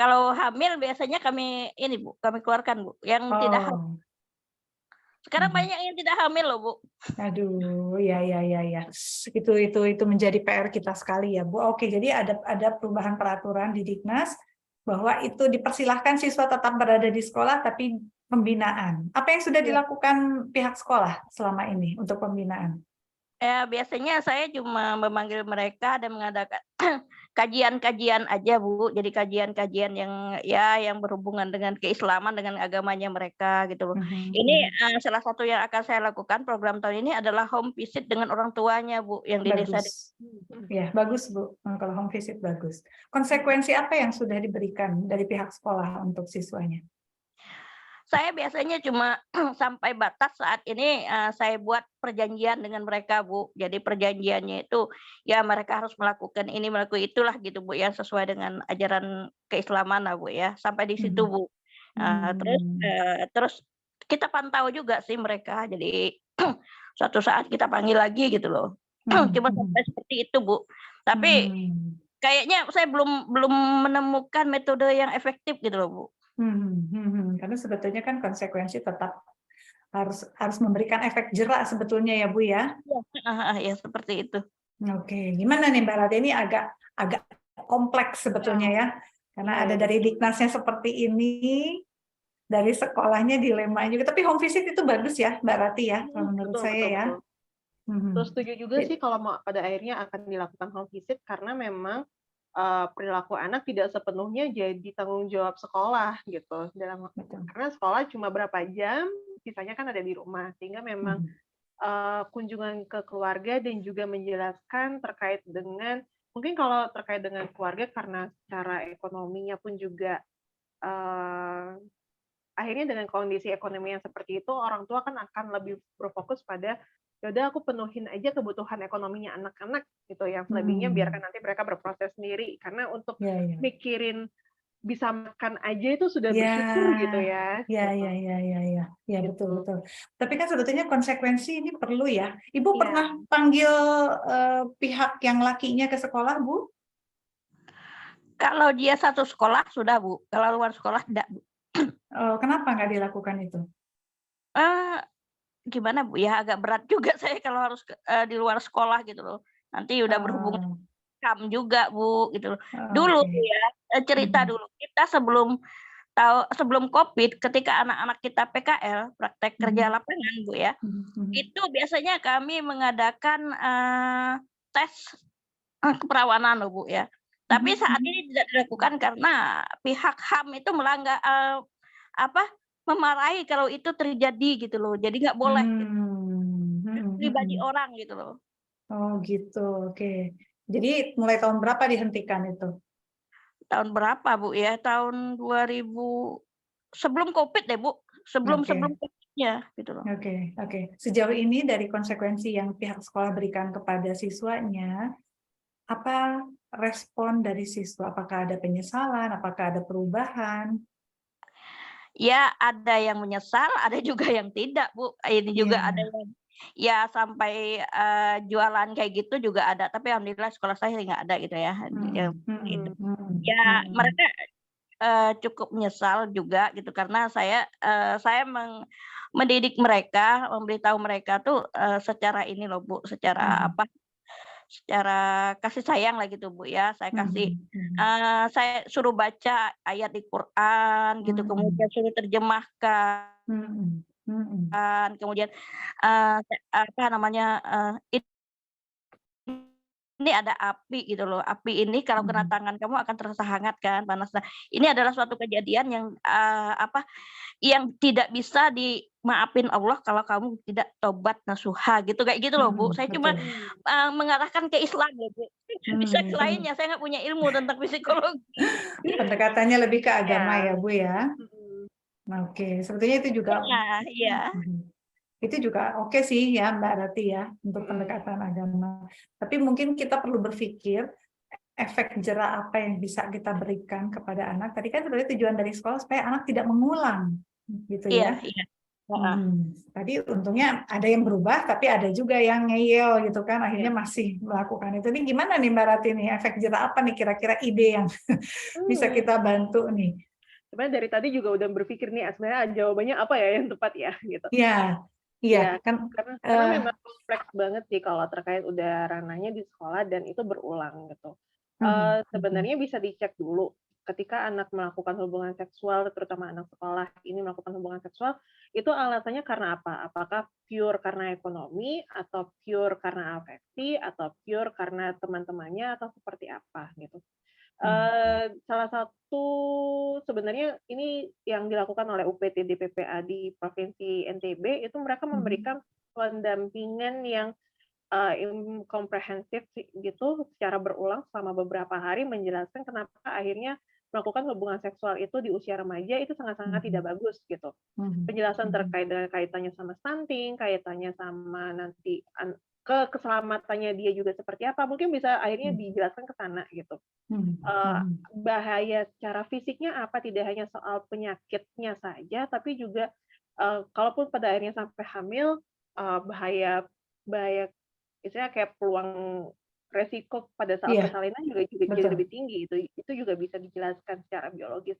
Speaker 4: Kalau hamil biasanya kami ini, Bu, kami keluarkan, Bu. Yang tidak hamil. Sekarang banyak yang tidak hamil loh, Bu.
Speaker 1: Aduh, ya. Itu menjadi PR kita sekali ya, Bu. Oke, jadi ada perubahan peraturan di Diknas bahwa itu dipersilahkan siswa tetap berada di sekolah tapi pembinaan. Apa yang sudah dilakukan pihak sekolah selama ini untuk pembinaan?
Speaker 4: Ya, biasanya saya cuma memanggil mereka dan mengadakan kajian-kajian aja, Bu. Jadi kajian-kajian yang berhubungan dengan keislaman, dengan agamanya mereka gitu loh. Ini salah satu yang akan saya lakukan program tahun ini adalah home visit dengan orang tuanya, Bu, yang di desa.
Speaker 1: Ya, bagus, Bu. Kalau home visit bagus. Konsekuensi apa yang sudah diberikan dari pihak sekolah untuk siswanya?
Speaker 4: Saya biasanya cuma sampai batas saat ini saya buat perjanjian dengan mereka, Bu. Jadi perjanjiannya itu ya mereka harus melakukan ini, melakukan itulah gitu, Bu, yang sesuai dengan ajaran keislaman lah, Bu ya. Sampai di situ, Bu. Terus kita pantau juga sih mereka. Jadi suatu saat kita panggil lagi gitu loh. Cuma sampai seperti itu, Bu. Tapi kayaknya saya belum menemukan metode yang efektif gitu loh, Bu.
Speaker 1: Karena sebetulnya kan konsekuensi tetap harus memberikan efek jerak sebetulnya ya, Bu ya.
Speaker 4: Ya seperti itu.
Speaker 1: Oke, gimana nih Mbak Rati, ini agak kompleks sebetulnya ya, karena ada dari Diknasnya seperti ini, dari sekolahnya dilema juga. Tapi home visit itu bagus ya Mbak Rati ya, menurut saya ya.
Speaker 2: Terus setuju juga sih kalau pada akhirnya akan dilakukan home visit karena memang perilaku anak tidak sepenuhnya jadi tanggung jawab sekolah gitu. Karena sekolah cuma berapa jam, sisanya kan ada di rumah. Sehingga memang kunjungan ke keluarga dan juga menjelaskan terkait dengan, mungkin kalau terkait dengan keluarga karena secara ekonominya pun juga akhirnya dengan kondisi ekonomi yang seperti itu, orang tua kan akan lebih berfokus pada yaudah aku penuhin aja kebutuhan ekonominya anak-anak gitu, yang selebihnya biarkan nanti mereka berproses sendiri. Karena untuk mikirin bisa makan aja itu sudah bersyukur gitu ya.
Speaker 1: Ya, betul. Tapi kan sebetulnya konsekuensi ini perlu ya. Ibu
Speaker 2: Iya.
Speaker 1: pernah panggil pihak yang lakinya ke sekolah, Bu?
Speaker 4: Kalau dia satu sekolah sudah, Bu. Kalau luar sekolah tidak, Bu.
Speaker 1: Kenapa nggak dilakukan itu?
Speaker 4: Gimana, Bu? Ya agak berat juga saya kalau harus di luar sekolah gitu loh. Nanti udah berhubungan kam juga, Bu, gitu loh. Dulu ya, cerita dulu. Kita sebelum COVID, ketika anak-anak kita PKL, praktek kerja lapangan, Bu ya, itu biasanya kami mengadakan tes keperawanan loh, Bu ya. Tapi saat ini tidak dilakukan karena pihak HAM itu melanggar memarahi kalau itu terjadi gitu loh. Jadi nggak boleh gitu. Pribadi orang gitu loh.
Speaker 1: Oh gitu, oke. Jadi mulai tahun berapa dihentikan itu?
Speaker 4: Tahun berapa, Bu ya? Tahun 2000 sebelum COVID deh, Bu. Sebelum COVID-nya gitu loh.
Speaker 1: Oke. Sejauh ini dari konsekuensi yang pihak sekolah berikan kepada siswanya, apa respon dari siswa? Apakah ada penyesalan? Apakah ada perubahan?
Speaker 4: Ya, ada yang menyesal, ada juga yang tidak, Bu. Ini juga ada yang ya sampai jualan kayak gitu juga ada. Tapi alhamdulillah sekolah saya nggak ada gitu ya. Ya, mereka cukup menyesal juga gitu karena saya mendidik mereka, memberitahu mereka tuh secara ini loh, Bu, secara secara kasih sayang lah gitu, Bu ya. Saya kasih saya suruh baca ayat di Quran gitu, kemudian suruh terjemahkan, kemudian ini ada api gitu loh. Api ini kalau kena tangan kamu akan terasa hangat kan, panas. Nah, ini adalah suatu kejadian yang yang tidak bisa dimaafin Allah kalau kamu tidak tobat nasuha gitu, kayak gitu loh, Bu. Saya cuma mengarahkan ke Islam loh, Bu. Bisa ke lainnya, saya nggak punya ilmu tentang psikologi.
Speaker 1: Pendekatannya lebih ke agama ya, Bu ya. Oke, sebetulnya itu juga itu juga oke sih ya Mbak Rati ya untuk pendekatan agama. Tapi mungkin kita perlu berpikir efek jera apa yang bisa kita berikan kepada anak. Tadi kan sebenarnya tujuan dari sekolah supaya anak tidak mengulang, gitu ya. Tadi untungnya ada yang berubah, tapi ada juga yang ngeyel gitu kan, akhirnya masih melakukan itu. Ini gimana nih Mbak Rati nih, efek jera apa nih kira-kira ide yang bisa kita bantu nih?
Speaker 2: Sebenarnya dari tadi juga udah berpikir nih, sebenarnya jawabannya apa ya yang tepat ya gitu.
Speaker 1: Iya,
Speaker 2: karena memang kompleks banget sih kalau terkait udah ranahnya di sekolah dan itu berulang gitu. Sebenarnya bisa dicek dulu ketika anak melakukan hubungan seksual, terutama anak sekolah ini melakukan hubungan seksual, itu alasannya karena apa? Apakah pure karena ekonomi, atau pure karena afeksi, atau pure karena teman-temannya, atau seperti apa gitu. Salah satu sebenarnya ini yang dilakukan oleh UPTD PPA di Provinsi NTB, itu mereka memberikan pendampingan yang komprehensif gitu secara berulang selama beberapa hari, menjelaskan kenapa akhirnya melakukan hubungan seksual itu di usia remaja itu sangat-sangat tidak bagus gitu. Penjelasan terkait dengan kaitannya sama stunting, kaitannya sama nanti keselamatannya dia juga seperti apa, mungkin bisa akhirnya dijelaskan ke sana gitu. Bahaya secara fisiknya apa, tidak hanya soal penyakitnya saja, tapi juga kalaupun pada akhirnya sampai hamil, bahaya istilahnya kayak peluang resiko pada saat persalinan juga jadi lebih tinggi. Itu juga bisa dijelaskan secara biologis.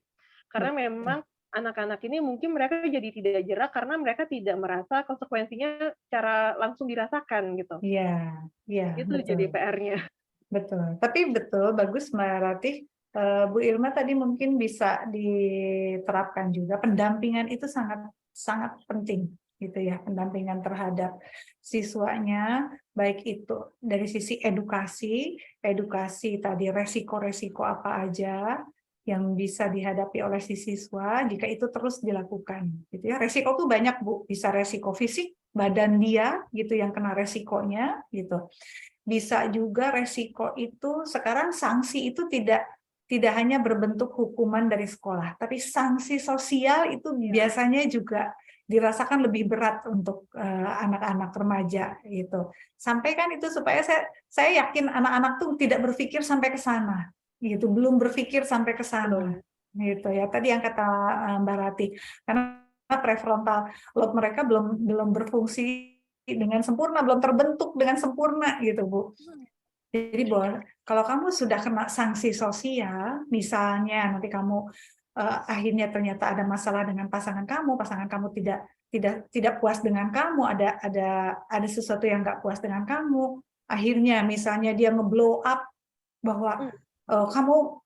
Speaker 2: Karena memang anak-anak ini mungkin mereka jadi tidak jera karena mereka tidak merasa konsekuensinya secara langsung dirasakan gitu. Itu betul. Jadi PR-nya.
Speaker 1: Betul. Tapi betul, bagus Mbak Ratih. Bu Irma tadi mungkin bisa diterapkan juga. Pendampingan itu sangat sangat penting. gitu ya, pendampingan terhadap siswanya, baik itu dari sisi edukasi tadi resiko-resiko apa aja yang bisa dihadapi oleh si siswa jika itu terus dilakukan, gitu ya. Resiko tuh banyak, Bu, bisa resiko fisik, badan dia gitu yang kena resikonya gitu. Bisa juga resiko itu sekarang sanksi itu tidak hanya berbentuk hukuman dari sekolah, tapi sanksi sosial itu biasanya juga dirasakan lebih berat untuk anak-anak remaja gitu. Sampaikan itu supaya saya yakin anak-anak tuh tidak berpikir sampai ke sana gitu, belum berpikir sampai ke sana gitu ya. Tadi yang kata Mbak Rati, karena prefrontal lobe mereka belum berfungsi dengan sempurna, belum terbentuk dengan sempurna gitu, Bu. Jadi kalau kamu sudah kena sanksi sosial, misalnya nanti kamu akhirnya ternyata ada masalah dengan pasangan kamu tidak puas dengan kamu, ada sesuatu yang nggak puas dengan kamu, akhirnya misalnya dia nge-blow up bahwa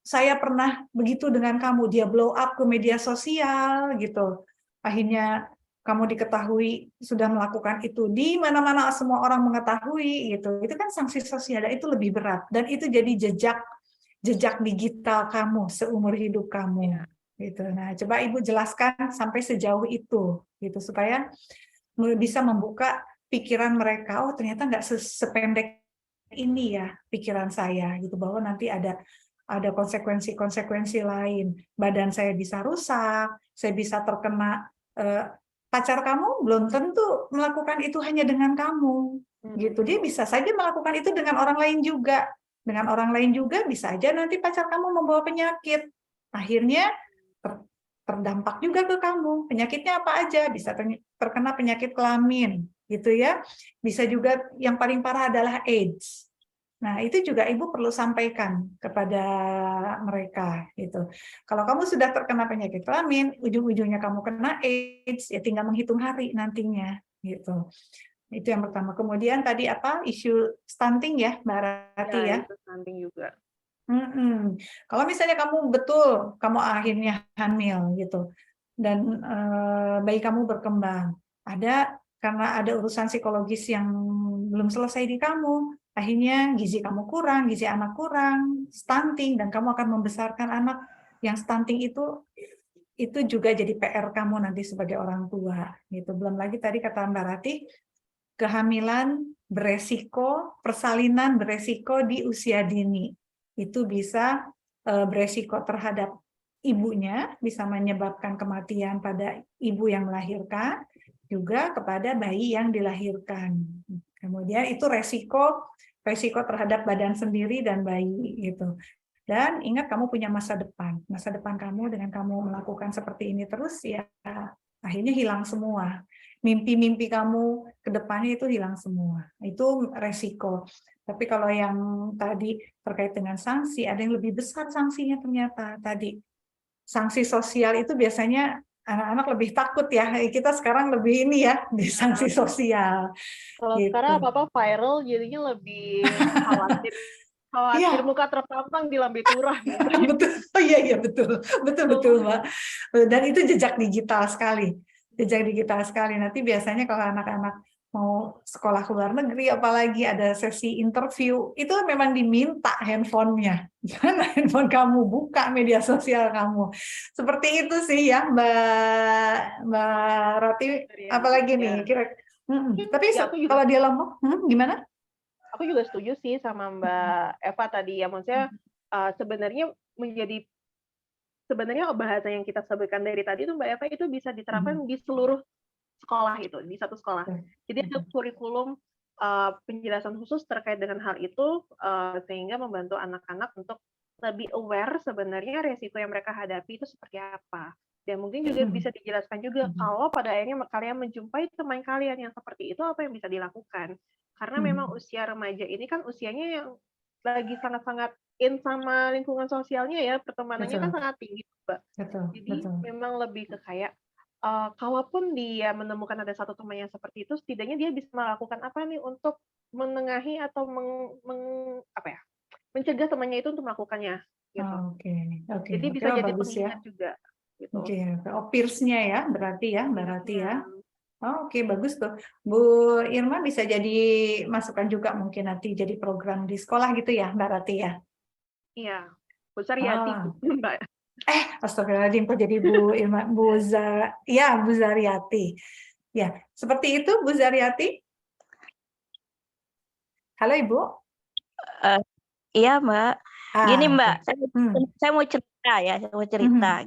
Speaker 1: saya pernah begitu dengan kamu, dia blow up ke media sosial gitu, akhirnya kamu diketahui sudah melakukan itu di mana-mana, semua orang mengetahui gitu, itu kan sanksi sosial dan itu lebih berat dan itu jadi jejak digital kamu seumur hidup kamu gitu. Nah, coba Ibu jelaskan sampai sejauh itu gitu supaya bisa membuka pikiran mereka, oh ternyata nggak sependek ini ya pikiran saya gitu, bahwa nanti ada konsekuensi-konsekuensi lain, badan saya bisa rusak, saya bisa terkena pacar kamu belum tentu melakukan itu hanya dengan kamu gitu, dia bisa saja melakukan itu dengan orang lain juga, bisa aja nanti pacar kamu membawa penyakit, akhirnya terdampak juga ke kamu. Penyakitnya apa aja? Bisa terkena penyakit kelamin gitu ya, bisa juga yang paling parah adalah AIDS. Nah, itu juga Ibu perlu sampaikan kepada mereka gitu. Kalau kamu sudah terkena penyakit kelamin, ujung-ujungnya kamu kena AIDS, ya tinggal menghitung hari nantinya gitu. Itu yang pertama. Kemudian tadi isu stunting ya, Mbak Rati ya.
Speaker 2: Itu stunting juga.
Speaker 1: Kalau misalnya kamu akhirnya hamil gitu dan bayi kamu berkembang, karena ada urusan psikologis yang belum selesai di kamu, akhirnya gizi kamu kurang, gizi anak kurang, stunting, dan kamu akan membesarkan anak yang stunting itu juga jadi PR kamu nanti sebagai orang tua gitu. Belum lagi tadi kata Mbak Rati, kehamilan beresiko, persalinan beresiko di usia dini. Itu bisa beresiko terhadap ibunya, bisa menyebabkan kematian pada ibu yang melahirkan, juga kepada bayi yang dilahirkan. Kemudian itu resiko terhadap badan sendiri dan bayi gitu. Dan ingat kamu punya masa depan kamu dengan kamu melakukan seperti ini terus ya akhirnya hilang semua. Mimpi-mimpi kamu ke depannya itu hilang semua. Itu resiko. Tapi kalau yang tadi terkait dengan sanksi, ada yang lebih besar sanksinya ternyata tadi. Sanksi sosial itu biasanya anak-anak lebih takut ya. Kita sekarang lebih ini ya di sanksi sosial.
Speaker 2: Kalau
Speaker 1: gitu.
Speaker 2: sekarang apa-apa viral jadinya lebih khawatir. Khawatir muka terpampang di lambe turah.
Speaker 1: Betul. Oh iya betul Mbak. Dan itu jejak digital sekali. Nanti biasanya kalau anak-anak mau sekolah ke luar negeri, apalagi ada sesi interview, itu memang diminta handphonenya. Jangan handphone kamu, buka media sosial kamu. Seperti itu sih ya Mbak Rati. Apalagi nih kira. Tapi kalau dia Lombok, gimana?
Speaker 2: Aku juga setuju sih sama Mbak Eva tadi ya, maksudnya sebenarnya bahasa yang kita sebutkan dari tadi itu Mbak Eva itu bisa diterapkan di seluruh sekolah itu, di satu sekolah. Jadi ada kurikulum penjelasan khusus terkait dengan hal itu sehingga membantu anak-anak untuk lebih aware sebenarnya resiko yang mereka hadapi itu seperti apa. Dan mungkin juga bisa dijelaskan juga kalau pada akhirnya kalian menjumpai teman kalian yang seperti itu, apa yang bisa dilakukan. Karena memang usia remaja ini kan usianya yang lagi sangat-sangat in sama lingkungan sosialnya ya, pertemanannya kan sangat tinggi, Mbak. Jadi memang lebih ke kayak, kalaupun dia menemukan ada satu teman yang seperti itu, setidaknya dia bisa melakukan apa nih untuk menengahi atau mencegah temannya itu untuk melakukannya. Gitu. Jadi bisa jadi pengingat juga. Gitu.
Speaker 1: Peers-nya ya, berarti ya, Mbak Rati ya. Oh, oke, bagus tuh. Bu Irma bisa jadi masukan juga mungkin nanti jadi program di sekolah gitu ya, Mbak Rati ya?
Speaker 2: Iya, Bu Saryati,
Speaker 1: Ah.
Speaker 2: Mbak.
Speaker 1: Astagfirullahaladzim, kok jadi Bu Irma, Bu Zaryati. Ya, seperti itu Bu Zaryati. Halo Ibu.
Speaker 4: Iya, Mbak. Gini, Mbak,
Speaker 1: Oke.
Speaker 4: saya mau cerita ya,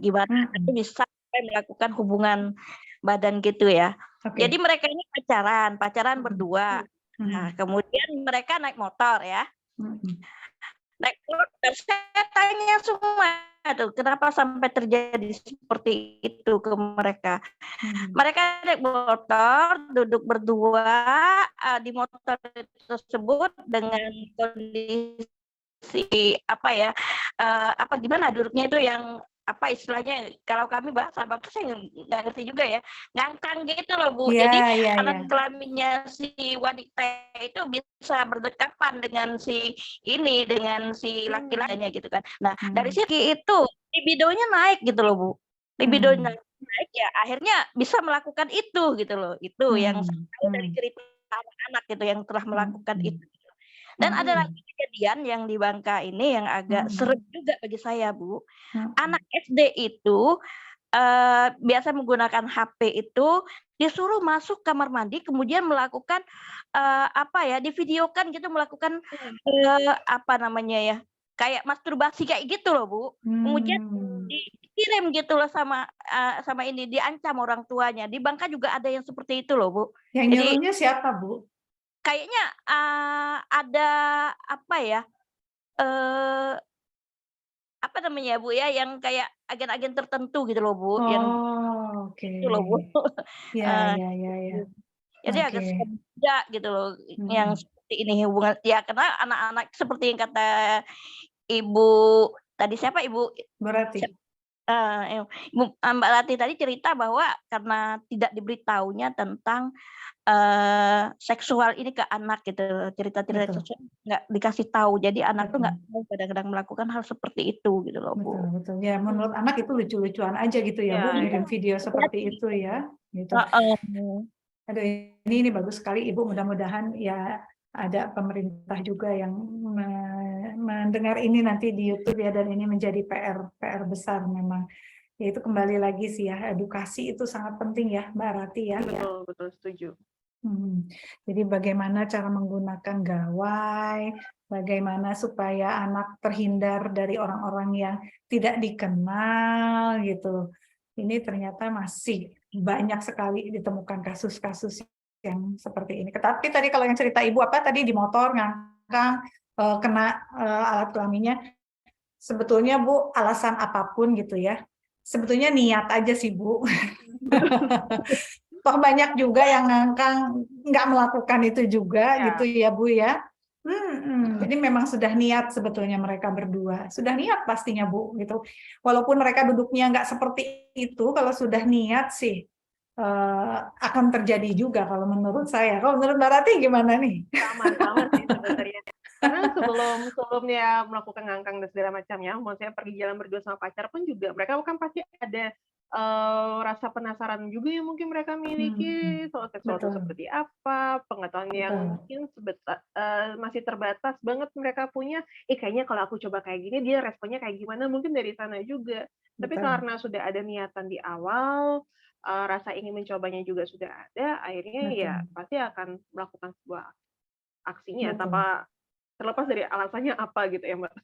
Speaker 4: gimana aku bisa melakukan hubungan badan gitu ya.
Speaker 1: Oke.
Speaker 4: Jadi mereka ini pacaran berdua. Nah, kemudian mereka naik motor ya. Naik motor, saya tanya semua tuh, kenapa sampai terjadi seperti itu ke mereka. Mereka naik motor, duduk berdua di motor tersebut dengan kondisi gimana duduknya itu yang istilahnya kalau kami bahasa Batak saya nggak ngerti juga ya, ngangkang gitu loh Bu. Jadi alat kelaminnya si wanita itu bisa berdekatan dengan si laki-lakinya gitu kan. Nah dari sini itu libidonya naik gitu loh Bu, libidonya naik ya akhirnya bisa melakukan itu gitu loh. Itu yang saya tahu dari cerita anak-anak gitu yang telah melakukan itu. Dan ada lagi kejadian yang di Bangka ini yang agak serem juga bagi saya, Bu. Anak SD itu biasa menggunakan HP itu disuruh masuk kamar mandi, kemudian melakukan divideokan gitu, melakukan kayak masturbasi kayak gitu loh, Bu. Kemudian dikirim gitu loh sama ini, diancam orang tuanya. Di Bangka juga ada yang seperti itu loh, Bu.
Speaker 1: Yang nyuruhnya siapa, Bu?
Speaker 4: Kayaknya ada Bu ya, yang kayak agen-agen tertentu gitu loh Bu, yang
Speaker 1: oke.
Speaker 4: itu loh Bu.
Speaker 1: Ya.
Speaker 4: Jadi agak serem juga gitu loh, yang seperti ini hubungan ya, karena anak-anak seperti yang kata Ibu tadi, siapa Ibu?
Speaker 1: Berarti.
Speaker 4: Mbak Rati tadi cerita bahwa karena tidak diberitahunya tentang seksual ini ke anak gitu, cerita-cerita seksual nggak dikasih tahu, jadi anak tuh nggak mau kadang-kadang melakukan hal seperti itu gitu loh Bu.
Speaker 1: Betul. Ya menurut anak itu lucu-lucuan aja gitu ya Bu, ngirim video seperti itu ya. Gitu. Aduh, ini bagus sekali Ibu, mudah-mudahan ya ada pemerintah juga yang mendengar ini nanti di YouTube ya, dan ini menjadi PR besar memang. Ya itu kembali lagi sih ya, edukasi itu sangat penting ya Mbak Rati ya.
Speaker 2: Betul, setuju.
Speaker 1: Jadi bagaimana cara menggunakan gawai, bagaimana supaya anak terhindar dari orang-orang yang tidak dikenal gitu. Ini ternyata masih banyak sekali ditemukan kasus-kasus yang seperti ini. Tapi tadi kalau yang cerita Ibu tadi di motor ngangkang kena alat kelaminnya, sebetulnya Bu alasan apapun gitu ya, sebetulnya niat aja sih Bu. Toh banyak juga yang ngangkang nggak melakukan itu juga gitu ya Bu ya. Jadi memang sudah niat sebetulnya mereka berdua, sudah niat pastinya Bu gitu. Walaupun mereka duduknya nggak seperti itu, kalau sudah niat sih akan terjadi juga kalau menurut saya. Kalau menurut Mbak Rati gimana nih?
Speaker 2: Sama sih sebenarnya. Karena sebelumnya melakukan ngangkang dan segala macamnya, maksudnya pergi jalan berdua sama pacar pun juga mereka kan pasti ada rasa penasaran juga yang mungkin mereka miliki soal seksual itu seperti apa, pengetahuan yang mungkin masih terbatas banget mereka punya. Kayaknya kalau aku coba kayak gini dia responnya kayak gimana, mungkin dari sana juga. Tapi karena sudah ada niatan di awal, rasa ingin mencobanya juga sudah ada, akhirnya ya pasti akan melakukan sebuah aksinya tanpa terlepas dari alasannya apa gitu ya Mbak.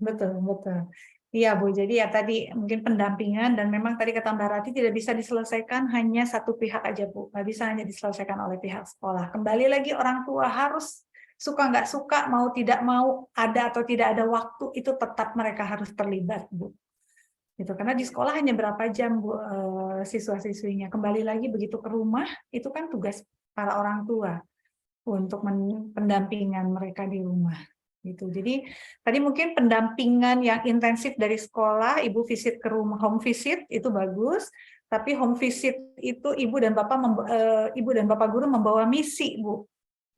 Speaker 1: Betul. Iya Bu, jadi ya tadi mungkin pendampingan, dan memang tadi kata Mbak Rati tidak bisa diselesaikan hanya satu pihak aja Bu, nggak bisa hanya diselesaikan oleh pihak sekolah. Kembali lagi orang tua harus suka nggak suka, mau tidak mau, ada atau tidak ada waktu, itu tetap mereka harus terlibat Bu. Gitu, karena di sekolah hanya berapa jam Bu siswa-siswinya. Kembali lagi begitu ke rumah, itu kan tugas para orang tua untuk pendampingan mereka di rumah. Gitu. Jadi tadi mungkin pendampingan yang intensif dari sekolah, Ibu visit ke rumah, home visit itu bagus. Tapi home visit itu Ibu dan Bapak guru membawa misi, Bu.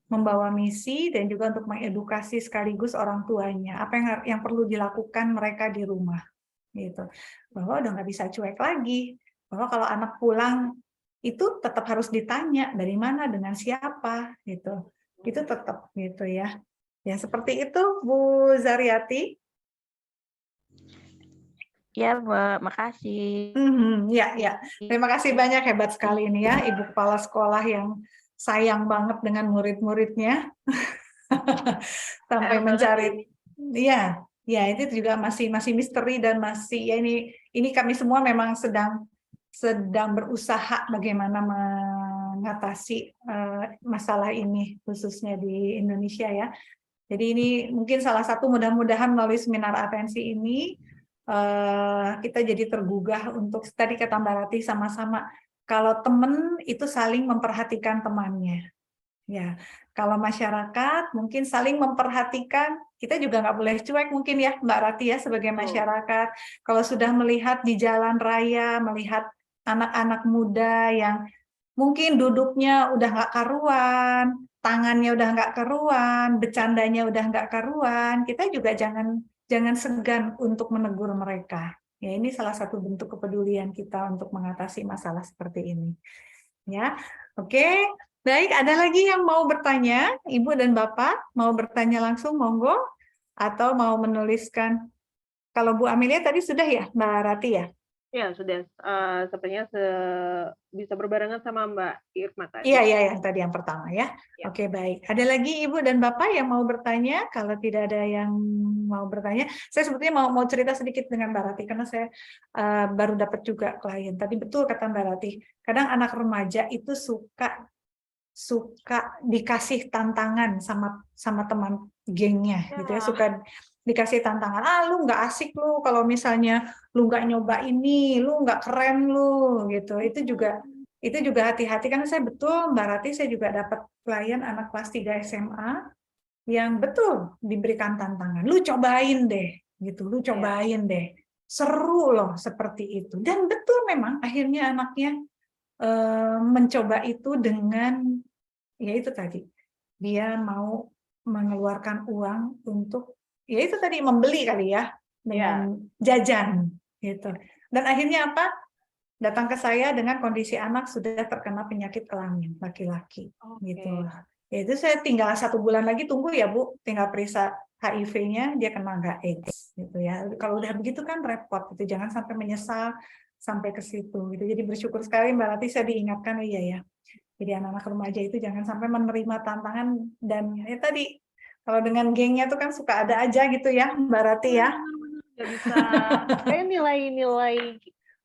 Speaker 1: Membawa misi dan juga untuk mengedukasi sekaligus orang tuanya. Apa yang perlu dilakukan mereka di rumah. Gitu. Bahwa udah nggak bisa cuek lagi. Bahwa kalau anak pulang itu tetap harus ditanya dari mana, dengan siapa gitu. Itu tetap gitu ya. Ya seperti itu Bu Zaryati.
Speaker 4: Ya, Mbak, makasih.
Speaker 1: Ya, ya. Terima kasih banyak, hebat sekali ini ya Ibu Kepala Sekolah yang sayang banget dengan murid-muridnya sampai
Speaker 2: PR banget
Speaker 1: mencari.
Speaker 2: ini.
Speaker 1: Iya, ya itu juga masih misteri dan masih ya ini kami semua memang sedang berusaha bagaimana mengatasi masalah ini khususnya di Indonesia ya. Jadi ini mungkin salah satu, mudah-mudahan melalui seminar atensi ini kita jadi tergugah untuk tadi kata Mbak Rati sama-sama, kalau teman itu saling memperhatikan temannya. Ya, kalau masyarakat mungkin saling memperhatikan, kita juga nggak boleh cuek mungkin ya Mbak Rati ya sebagai masyarakat. Kalau sudah melihat di jalan raya, melihat anak-anak muda yang mungkin duduknya udah nggak karuan, tangannya udah nggak karuan, bercandanya udah nggak karuan, kita juga jangan segan untuk menegur mereka. Ya, ini salah satu bentuk kepedulian kita untuk mengatasi masalah seperti ini. Ya, oke. Baik, ada lagi yang mau bertanya? Ibu dan Bapak mau bertanya langsung, monggo. Atau mau menuliskan? Kalau Bu Amelia tadi sudah ya, Mbak Rati ya?
Speaker 2: Ya, sudah. Sepertinya bisa berbarengan sama Mbak Irma tadi.
Speaker 1: Iya, yang tadi yang pertama ya.
Speaker 2: Ya.
Speaker 1: Oke, baik. Ada lagi Ibu dan Bapak yang mau bertanya? Kalau tidak ada yang mau bertanya, saya sebetulnya mau cerita sedikit dengan Mbak Rati, karena saya baru dapat juga klien. Tadi betul kata Mbak Rati, kadang anak remaja itu suka dikasih tantangan sama teman gengnya gitu ya, suka dikasih tantangan, lu nggak asik lu kalau misalnya lu nggak nyoba ini, lu nggak keren lu gitu. Itu juga hati-hati, kan saya betul Mbak Rati, saya juga dapat klien anak kelas 3 SMA yang betul diberikan tantangan, lu cobain deh gitu, lu cobain deh, seru loh seperti itu. Dan betul memang akhirnya anaknya mencoba itu dengan ya itu tadi, dia mau mengeluarkan uang untuk ya itu tadi, membeli kali ya, dengan jajan gitu. Dan akhirnya apa? Datang ke saya dengan kondisi anak sudah terkena penyakit kelamin laki-laki gitu. Ya itu saya tinggal 1 bulan lagi, tunggu ya Bu, tinggal periksa HIV-nya dia kena nggak AIDS gitu ya. Kalau udah begitu kan repot gitu, jangan sampai menyesal sampai ke situ gitu. Jadi bersyukur sekali Mbak Rati, saya diingatkan, iya ya. Jadi anak-anak remaja itu jangan sampai menerima tantangan, dan ya tadi kalau dengan gengnya tuh kan suka ada aja gitu ya Mbak Rati ya.
Speaker 2: Nggak bisa. Kayak nilai-nilai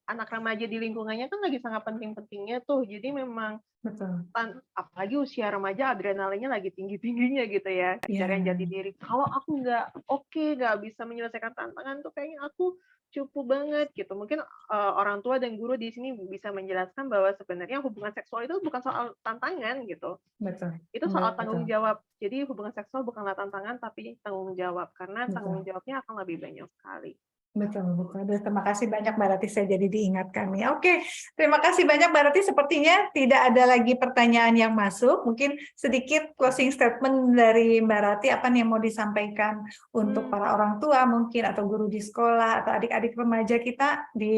Speaker 2: anak remaja di lingkungannya kan lagi sangat penting-pentingnya tuh. Jadi memang
Speaker 1: betul.
Speaker 2: Apalagi usia remaja, adrenalinnya lagi tinggi-tingginya gitu ya. Pencarian jati diri. Kalau aku nggak bisa menyelesaikan tantangan tuh kayaknya aku cupu banget gitu. Mungkin orang tua dan guru di sini bisa menjelaskan bahwa sebenarnya hubungan seksual itu bukan soal tantangan gitu.
Speaker 1: Betul.
Speaker 2: Itu soal tanggung jawab. Jadi hubungan seksual bukanlah tantangan tapi tanggung jawab, karena tanggung jawabnya akan lebih banyak sekali.
Speaker 1: Betul. Terima kasih banyak Mbak Rati, saya jadi diingatkan nih. Oke, terima kasih banyak Mbak Rati. Sepertinya tidak ada lagi pertanyaan yang masuk. Mungkin sedikit closing statement dari Mbak Rati, apa nih yang mau disampaikan untuk para orang tua mungkin, atau guru di sekolah, atau adik-adik remaja kita di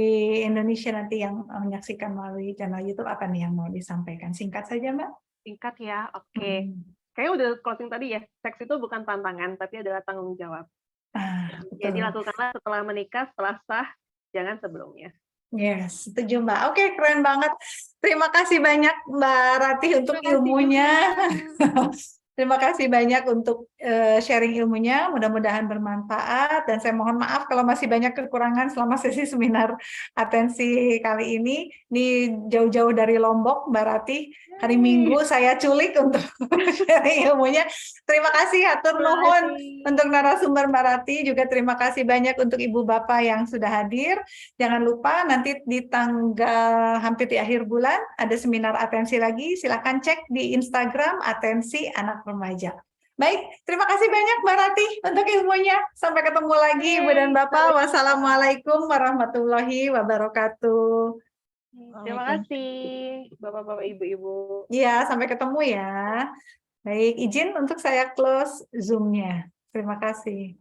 Speaker 1: Indonesia nanti yang menyaksikan melalui channel YouTube, apa nih yang mau disampaikan? Singkat saja Mbak.
Speaker 2: Singkat ya, oke. Kayaknya udah closing tadi ya, seks itu bukan tantangan, tapi adalah tanggung jawab. Jadi lakukanlah setelah menikah, setelah sah, jangan sebelumnya.
Speaker 1: Yes, setuju Mbak. Oke, keren banget. Terima kasih banyak Mbak Rati untuk ilmunya. Terima kasih banyak untuk sharing ilmunya, mudah-mudahan bermanfaat, dan saya mohon maaf kalau masih banyak kekurangan selama sesi seminar atensi kali ini. Ini jauh-jauh dari Lombok, Mbak Rati. Hari Minggu saya culik untuk sharing ilmunya. Terima kasih hatur nuhun untuk narasumber Mbak Rati, juga terima kasih banyak untuk Ibu Bapak yang sudah hadir. Jangan lupa nanti di tanggal hampir di akhir bulan ada seminar atensi lagi, silakan cek di Instagram Atensi Anak Remaja. Baik, terima kasih banyak Mbak Rati untuk ilmunya. Sampai ketemu lagi Ibu dan Bapak. Wassalamualaikum warahmatullahi wabarakatuh.
Speaker 2: Terima kasih Bapak-bapak, Ibu-ibu.
Speaker 1: Iya, sampai ketemu ya. Baik, izin untuk saya close Zoom-nya. Terima kasih.